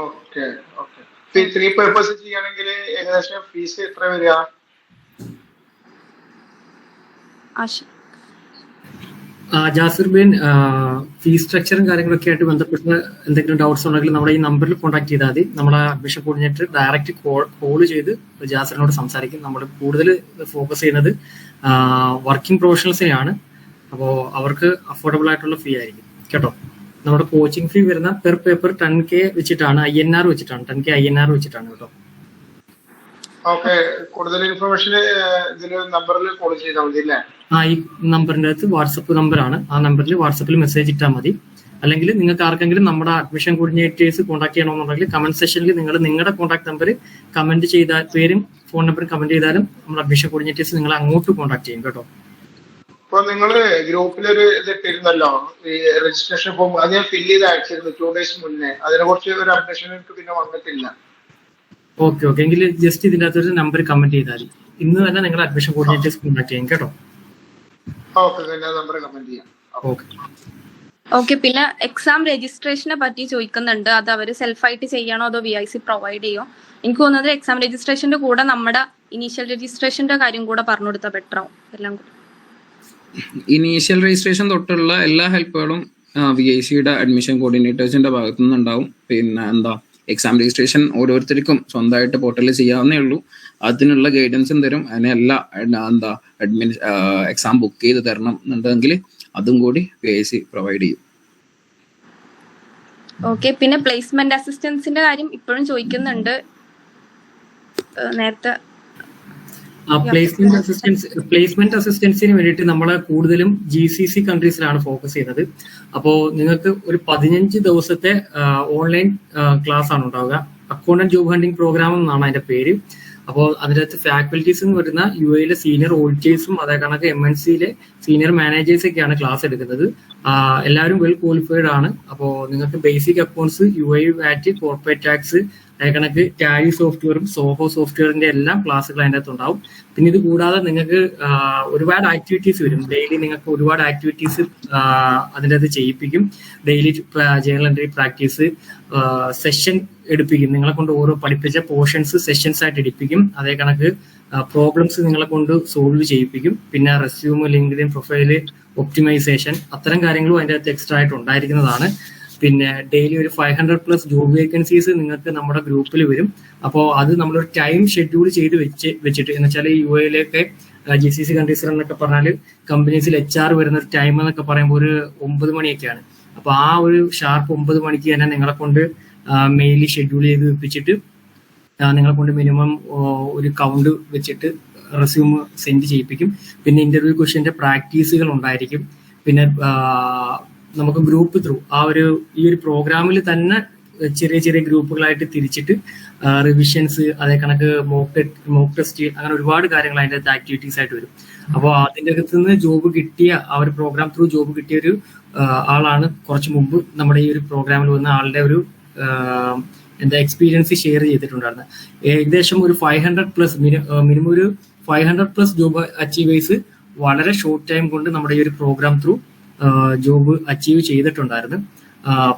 Okay okay. 3 പേപ്പേഴ്സ് ചെയ്യണമെങ്കിൽ ഏകദേശം ഫീസ് എത്ര വരിക? ജാസിർ ബിൻ, ഫീസ് സ്ട്രക്ചറും കാര്യങ്ങളൊക്കെ ആയിട്ട് ബന്ധപ്പെട്ട് എന്തെങ്കിലും ഡൗട്ട്സ് ഉണ്ടെങ്കിൽ നമ്മുടെ ഈ നമ്പറിൽ കോൺടാക്ട് ചെയ്താൽ മതി. നമ്മളെ അഡ്മിഷൻ കോർഡിനേറ്റർ ഡയറക്റ്റ് കോൾ ചെയ്ത് ജാസിറിനോട് സംസാരിക്കും. നമ്മൾ കൂടുതൽ ഫോക്കസ് ചെയ്യുന്നത് വർക്കിംഗ് പ്രൊഫഷണൽസിനെയാണ്. അപ്പോൾ അവർക്ക് അഫോർഡബിൾ ആയിട്ടുള്ള ഫീ ആയിരിക്കും കേട്ടോ. നമ്മുടെ കോച്ചിങ് ഫീ വരുന്ന പെർ പേപ്പർ 10K വെച്ചിട്ടാണ്, INR വെച്ചിട്ടാണ്, 10K INR വെച്ചിട്ടാണ് കേട്ടോ. ഓക്കെ, കൂടുതൽ ഇൻഫർമേഷൻ ഇതിൽ നമ്പറിൽ കോൾ ചെയ്താൽ മതി അല്ലേ? ഈ നമ്പറിന്റെ അകത്ത് വാട്സപ്പ് നമ്പറാണ്. ആ നമ്പറിൽ വാട്സപ്പിൽ മെസ്സേജ് ഇട്ടാൽ മതി. അല്ലെങ്കിൽ നിങ്ങൾക്ക് ആർക്കെങ്കിലും നമ്മുടെ അഡ്മിഷൻ കോർഡിനേറ്റേഴ്സ് കോൺടാക്ട് ചെയ്യണമെന്നുണ്ടെങ്കിൽ കമന്റ് സെക്ഷനിൽ നിങ്ങൾ നിങ്ങളുടെ കോൺടാക്ട് നമ്പർ കമന്റ് ചെയ്താൽ, പേരും ഫോൺ നമ്പറും കമന്റ് ചെയ്താലും നമ്മുടെ അഡ്മിഷൻ കോർഡിനേറ്റേഴ്സ് നിങ്ങളെ അങ്ങോട്ട് കോൺടാക്ട് ചെയ്യും കേട്ടോ. ഇപ്പൊ നിങ്ങള് ഗ്രൂപ്പിലൊരു ഇത് ഇട്ടിരുന്നല്ലോ, ഈ രജിസ്ട്രേഷൻ ഫോം, അത് ഞാൻ ഫില്ല് ചെയ്ത് അയച്ചിരുന്നു 2 days മുന്നേ. അതിനെ കുറിച്ച് ഒരു അപ്ഡേഷൻ എനിക്ക് പിന്നെ വന്നിട്ടില്ല. ഓക്കെ ഓക്കെ, എങ്കിൽ ജസ്റ്റ് ഇതിന്റെ അകത്തൊരു നമ്പർ കമന്റ് ചെയ്താൽ മതി. ഇന്ന് തന്നെ നിങ്ങളുടെ അഡ്മിഷൻ കോർഡിനേറ്റേഴ്സ് കോൺടാക്ട് ചെയ്യും കേട്ടോ. ഓക്കെ, പിന്നെ എക്സാം രജിസ്ട്രേഷനെ പറ്റി ചോദിക്കുന്നുണ്ട്. അത് അവര് സെൽഫായിട്ട് ചെയ്യണോ അതോ VIC പ്രൊവൈഡ് ചെയ്യോ? എനിക്ക് തോന്നുന്നത് എക്സാം രജിസ്ട്രേഷന്റെ കൂടെ നമ്മുടെ ഇനീഷ്യൽ രജിസ്ട്രേഷന്റെ കാര്യം കൂടെ പറഞ്ഞു കൊടുത്താൽ ബെറ്റർ ആവും. എല്ലാം കൂടി ഇനീഷ്യൽ രജിസ്ട്രേഷൻ തൊട്ടുള്ള എല്ലാ ഹെൽപ്പുകളും VICയുടെ അഡ്മിഷൻ കോർഡിനേറ്റേഴ്സിന്റെ ഭാഗത്തു നിന്നുണ്ടാവും. പിന്നെ എന്താ, എക്സാം രജിസ്ട്രേഷൻ ഓരോരുത്തർക്കും സ്വന്തമായിട്ട് പോർട്ടലിൽ ചെയ്യാവുന്നേ ഉള്ളൂ. അതിനുള്ള ഗൈഡൻസും തരും. അതിനെല്ലാം എന്താ എക്സാം ബുക്ക് ചെയ്ത് തരണം എന്നുണ്ടെങ്കിൽ അതും കൂടി VIC പ്രൊവൈഡ് ചെയ്യും. ഓക്കെ, പിന്നെ പ്ലേസ്മെന്റ് അസിസ്റ്റൻസിന്റെ കാര്യം ഇപ്പോഴും ചോദിക്കുന്നുണ്ട്. നേരത്തെ പ്ലേസ്മെന്റ് അസിസ്റ്റൻസിന് വേണ്ടിയിട്ട് നമ്മൾ കൂടുതലും GCC കൺട്രീസിലാണ് ഫോക്കസ് ചെയ്യുന്നത്. അപ്പോൾ നിങ്ങൾക്ക് ഒരു 15 ദിവസത്തെ ഓൺലൈൻ ക്ലാസ് ആണ് ഉണ്ടാവുക. അക്കൗണ്ടന്റ് ജോബ് ഹണ്ടിങ് പ്രോഗ്രാം എന്നാണ് അതിന്റെ പേര്. അപ്പോൾ അതിനകത്ത് ഫാക്കൽറ്റീസ് എന്ന് വരുന്ന UAE സീനിയർ ഓഡിറ്റേഴ്സും അതേ കണക്ക് MNCയിലെ സീനിയർ മാനേജേഴ്സ് ഒക്കെയാണ് ക്ലാസ് എടുക്കുന്നത്. എല്ലാവരും വെൽ ക്വാളിഫൈഡ് ആണ്. അപ്പോൾ നിങ്ങൾക്ക് basic accounts, UAE VAT, corporate tax, അതേ കണക്ക് ടാലി സോഫ്റ്റ്വെയറും സോഹോ സോഫ്റ്റ്വെയറിന്റെ എല്ലാം ക്ലാസ്സുകൾ അതിൻ്റെ അകത്ത് ഉണ്ടാവും. പിന്നെ ഇത് കൂടാതെ നിങ്ങൾക്ക് ഒരുപാട് ആക്ടിവിറ്റീസ് വരും. ഡെയിലി നിങ്ങൾക്ക് ഒരുപാട് ആക്ടിവിറ്റീസ് അതിൻ്റെ അകത്ത് ചെയ്യിപ്പിക്കും. Daily journal entry practice, session എടുപ്പിക്കും. നിങ്ങളെ കൊണ്ട് ഓരോ പഠിപ്പിച്ച പോർഷൻസ് സെഷൻസ് ആയിട്ട് എടുപ്പിക്കും. അതേ കണക്ക് പ്രോബ്ലംസ് നിങ്ങളെ കൊണ്ട് സോൾവ് ചെയ്യിപ്പിക്കും. പിന്നെ റെസ്യൂം, ലിങ്ക്ഡിൻ പ്രൊഫൈല് ഒപ്റ്റിമൈസേഷൻ, അത്തരം കാര്യങ്ങളും അതിൻ്റെ അകത്ത് എക്സ്ട്രാ ആയിട്ട് ഉണ്ടായിരിക്കുന്നതാണ്. പിന്നെ ഡെയിലി ഒരു 500+ ജോബ് വേക്കൻസീസ് നിങ്ങൾക്ക് നമ്മുടെ ഗ്രൂപ്പിൽ വരും. അപ്പോൾ അത് നമ്മളൊരു ടൈം ഷെഡ്യൂൾ ചെയ്ത് വെച്ചിട്ട് എന്ന് വെച്ചാൽ UAE GCC കൺട്രീസിൽ എന്നൊക്കെ പറഞ്ഞാൽ കമ്പനീസിൽ HR വരുന്ന ഒരു ടൈം എന്നൊക്കെ പറയുമ്പോൾ ഒരു 9 മണിയൊക്കെയാണ്. അപ്പൊ ആ ഒരു ഷാർപ്പ് 9 മണിക്ക് തന്നെ നിങ്ങളെ കൊണ്ട് മെയിലി ഷെഡ്യൂൾ ചെയ്ത് വെപ്പിച്ചിട്ട് നിങ്ങളെ കൊണ്ട് മിനിമം ഒരു കൗണ്ട് വെച്ചിട്ട് റെസ്യൂം സെൻഡ് ചെയ്യിപ്പിക്കും. പിന്നെ ഇന്റർവ്യൂ ക്വസ്റ്റ്യന്റെ പ്രാക്ടീസുകൾ ഉണ്ടായിരിക്കും. പിന്നെ നമുക്ക് ഗ്രൂപ്പ് ത്രൂ ഈ ഒരു പ്രോഗ്രാമിൽ തന്നെ ചെറിയ ചെറിയ ഗ്രൂപ്പുകളായിട്ട് തിരിച്ചിട്ട് റിവിഷൻസ്, അതേ കണക്ക് മോക്ക് ടെസ്റ്റ്, അങ്ങനെ ഒരുപാട് കാര്യങ്ങൾ അതിൻ്റെ അകത്ത് ആക്ടിവിറ്റീസ് ആയിട്ട് വരും. അപ്പോൾ അതിൻ്റെ അകത്ത് നിന്ന് ജോബ് കിട്ടിയ ആ ഒരു പ്രോഗ്രാം ത്രൂ ജോബ് കിട്ടിയ ഒരു ആളാണ് കുറച്ച് മുമ്പ് നമ്മുടെ ഈ ഒരു പ്രോഗ്രാമിൽ വന്ന ആളുടെ ഒരു എക്സ്പീരിയൻസ് ഷെയർ ചെയ്തിട്ടുണ്ടായിരുന്നു. ഏകദേശം ഒരു 500+ മിനിമം ഒരു 500+ ജോബ് അച്ചീവേഴ്സ് വളരെ ഷോർട്ട് ടൈം കൊണ്ട് നമ്മുടെ ഈ ഒരു പ്രോഗ്രാം ത്രൂ ജോബ് അച്ചീവ് ചെയ്തിട്ടുണ്ടായിരുന്നു.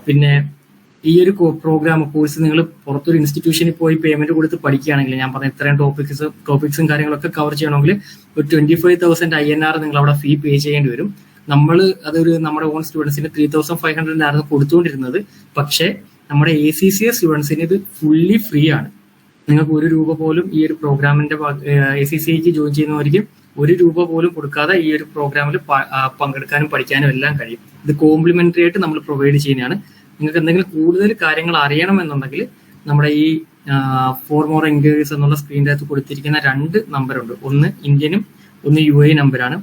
പിന്നെ ഈ ഒരു പ്രോഗ്രാം കോഴ്സ് നിങ്ങൾ പുറത്തൊരു ഇൻസ്റ്റിറ്റ്യൂഷനിൽ പോയി പേയ്മെന്റ് കൊടുത്ത് പഠിക്കുകയാണെങ്കിൽ, ഞാൻ പറഞ്ഞ ഇത്രയും ടോപ്പിക്സും കാര്യങ്ങളൊക്കെ കവർ ചെയ്യണമെങ്കിൽ ഒരു 25,000 INR നിങ്ങൾ അവിടെ ഫീ പേ ചെയ്യേണ്ടി വരും. നമ്മുടെ ഓൺ സ്റ്റുഡൻസിന് 3,500 കൊടുത്തുകൊണ്ടിരുന്നത്. പക്ഷേ നമ്മുടെ ACCA സ്റ്റുഡൻസിന് ഇത് ഫുള്ളി ഫ്രീ ആണ്. നിങ്ങൾക്ക് 1 രൂപ പോലും ഈ ഒരു പ്രോഗ്രാമിന്റെ ACCAക്ക് ജോയിൻ ചെയ്യുന്നവർക്ക് 1 രൂപ പോലും കൊടുക്കാതെ ഈ ഒരു പ്രോഗ്രാമിൽ പങ്കെടുക്കാനും പഠിക്കാനും എല്ലാം കഴിയും. ഇത് കോംപ്ലിമെന്ററി ആയിട്ട് നമ്മൾ പ്രൊവൈഡ് ചെയ്യുന്നതാണ്. നിങ്ങൾക്ക് എന്തെങ്കിലും കൂടുതൽ കാര്യങ്ങൾ അറിയണമെന്നുണ്ടെങ്കിൽ നമ്മുടെ ഈ ഫോർ മോർ എൻക്വയറീസ് എന്നുള്ള സ്ക്രീനിൻ്റെ അകത്ത് കൊടുത്തിരിക്കുന്ന 2 നമ്പറുണ്ട്. ഒന്ന് ഇന്ത്യനും ഒന്ന് UAE നമ്പറാണ്.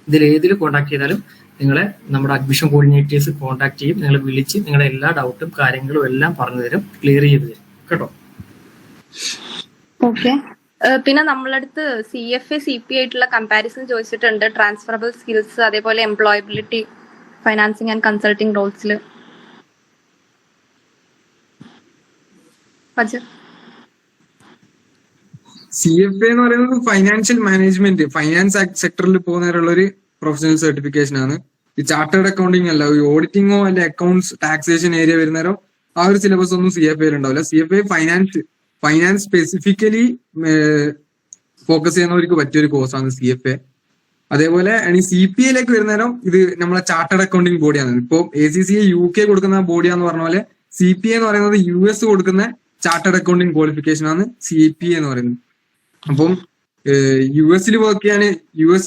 ഇതിലേതിൽ കോൺടാക്ട് ചെയ്താലും നിങ്ങളെ നമ്മുടെ അഡ്മിഷൻ കോർഡിനേറ്റേഴ്സ് കോൺടാക്ട് ചെയ്യും. നിങ്ങളെ വിളിച്ച് നിങ്ങളുടെ എല്ലാ ഡൗട്ടും കാര്യങ്ങളും എല്ലാം പറഞ്ഞു തരും, ക്ലിയർ ചെയ്ത് തരും കേട്ടോ. ഓക്കെ. പിന്നെ നമ്മളടുത്ത് CFA CP ആയിട്ടുള്ള കമ്പാരിസൺ ചോദിച്ചിട്ടുണ്ട്. ട്രാൻസ്ഫറബിൾ സ്കിൽസ്, അതേപോലെ എംപ്ലോയബിലിറ്റി, ഫൈനാൻസിങ് ആൻഡ് കൺസൾട്ടിങ് റോൾസിൽ. CFA എന്ന് പറയുന്നത് ഫൈനാൻഷ്യൽ മാനേജ്മെന്റ്, ഫൈനാൻസ് സെക്ടറിൽ പോകുന്നവരുള്ള ഒരു പ്രൊഫഷണൽ സർട്ടിഫിക്കേഷൻ ആണ്. ഈ ചാർട്ടേഡ് അക്കൗണ്ടിങ് അല്ല, ഈ ഓഡിറ്റിങ്ങോ അല്ലെ അക്കൗണ്ട്സ് ടാക്സേഷൻ ഏരിയ വരുന്നവരോ ആ ഒരു സിലബസ് ഒന്നും CFA ഉണ്ടാവില്ല. CFA ഫൈനാൻസ് സ്പെസിഫിക്കലി ഫോക്കസ് ചെയ്യുന്നവർക്ക് പറ്റിയൊരു കോഴ്സാണ് CFA. അതേപോലെ ഈ CPA വരുന്നേരം ഇത് നമ്മളെ ചാർട്ടേഡ് അക്കൗണ്ടിങ് ബോഡിയാണ്. ഇപ്പൊ ACCA UK കൊടുക്കുന്ന ബോഡിയാന്ന് പറഞ്ഞ പോലെ CPA എന്ന് പറയുന്നത് US കൊടുക്കുന്ന ചാർട്ടേഡ് അക്കൗണ്ടിങ് ക്വാളിഫിക്കേഷൻ ആണ് CPA എന്ന് പറയുന്നത്. അപ്പം US വർക്ക് ചെയ്യാൻ, US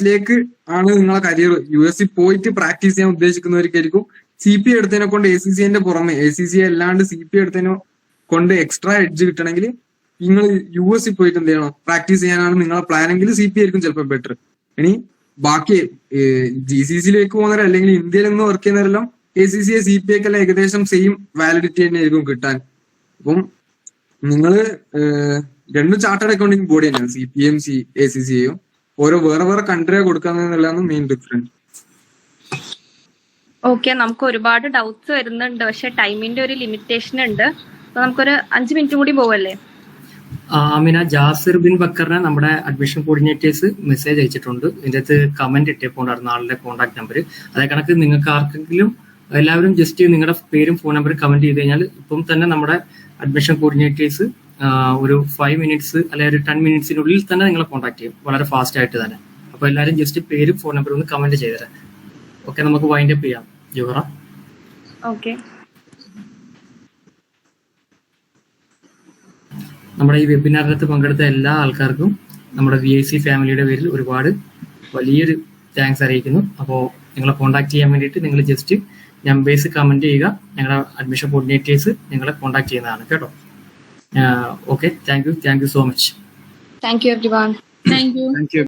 ആണ് നിങ്ങളെ കരിയർ, US പോയിട്ട് പ്രാക്ടീസ് ചെയ്യാൻ ഉദ്ദേശിക്കുന്നവർക്കായിരിക്കും CPA എടുത്തതിനെ കൊണ്ട് ACCA പുറമെ ACCA അല്ലാണ്ട് CPA എടുത്തതിനെ കൊണ്ട് എക്സ്ട്രാ എഡ്ജ് കിട്ടണമെങ്കിൽ നിങ്ങൾ US പോയിട്ട് എന്ത് ചെയ്യണം, പ്രാക്ടീസ് ചെയ്യാനാണ് നിങ്ങളെ പ്ലാൻ എങ്കിൽ CPA ആയിരിക്കും ചിലപ്പോൾ ബെറ്റർ. ഇനി ബാക്കി GCCയിലേക്ക് പോകുന്നവരെ അല്ലെങ്കിൽ ഇന്ത്യയിൽ നിന്ന് വർക്ക് ചെയ്യുന്നവരെല്ലാം ACCA CPAക്കെല്ലാം ഏകദേശം സെയിം വാലിഡിറ്റി തന്നെ ആയിരിക്കും കിട്ടാൻ. അപ്പം നിങ്ങള് 2 ചാർട്ടേഡ് അക്കൗണ്ടിങ് ബോഡി തന്നെയാണ് CPAയും ACCAയും. ഓരോ വേറെ കൺട്രിയാ കൊടുക്കാന്നുള്ളതാണ് മെയിൻ ഡിഫറൻസ്. ഓക്കെ. നമുക്ക് ഒരുപാട് ഡൗട്ട്സ് വരുന്നുണ്ട്, പക്ഷെ ടൈമിന്റെ ഒരു ലിമിറ്റേഷൻ ഉണ്ട്. അപ്പൊ നമുക്കൊരു 5 മിനിറ്റ് കൂടി പോവല്ലേ? ആമിന ജാസിർ ബിൻ ബക്കറിനെ നമ്മുടെ അഡ്മിഷൻ കോർഡിനേറ്റേഴ്സ് മെസ്സേജ് അയച്ചിട്ടുണ്ട്. ഇതിന്റെ അകത്ത് കമന്റ് ഇട്ടേപ്പോണ്ടായിരുന്നു ആളുടെ കോൺടാക്ട് നമ്പർ. അതേ കണക്ക് നിങ്ങൾക്ക് ആർക്കെങ്കിലും എല്ലാവരും ജസ്റ്റ് നിങ്ങളുടെ പേരും ഫോൺ നമ്പറും കമന്റ് ചെയ്ത് കഴിഞ്ഞാൽ ഇപ്പം തന്നെ നമ്മുടെ അഡ്മിഷൻ കോർഡിനേറ്റേഴ്സ് ഒരു 5 മിനിറ്റ്സ് അല്ലെങ്കിൽ ഒരു 10 മിനിറ്റ്സിനുള്ളിൽ തന്നെ നിങ്ങളെ കോൺടാക്ട് ചെയ്യും, വളരെ ഫാസ്റ്റ് ആയിട്ട് തന്നെ. അപ്പൊ എല്ലാവരും ജസ്റ്റ് പേരും ഫോൺ നമ്പറും ഒന്ന് കമന്റ് ചെയ്തേരാം. ഓക്കെ, നമുക്ക് വൈൻഡ് അപ്പ് ചെയ്യാം. ജോഹറ. ഓക്കെ. നമ്മുടെ ഈ വെബിനാറിനകത്ത് പങ്കെടുത്ത എല്ലാ ആൾക്കാർക്കും നമ്മുടെ VIC ഫാമിലിയുടെ പേരിൽ ഒരുപാട് വലിയൊരു താങ്ക്സ് അറിയിക്കുന്നു. അപ്പോൾ നിങ്ങളെ കോൺടാക്ട് ചെയ്യാൻ വേണ്ടിയിട്ട് നിങ്ങൾ ജസ്റ്റ് നമ്പേഴ്സ് കമന്റ് ചെയ്യുക. ഞങ്ങളുടെ അഡ്മിഷൻ കോർഡിനേറ്റേഴ്സ് നിങ്ങളെ കോൺടാക്ട് ചെയ്യുന്നതാണ് കേട്ടോ. Okay, thank you so much. Thank you everyone. Thank you. Thank U.